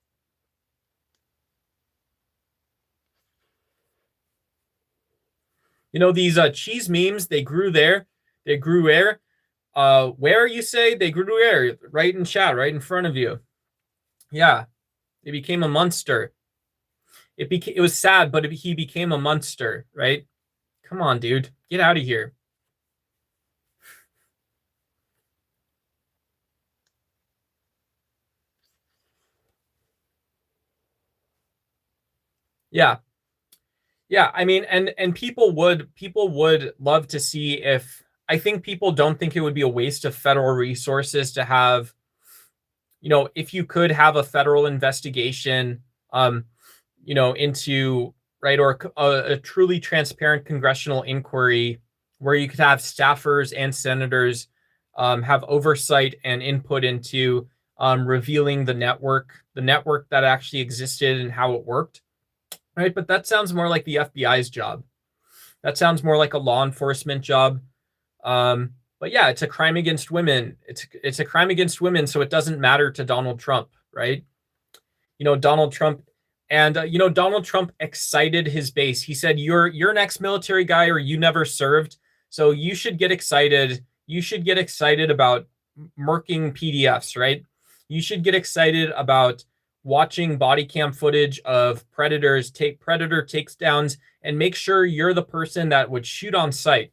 These cheese memes, they grew there. They grew where? Where you say they grew where? Right in chat, right in front of you. Yeah. It became a monster. It was sad, but he became a monster, right? Come on, dude. Get out of here. Yeah. Yeah, I mean, and people would love to see if I think people don't think it would be a waste of federal resources to have, if you could have a federal investigation, into right or a truly transparent congressional inquiry where you could have staffers and senators have oversight and input into revealing the network that actually existed and how it worked. Right, but that sounds more like the FBI's job. That sounds more like a law enforcement job. But yeah, it's a crime against women. It's a crime against women, so it doesn't matter to Donald Trump, right? Donald Trump and Donald Trump excited his base. He said, "You're an ex-military guy, or you never served, so you should get excited. You should get excited about murking PDFs, right? You should get excited about watching body cam footage of predators take predator takedowns, and make sure you're the person that would shoot on sight."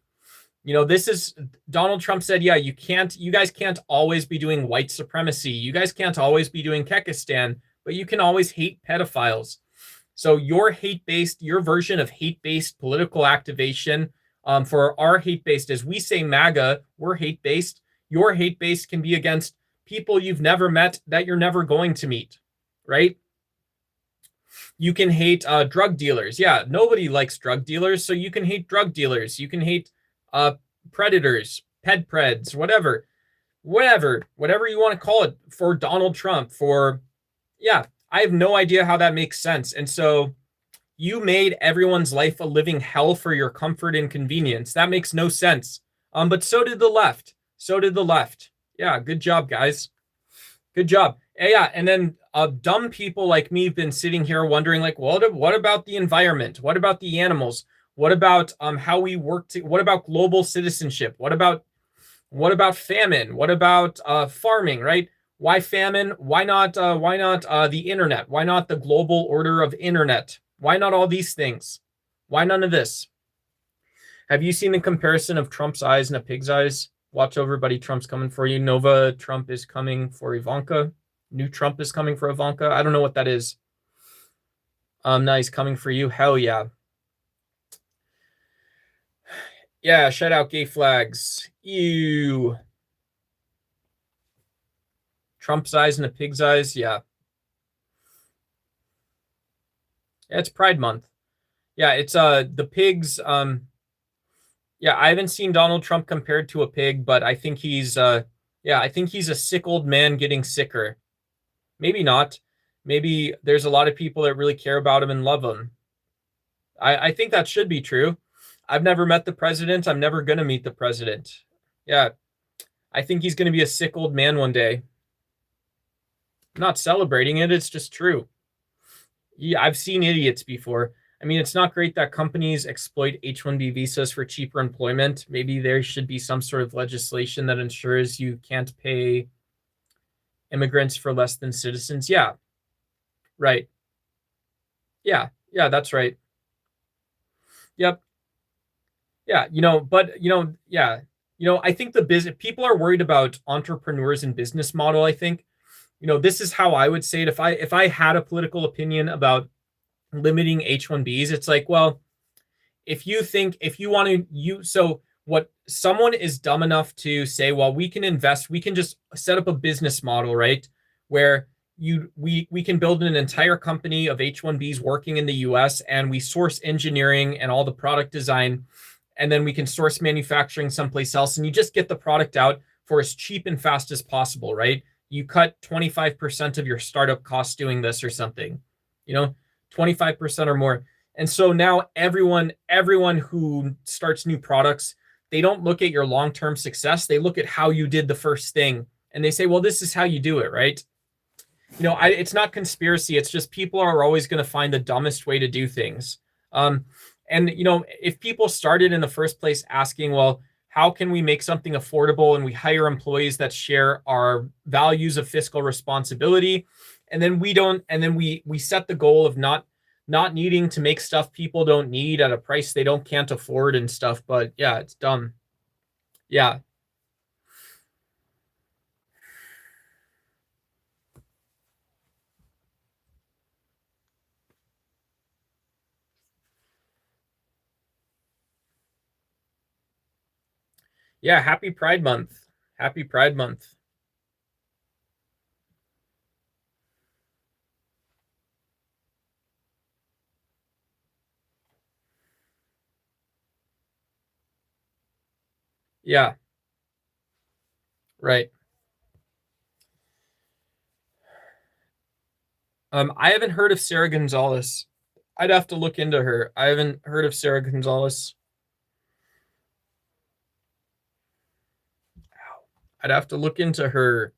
This is Donald Trump said, yeah, you guys can't always be doing white supremacy. You guys can't always be doing Kekistan, but you can always hate pedophiles. So your version of hate-based political activation, for our hate-based, as we say MAGA, we're hate-based. Your hate-based can be against people you've never met that you're never going to meet, right? You can hate drug dealers. Yeah, nobody likes drug dealers, so you can hate drug dealers. You can hate predators, pedpreds, whatever you want to call it for Donald Trump. Yeah, I have no idea how that makes sense. And so you made everyone's life a living hell for your comfort and convenience. That makes no sense. But so did the left. Yeah, good job, guys. Good job. Yeah, and then dumb people like me have been sitting here wondering, like, what about the environment? What about the animals? What about how we work? What about global citizenship? What about famine? What about farming? Right? Why famine? Why not the internet? Why not the global order of internet? Why not all these things? Why none of this? Have you seen the comparison of Trump's eyes and a pig's eyes? Watch over, buddy. Trump's coming for you. Nova Trump is coming for Ivanka. New Trump is coming for Ivanka. I don't know what that is. Now he's coming for you. Hell yeah. Yeah, shout out gay flags. Ew. Trump's eyes and a pig's eyes. Yeah. Yeah, it's Pride Month. Yeah, it's the pigs. Yeah, I haven't seen Donald Trump compared to a pig, but I think he's a sick old man getting sicker. Maybe not. Maybe there's a lot of people that really care about him and love him. I think that should be true. I've never met the president. I'm never going to meet the president. Yeah, I think he's going to be a sick old man one day. I'm not celebrating it. It's just true. Yeah, I've seen idiots before. I mean, it's not great that companies exploit H-1B visas for cheaper employment. Maybe there should be some sort of legislation that ensures you can't pay immigrants for less than citizens. Yeah, right. Yeah, that's right. Yep. Yeah, yeah. I think the business people are worried about entrepreneurs and business model. I think, this is how I would say it. If I had a political opinion about limiting H-1Bs, it's like, well, if you want to so what someone is dumb enough to say, well, we can just set up a business model, right? Where we can build an entire company of H-1Bs working in the US, and we source engineering and all the product design, and then we can source manufacturing someplace else, and you just get the product out for as cheap and fast as possible, right? You cut 25% of your startup costs doing this or something, 25% or more. And so now everyone who starts new products, they don't look at your long-term success. They look at how you did the first thing, and they say, well, this is how you do it, right? It's not conspiracy. It's just people are always going to find the dumbest way to do things. And if people started in the first place asking, well, how can we make something affordable, and we hire employees that share our values of fiscal responsibility, and then we set the goal of not needing to make stuff people don't need at a price they can't afford and stuff. But yeah, it's dumb. Yeah. Yeah, happy Pride Month. Happy Pride Month. Yeah. Right. I haven't heard of Sarah Gonzalez. I'd have to look into her. I haven't heard of Sarah Gonzalez. I'd have to look into her.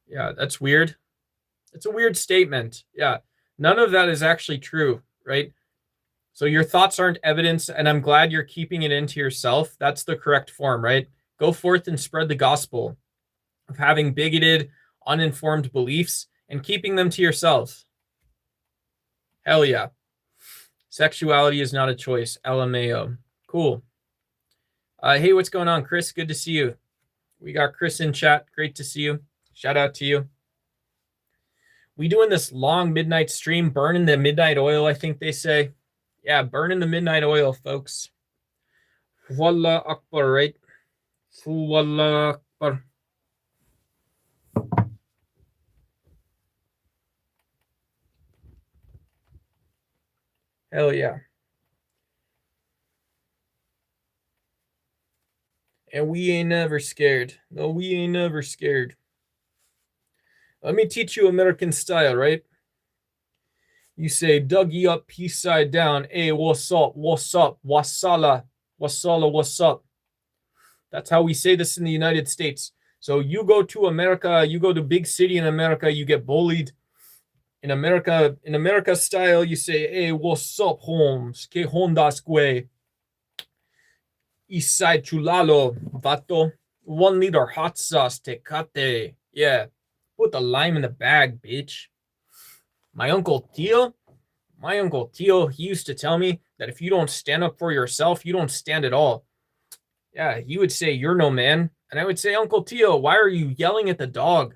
Yeah, that's weird. It's a weird statement. Yeah. None of that is actually true, right? So your thoughts aren't evidence, and I'm glad you're keeping it into yourself. That's the correct form, right? Go forth and spread the gospel of having bigoted, uninformed beliefs and keeping them to yourself. Hell yeah. Sexuality is not a choice. LMAO. Cool. Hey, what's going on, Chris? Good to see you. We got Chris in chat. Great to see you. Shout out to you. We doing this long midnight stream, burning the midnight oil, I think they say. Yeah, burning the midnight oil, folks. Wallah Akbar, right? Wallah Akbar. Hell yeah. And we ain't never scared. No, we ain't never scared. Let me teach you American style, right? You say Dougie up, peace side down. Hey, what's up? What's up? Wasala. Wasala, what's up? That's how we say this in the United States. So you go to America, you go to big city in America, you get bullied. In America style, you say, hey, what's up, Holmes? Que hondas gue? East side chulalo, vato. 1 liter hot sauce, tecate. Yeah. Put the lime in the bag, bitch. My uncle Tio, he used to tell me that if you don't stand up for yourself, you don't stand at all. Yeah, he would say, you're no man. And I would say, Uncle Tio, why are you yelling at the dog?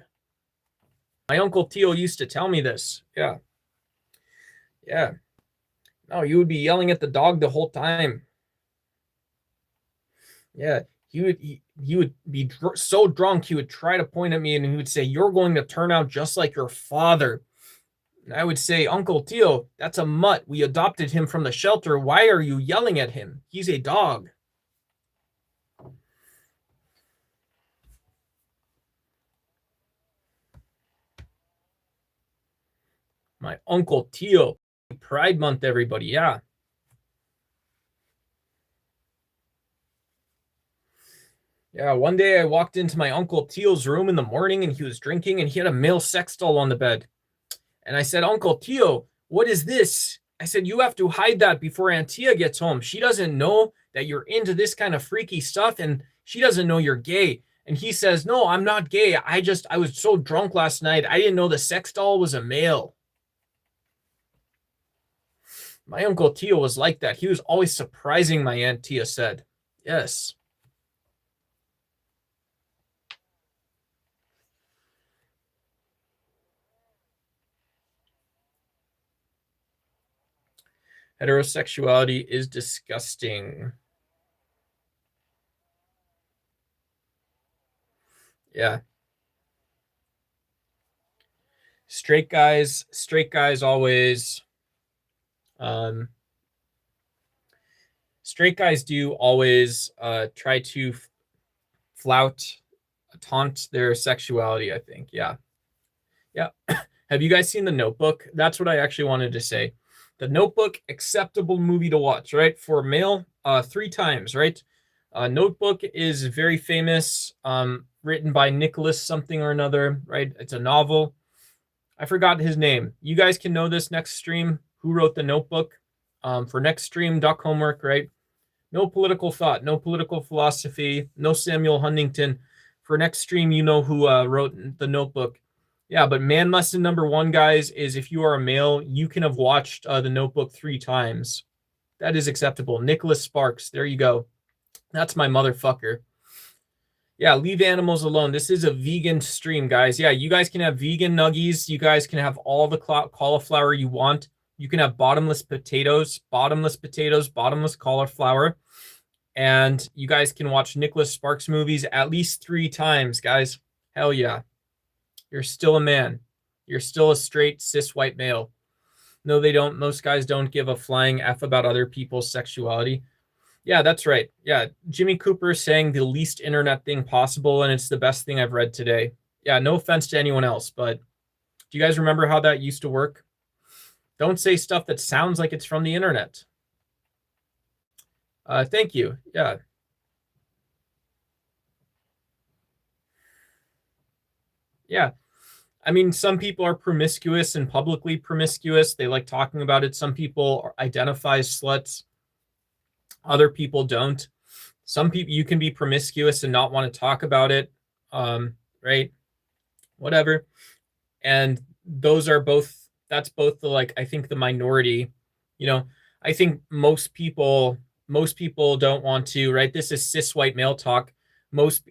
My Uncle Tio used to tell me this. Yeah. Yeah. No, you would be yelling at the dog the whole time. Yeah. He would be so drunk, he would try to point at me and he would say, you're going to turn out just like your father. And I would say, Uncle Tio, that's a mutt. We adopted him from the shelter. Why are you yelling at him? He's a dog. My Uncle Tio. Pride Month, everybody. Yeah. Yeah, one day I walked into my Uncle Tio's room in the morning and he was drinking and he had a male sex doll on the bed. And I said, Uncle Tio, what is this? I said, you have to hide that before Aunt Tia gets home. She doesn't know that you're into this kind of freaky stuff and she doesn't know you're gay. And he says, no, I'm not gay. I was so drunk last night. I didn't know the sex doll was a male. My Uncle Tio was like that. He was always surprising, my Aunt Tia said. Yes. Heterosexuality is disgusting. Yeah. Straight guys always straight guys do always try to taunt their sexuality, I think. Yeah. Yeah. Have you guys seen The Notebook? That's what I actually wanted to say. The Notebook, acceptable movie to watch, right? For male, 3 times, right? Notebook is very famous, written by Nicholas something or another, right? It's a novel. I forgot his name. You guys can know this next stream. Who wrote The Notebook? For next stream, duck homework, right? No political thought, no political philosophy, no Samuel Huntington. For next stream, you know who wrote The Notebook. Yeah, but man lesson number 1, guys, is if you are a male, you can have watched The Notebook 3 times. That is acceptable. Nicholas Sparks, there you go. That's my motherfucker. Yeah, leave animals alone. This is a vegan stream, guys. Yeah, you guys can have vegan nuggies. You guys can have all the cauliflower you want. You can have bottomless potatoes, bottomless cauliflower. And you guys can watch Nicholas Sparks movies at least 3 times, guys. Hell yeah. You're still a man. You're still a straight cis white male. No, they don't. Most guys don't give a flying F about other people's sexuality. Yeah, that's right. Yeah, Jimmy Cooper saying the least internet thing possible, and it's the best thing I've read today. Yeah, no offense to anyone else, but do you guys remember how that used to work? Don't say stuff that sounds like it's from the internet. Thank you. Yeah. Yeah. I mean, some people are promiscuous and publicly promiscuous. They like talking about it. Some people identify as sluts. Other people don't. Some people, you can be promiscuous and not want to talk about it. Right? Whatever. And those are both, that's both the, like, I think the minority, you know, I think most people don't want to, right? This is cis white male talk. Most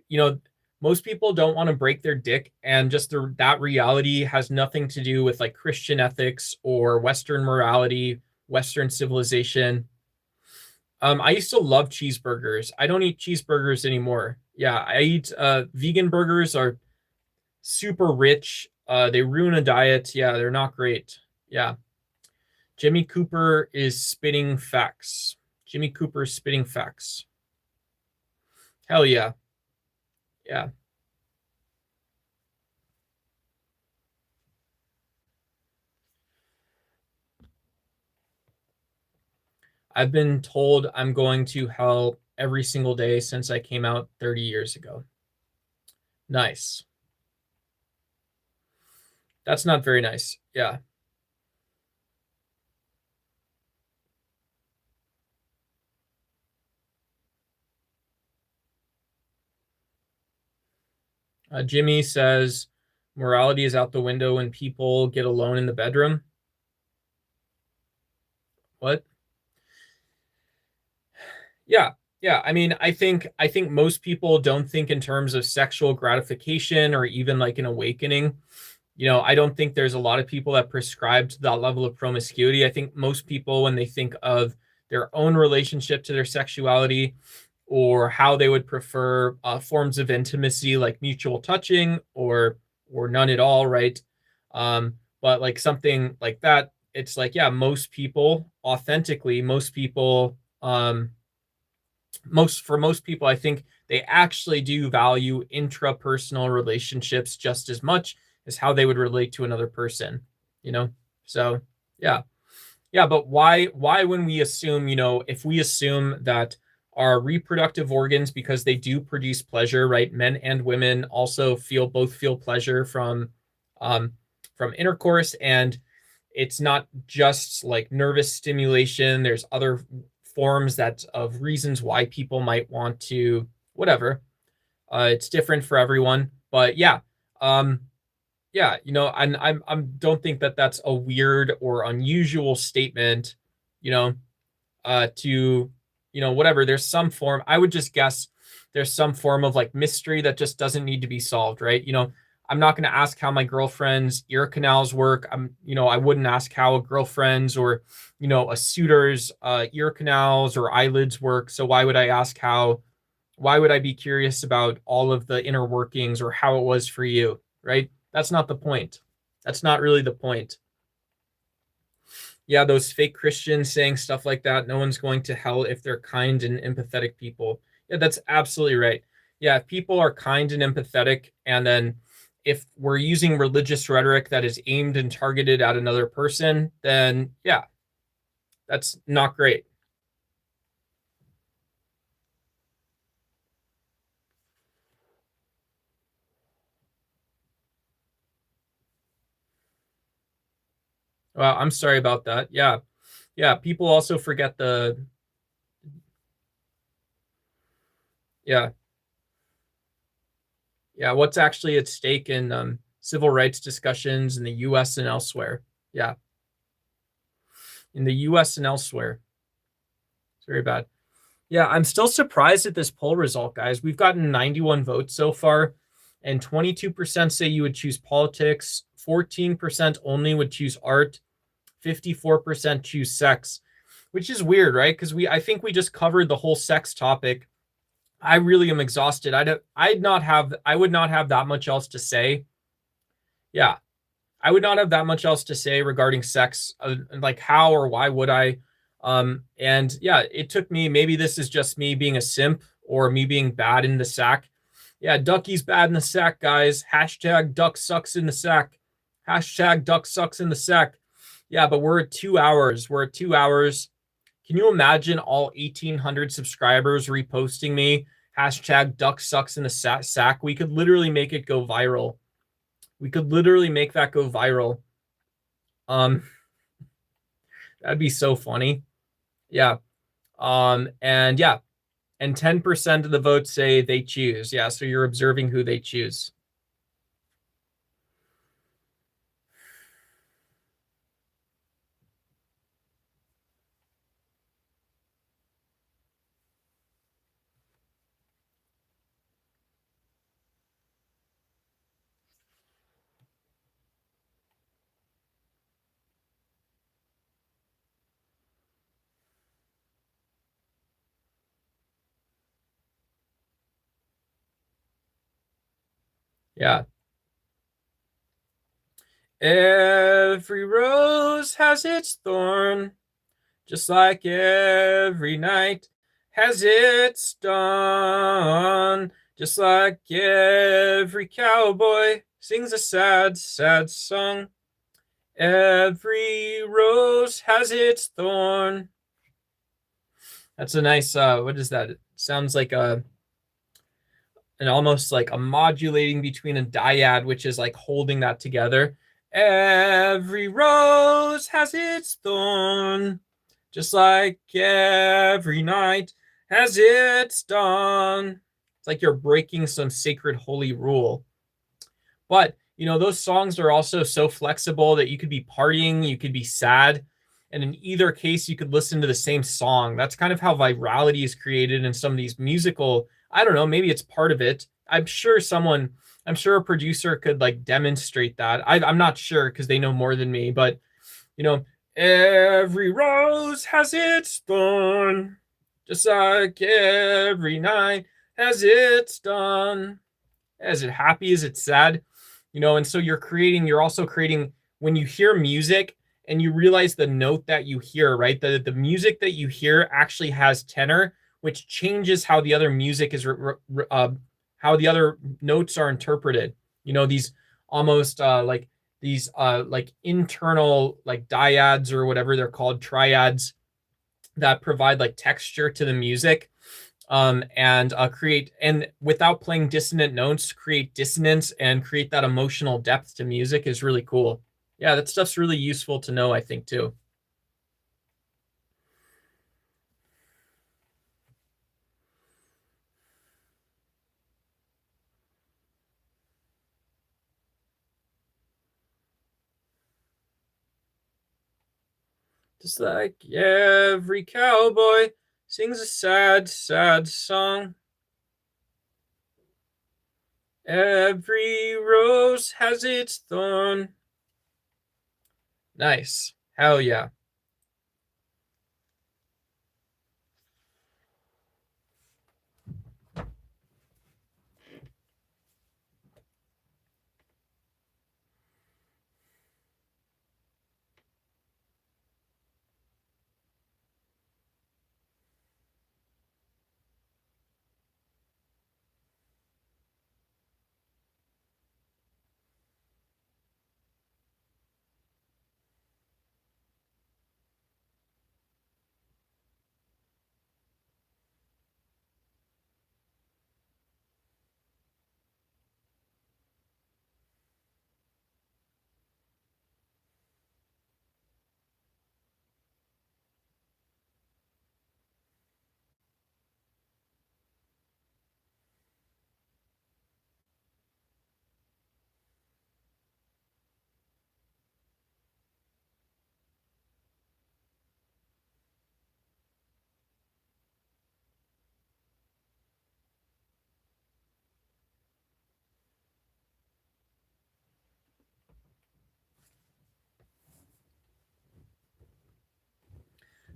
people don't want to break their dick, and just that reality has nothing to do with like Christian ethics or Western morality, Western civilization. I used to love cheeseburgers. I don't eat cheeseburgers anymore. Yeah, I eat vegan burgers are super rich. They ruin a diet. Yeah, they're not great. Yeah. Jimmy Cooper is spitting facts. Jimmy Cooper is spitting facts. Hell yeah. Yeah. I've been told I'm going to hell every single day since I came out 30 years ago. Nice. That's not very nice. Yeah. Jimmy says morality is out the window when people get alone in the bedroom. What? Yeah. Yeah, I mean, I think most people don't think in terms of sexual gratification or even like an awakening. I don't think there's a lot of people that prescribe to that level of promiscuity. I think most people, when they think of their own relationship to their sexuality or how they would prefer forms of intimacy, like mutual touching or none at all, right? But like something like that, it's like, yeah, most people, authentically, most people, most people, I think they actually do value intrapersonal relationships just as much as how they would relate to another person, you know? So, yeah. Yeah, but why when we assume, if we assume that our reproductive organs, because they do produce pleasure, right? Men and women also both feel pleasure um from intercourse, and it's not just like nervous stimulation. There's other forms that of reasons why people might want to whatever. It's different for everyone, but yeah. Yeah, and I'm don't think that that's a weird or unusual statement, you know, to, whatever. There's some form, I would just guess there's some form of like mystery that just doesn't need to be solved, right? I'm not going to ask how my girlfriend's ear canals work. I wouldn't ask how a girlfriend's or, a suitor's ear canals or eyelids work. So why would I be curious about all of the inner workings or how it was for you, right? That's not the point. That's not really the point. Yeah, those fake Christians saying stuff like that, no one's going to hell if they're kind and empathetic people. Yeah, that's absolutely right. Yeah, if people are kind and empathetic, and then if we're using religious rhetoric that is aimed and targeted at another person, then yeah, that's not great. Well, I'm sorry about that. Yeah. Yeah, people also forget yeah, yeah, what's actually at stake in civil rights discussions in the US and elsewhere. Yeah, in the US and elsewhere. It's very bad. Yeah, I'm still surprised at this poll result, guys. We've gotten 91 votes so far, and 22% say you would choose politics, 14% only would choose art, 54% choose sex, which is weird, right? Because I think we just covered the whole sex topic. I really am exhausted. I would not have that much else to say. Yeah, I would not have that much else to say regarding sex. Like how or why would I? And yeah, it took me, maybe this is just me being a simp or me being bad in the sack. Yeah, Ducky's bad in the sack, guys. Hashtag Duck sucks in the sack. Hashtag Duck sucks in the sack. Yeah, but we're at 2 hours. We're at 2 hours. Can you imagine all 1,800 subscribers reposting me? Hashtag Duck sucks in the sack. We could literally make it go viral. We could literally make that go viral. Um, that'd be so funny. Yeah. And yeah, and 10% of the votes say they choose. Yeah, so you're observing who they choose. Yeah. Every rose has its thorn, just like every night has its dawn, just like every cowboy sings a sad, sad song. Every rose has its thorn. That's a nice, what is that? It sounds like an almost like a modulating between a dyad, which is like holding that together. Every rose has its thorn, just like every night has its dawn. It's like you're breaking some sacred holy rule. But, you know, those songs are also so flexible that you could be partying, you could be sad. And in either case, you could listen to the same song. That's kind of how virality is created in some of these musical. I don't know, maybe it's part of it. I'm sure a producer could like demonstrate that. I'm not sure because they know more than me, but you know, every rose has its thorn, just like every night has its dawn. Is it happy? Is it sad? You know, and so you're also creating when you hear music and you realize the note that you hear, right? The music that you hear actually has tenor, which changes how the other music is, how the other notes are interpreted. You know, these almost like these like internal like dyads or whatever they're called, triads that provide like texture to the music, and create, and without playing dissonant notes, create dissonance and create that emotional depth to music is really cool. Yeah, that stuff's really useful to know, I think, too. Just like every cowboy sings a sad, sad song. Every rose has its thorn. Nice. Hell yeah.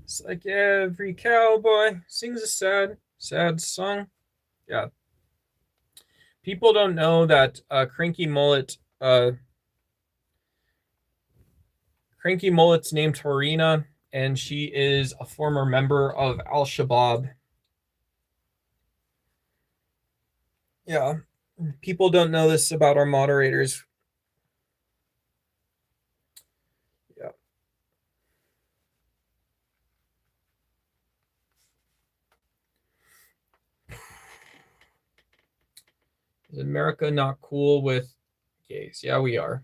It's like every cowboy sings a sad, sad song. Yeah. People don't know that Cranky Mullet's named Torina, and she is a former member of Al-Shabaab. Yeah, people don't know this about our moderators. Yeah. Is America not cool with gays? Yeah, we are.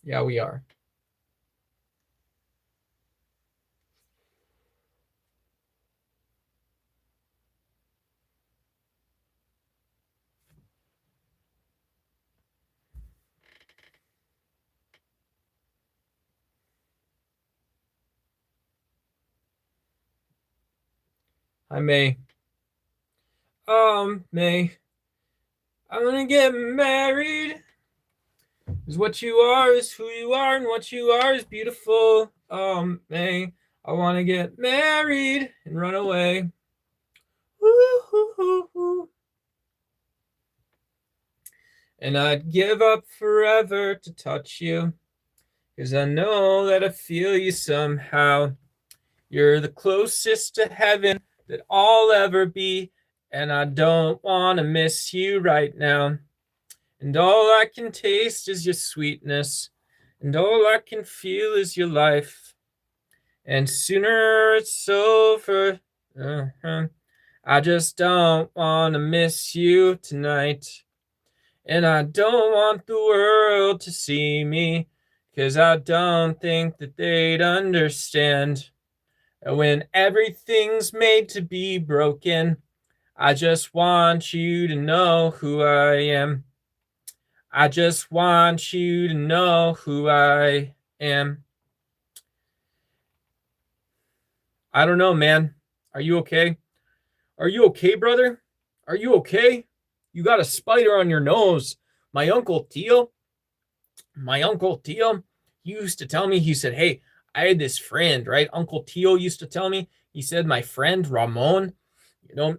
Yeah, we are. Hi, May. May. I'm gonna get married. Is what you are is who you are, and what you are is beautiful. May. I wanna get married and run away. Woo-hoo-hoo-hoo. And I'd give up forever to touch you, 'cause I know that I feel you somehow. You're the closest to heaven that I'll ever be, and I don't want to miss you right now. And all I can taste is your sweetness, and all I can feel is your life. And sooner it's over. I just don't want to miss you tonight. And I don't want the world to see me, 'cause I don't think that they'd understand. When everything's made to be broken, I just want you to know who I am. I just want you to know who I am. I don't know, man. Are you okay? Are you okay, brother? Are you okay? You got a spider on your nose. My uncle Teal, he used to tell me, he said, hey, I had this friend, right? Uncle Teal used to tell me, he said, my friend Ramon, you know,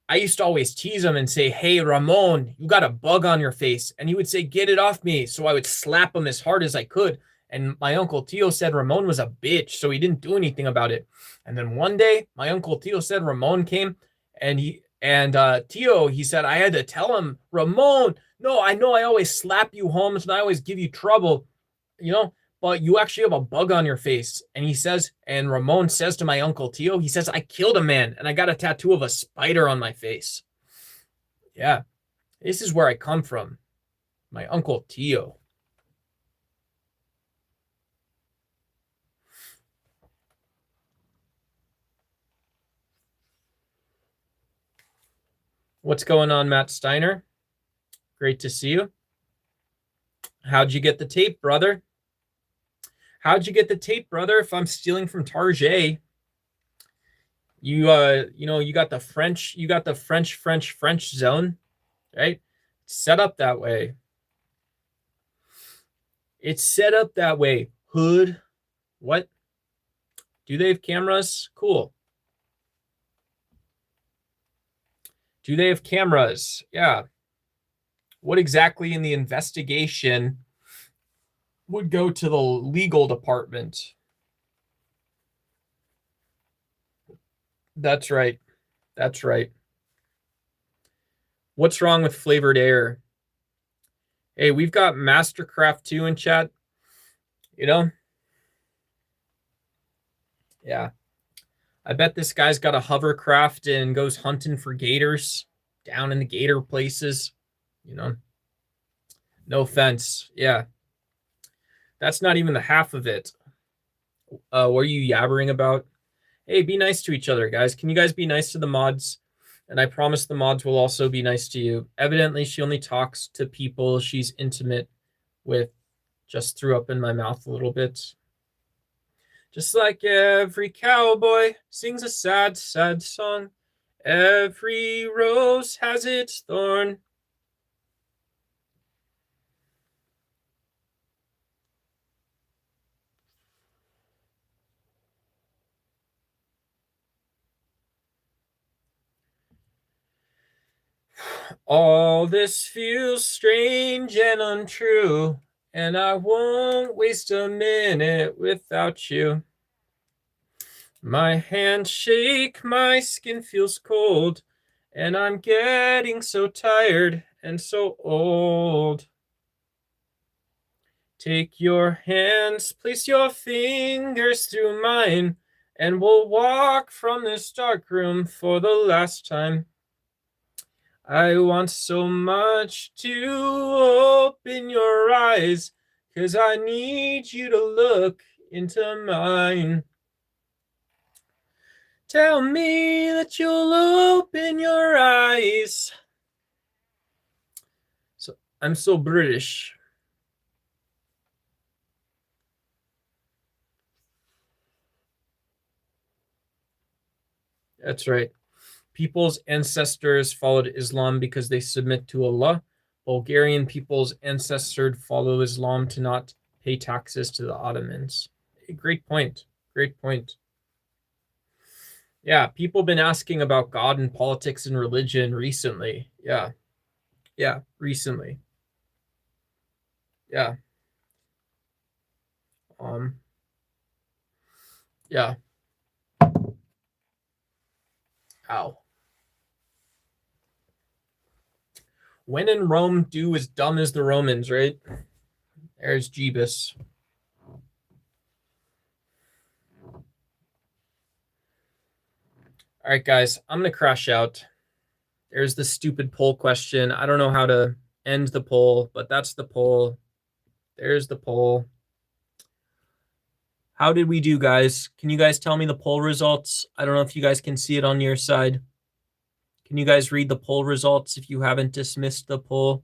I used to always tease him and say, hey, Ramon, you got a bug on your face. And he would say, get it off me. So I would slap him as hard as I could. And my Uncle Tio said Ramon was a bitch, so he didn't do anything about it. And then one day, my Uncle Tio said Ramon came, and Tio, he said, I had to tell him, Ramon, no, I know I always slap you, Holmes, and I always give you trouble, you know, but you actually have a bug on your face. And he says, and Ramon says to my Uncle Tio, he says, I killed a man and I got a tattoo of a spider on my face. Yeah, this is where I come from. My Uncle Tio. What's going on, Matt Steiner? Great to see you. How'd you get the tape, brother? How'd you get the tape, brother? If I'm stealing from Target, you know, you got the French zone, right? It's set up that way. It's set up that way. Hood. What? Do they have cameras? Cool. Do they have cameras? Yeah. What exactly in the investigation would go to the legal department? That's right. That's right. What's wrong with flavored air? Hey, we've got Mastercraft 2 in chat. You know? Yeah. I bet this guy's got a hovercraft and goes hunting for gators down in the gator places. You know? No offense. Yeah. That's not even the half of it. What are you yabbering about? Hey, be nice to each other, guys. Can you guys be nice to the mods? And I promise the mods will also be nice to you. Evidently, she only talks to people she's intimate with. Just threw up in my mouth a little bit. Just like every cowboy sings a sad, sad song. Every rose has its thorn. All this feels strange and untrue. and I won't waste a minute without you. My hands shake, my skin feels cold, and I'm getting so tired and so old. Take your hands, place your fingers through mine, and we'll walk from this dark room for the last time. I want so much to open your eyes, 'cause I need you to look into mine. Tell me that you'll open your eyes. So I'm so British. That's right. People's ancestors followed Islam because they submit to Allah. Bulgarian people's ancestors follow Islam to not pay taxes to the Ottomans. Great point. Great point. Yeah, people been asking about God and politics and religion recently. Yeah. Yeah, recently. Yeah. Yeah. Ow. When in Rome, do as dumb as the Romans, right? There's Jeebus. All right, guys, I'm going to crash out. There's the stupid poll question. I don't know how to end the poll, but that's the poll. There's the poll. How did we do, guys? Can you guys tell me the poll results? I don't know if you guys can see it on your side. Can you guys read the poll results if you haven't dismissed the poll?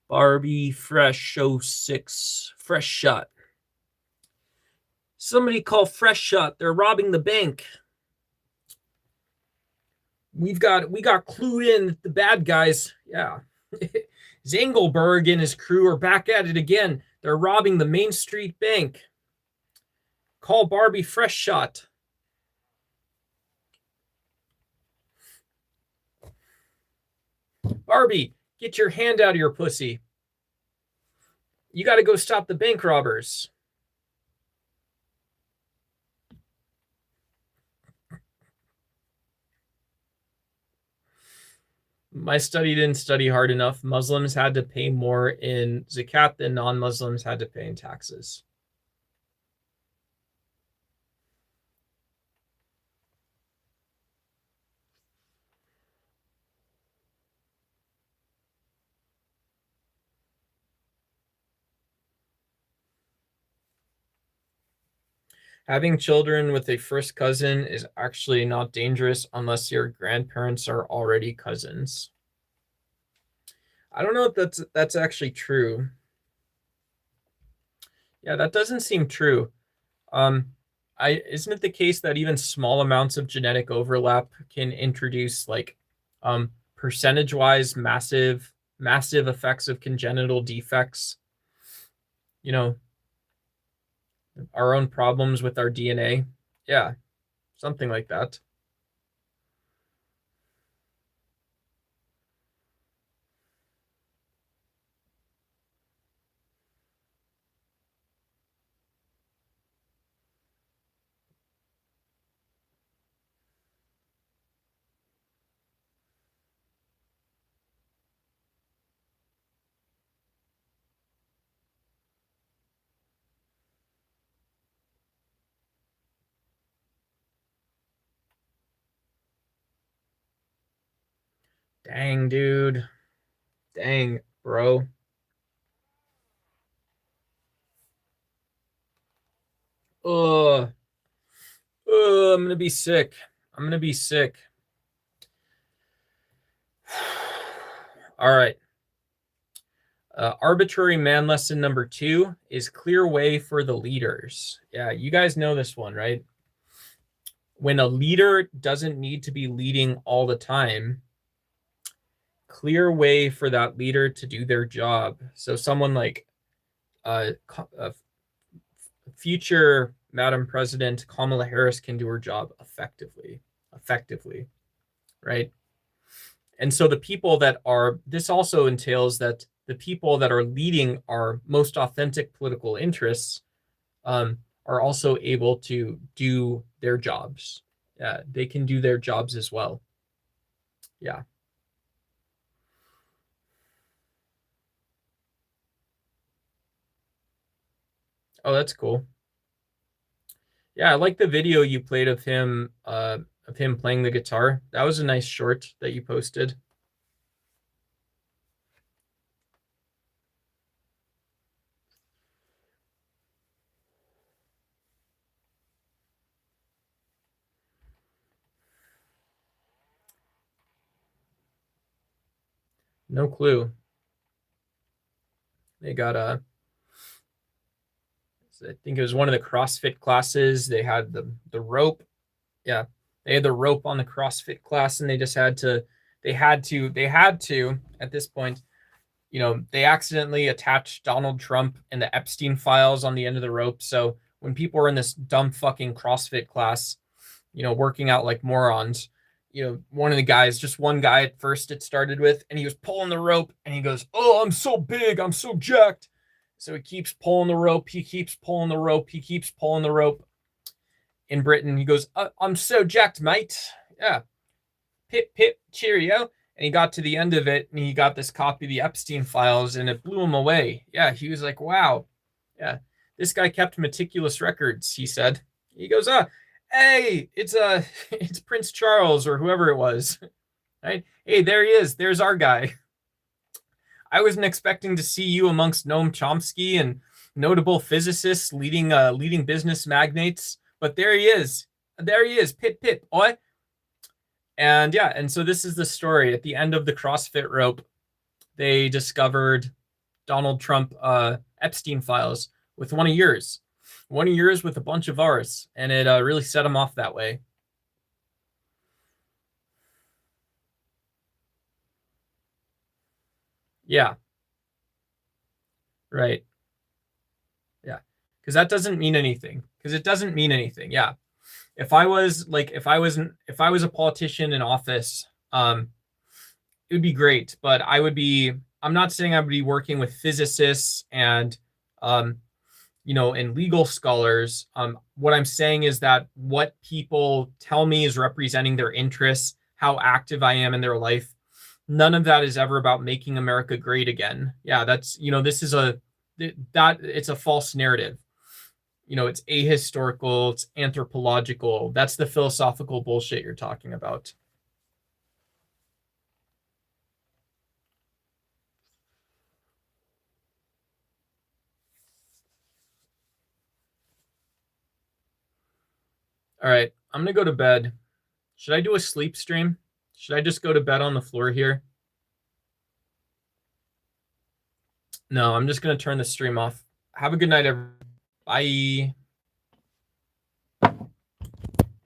Barbie Fresh 06. Fresh Shot. Somebody call Fresh Shot. They're robbing the bank. We got clued in the bad guys. Yeah. Zangelberg and his crew are back at it again. They're robbing the Main Street Bank. Call Barbie Fresh Shot. Barbie, get your hand out of your pussy. You got to go stop the bank robbers. My study didn't study hard enough. Muslims had to pay more in zakat than non-Muslims had to pay in taxes. Having children with a first cousin is actually not dangerous unless your grandparents are already cousins. I don't know if that's actually true. Yeah, that doesn't seem true. Isn't it the case that even small amounts of genetic overlap can introduce like percentage-wise massive effects of congenital defects? You know, our own problems with our DNA. Yeah, something like that. Dang, dude. Dang, bro. Ugh. Ugh, I'm gonna be sick. I'm gonna be sick. All right. Arbitrary man lesson number 2 is clear way for the leaders. Yeah, you guys know this one, right? When a leader doesn't need to be leading all the time, clear way for that leader to do their job. So someone like future Madam President Kamala Harris can do her job effectively, right? And so the people that are, this also entails that the people that are leading our most authentic political interests are also able to do their jobs. Yeah, they can do their jobs as well. Yeah. Oh, that's cool. Yeah, I like the video you played of him playing the guitar. That was a nice short that you posted. No clue. They got a I think it was one of the CrossFit classes. They had the rope. Yeah. They had the rope on the CrossFit class and they just had to they had to at this point, you know, they accidentally attached Donald Trump and the Epstein files on the end of the rope. So when people were in this dumb fucking CrossFit class, you know, working out like morons, you know, one of the guys, just one guy at first it started with, and he was pulling the rope and he goes, "Oh, I'm so big, I'm so jacked." So he keeps pulling the rope, he keeps pulling the rope, he keeps pulling the rope. In Britain, he goes, "I'm so jacked, mate." Yeah, pip pip, cheerio. And he got to the end of it and he got this copy of the Epstein files and it blew him away. Yeah, he was like, "Wow, yeah, this guy kept meticulous records," he said. He goes, hey, it's Prince Charles or whoever it was. Right? Hey, there he is. There's our guy. I wasn't expecting to see you amongst Noam Chomsky and notable physicists leading business magnates, but there he is. There he is. Pip pip. Oi. And yeah, and so this is the story. At the end of the CrossFit rope, they discovered Donald Trump Epstein files with one of yours with a bunch of ours, and it really set him off that way. Yeah, right. Yeah, because that doesn't mean anything. Because it doesn't mean anything. Yeah, if I was a politician in office, it would be great, but I'm not saying I would be working with physicists and um, you know, and legal scholars. What I'm saying is that what people tell me is representing their interests, how active I am in their life. None of that is ever about making America great again. Yeah, that's, you know, this is a that it's a false narrative. You know, it's ahistorical, it's anthropological. That's the philosophical bullshit you're talking about. All right, I'm gonna go to bed. Should I do a sleep stream? Should I just go to bed on the floor here? No, I'm just gonna turn the stream off. Have a good night, everybody. Bye.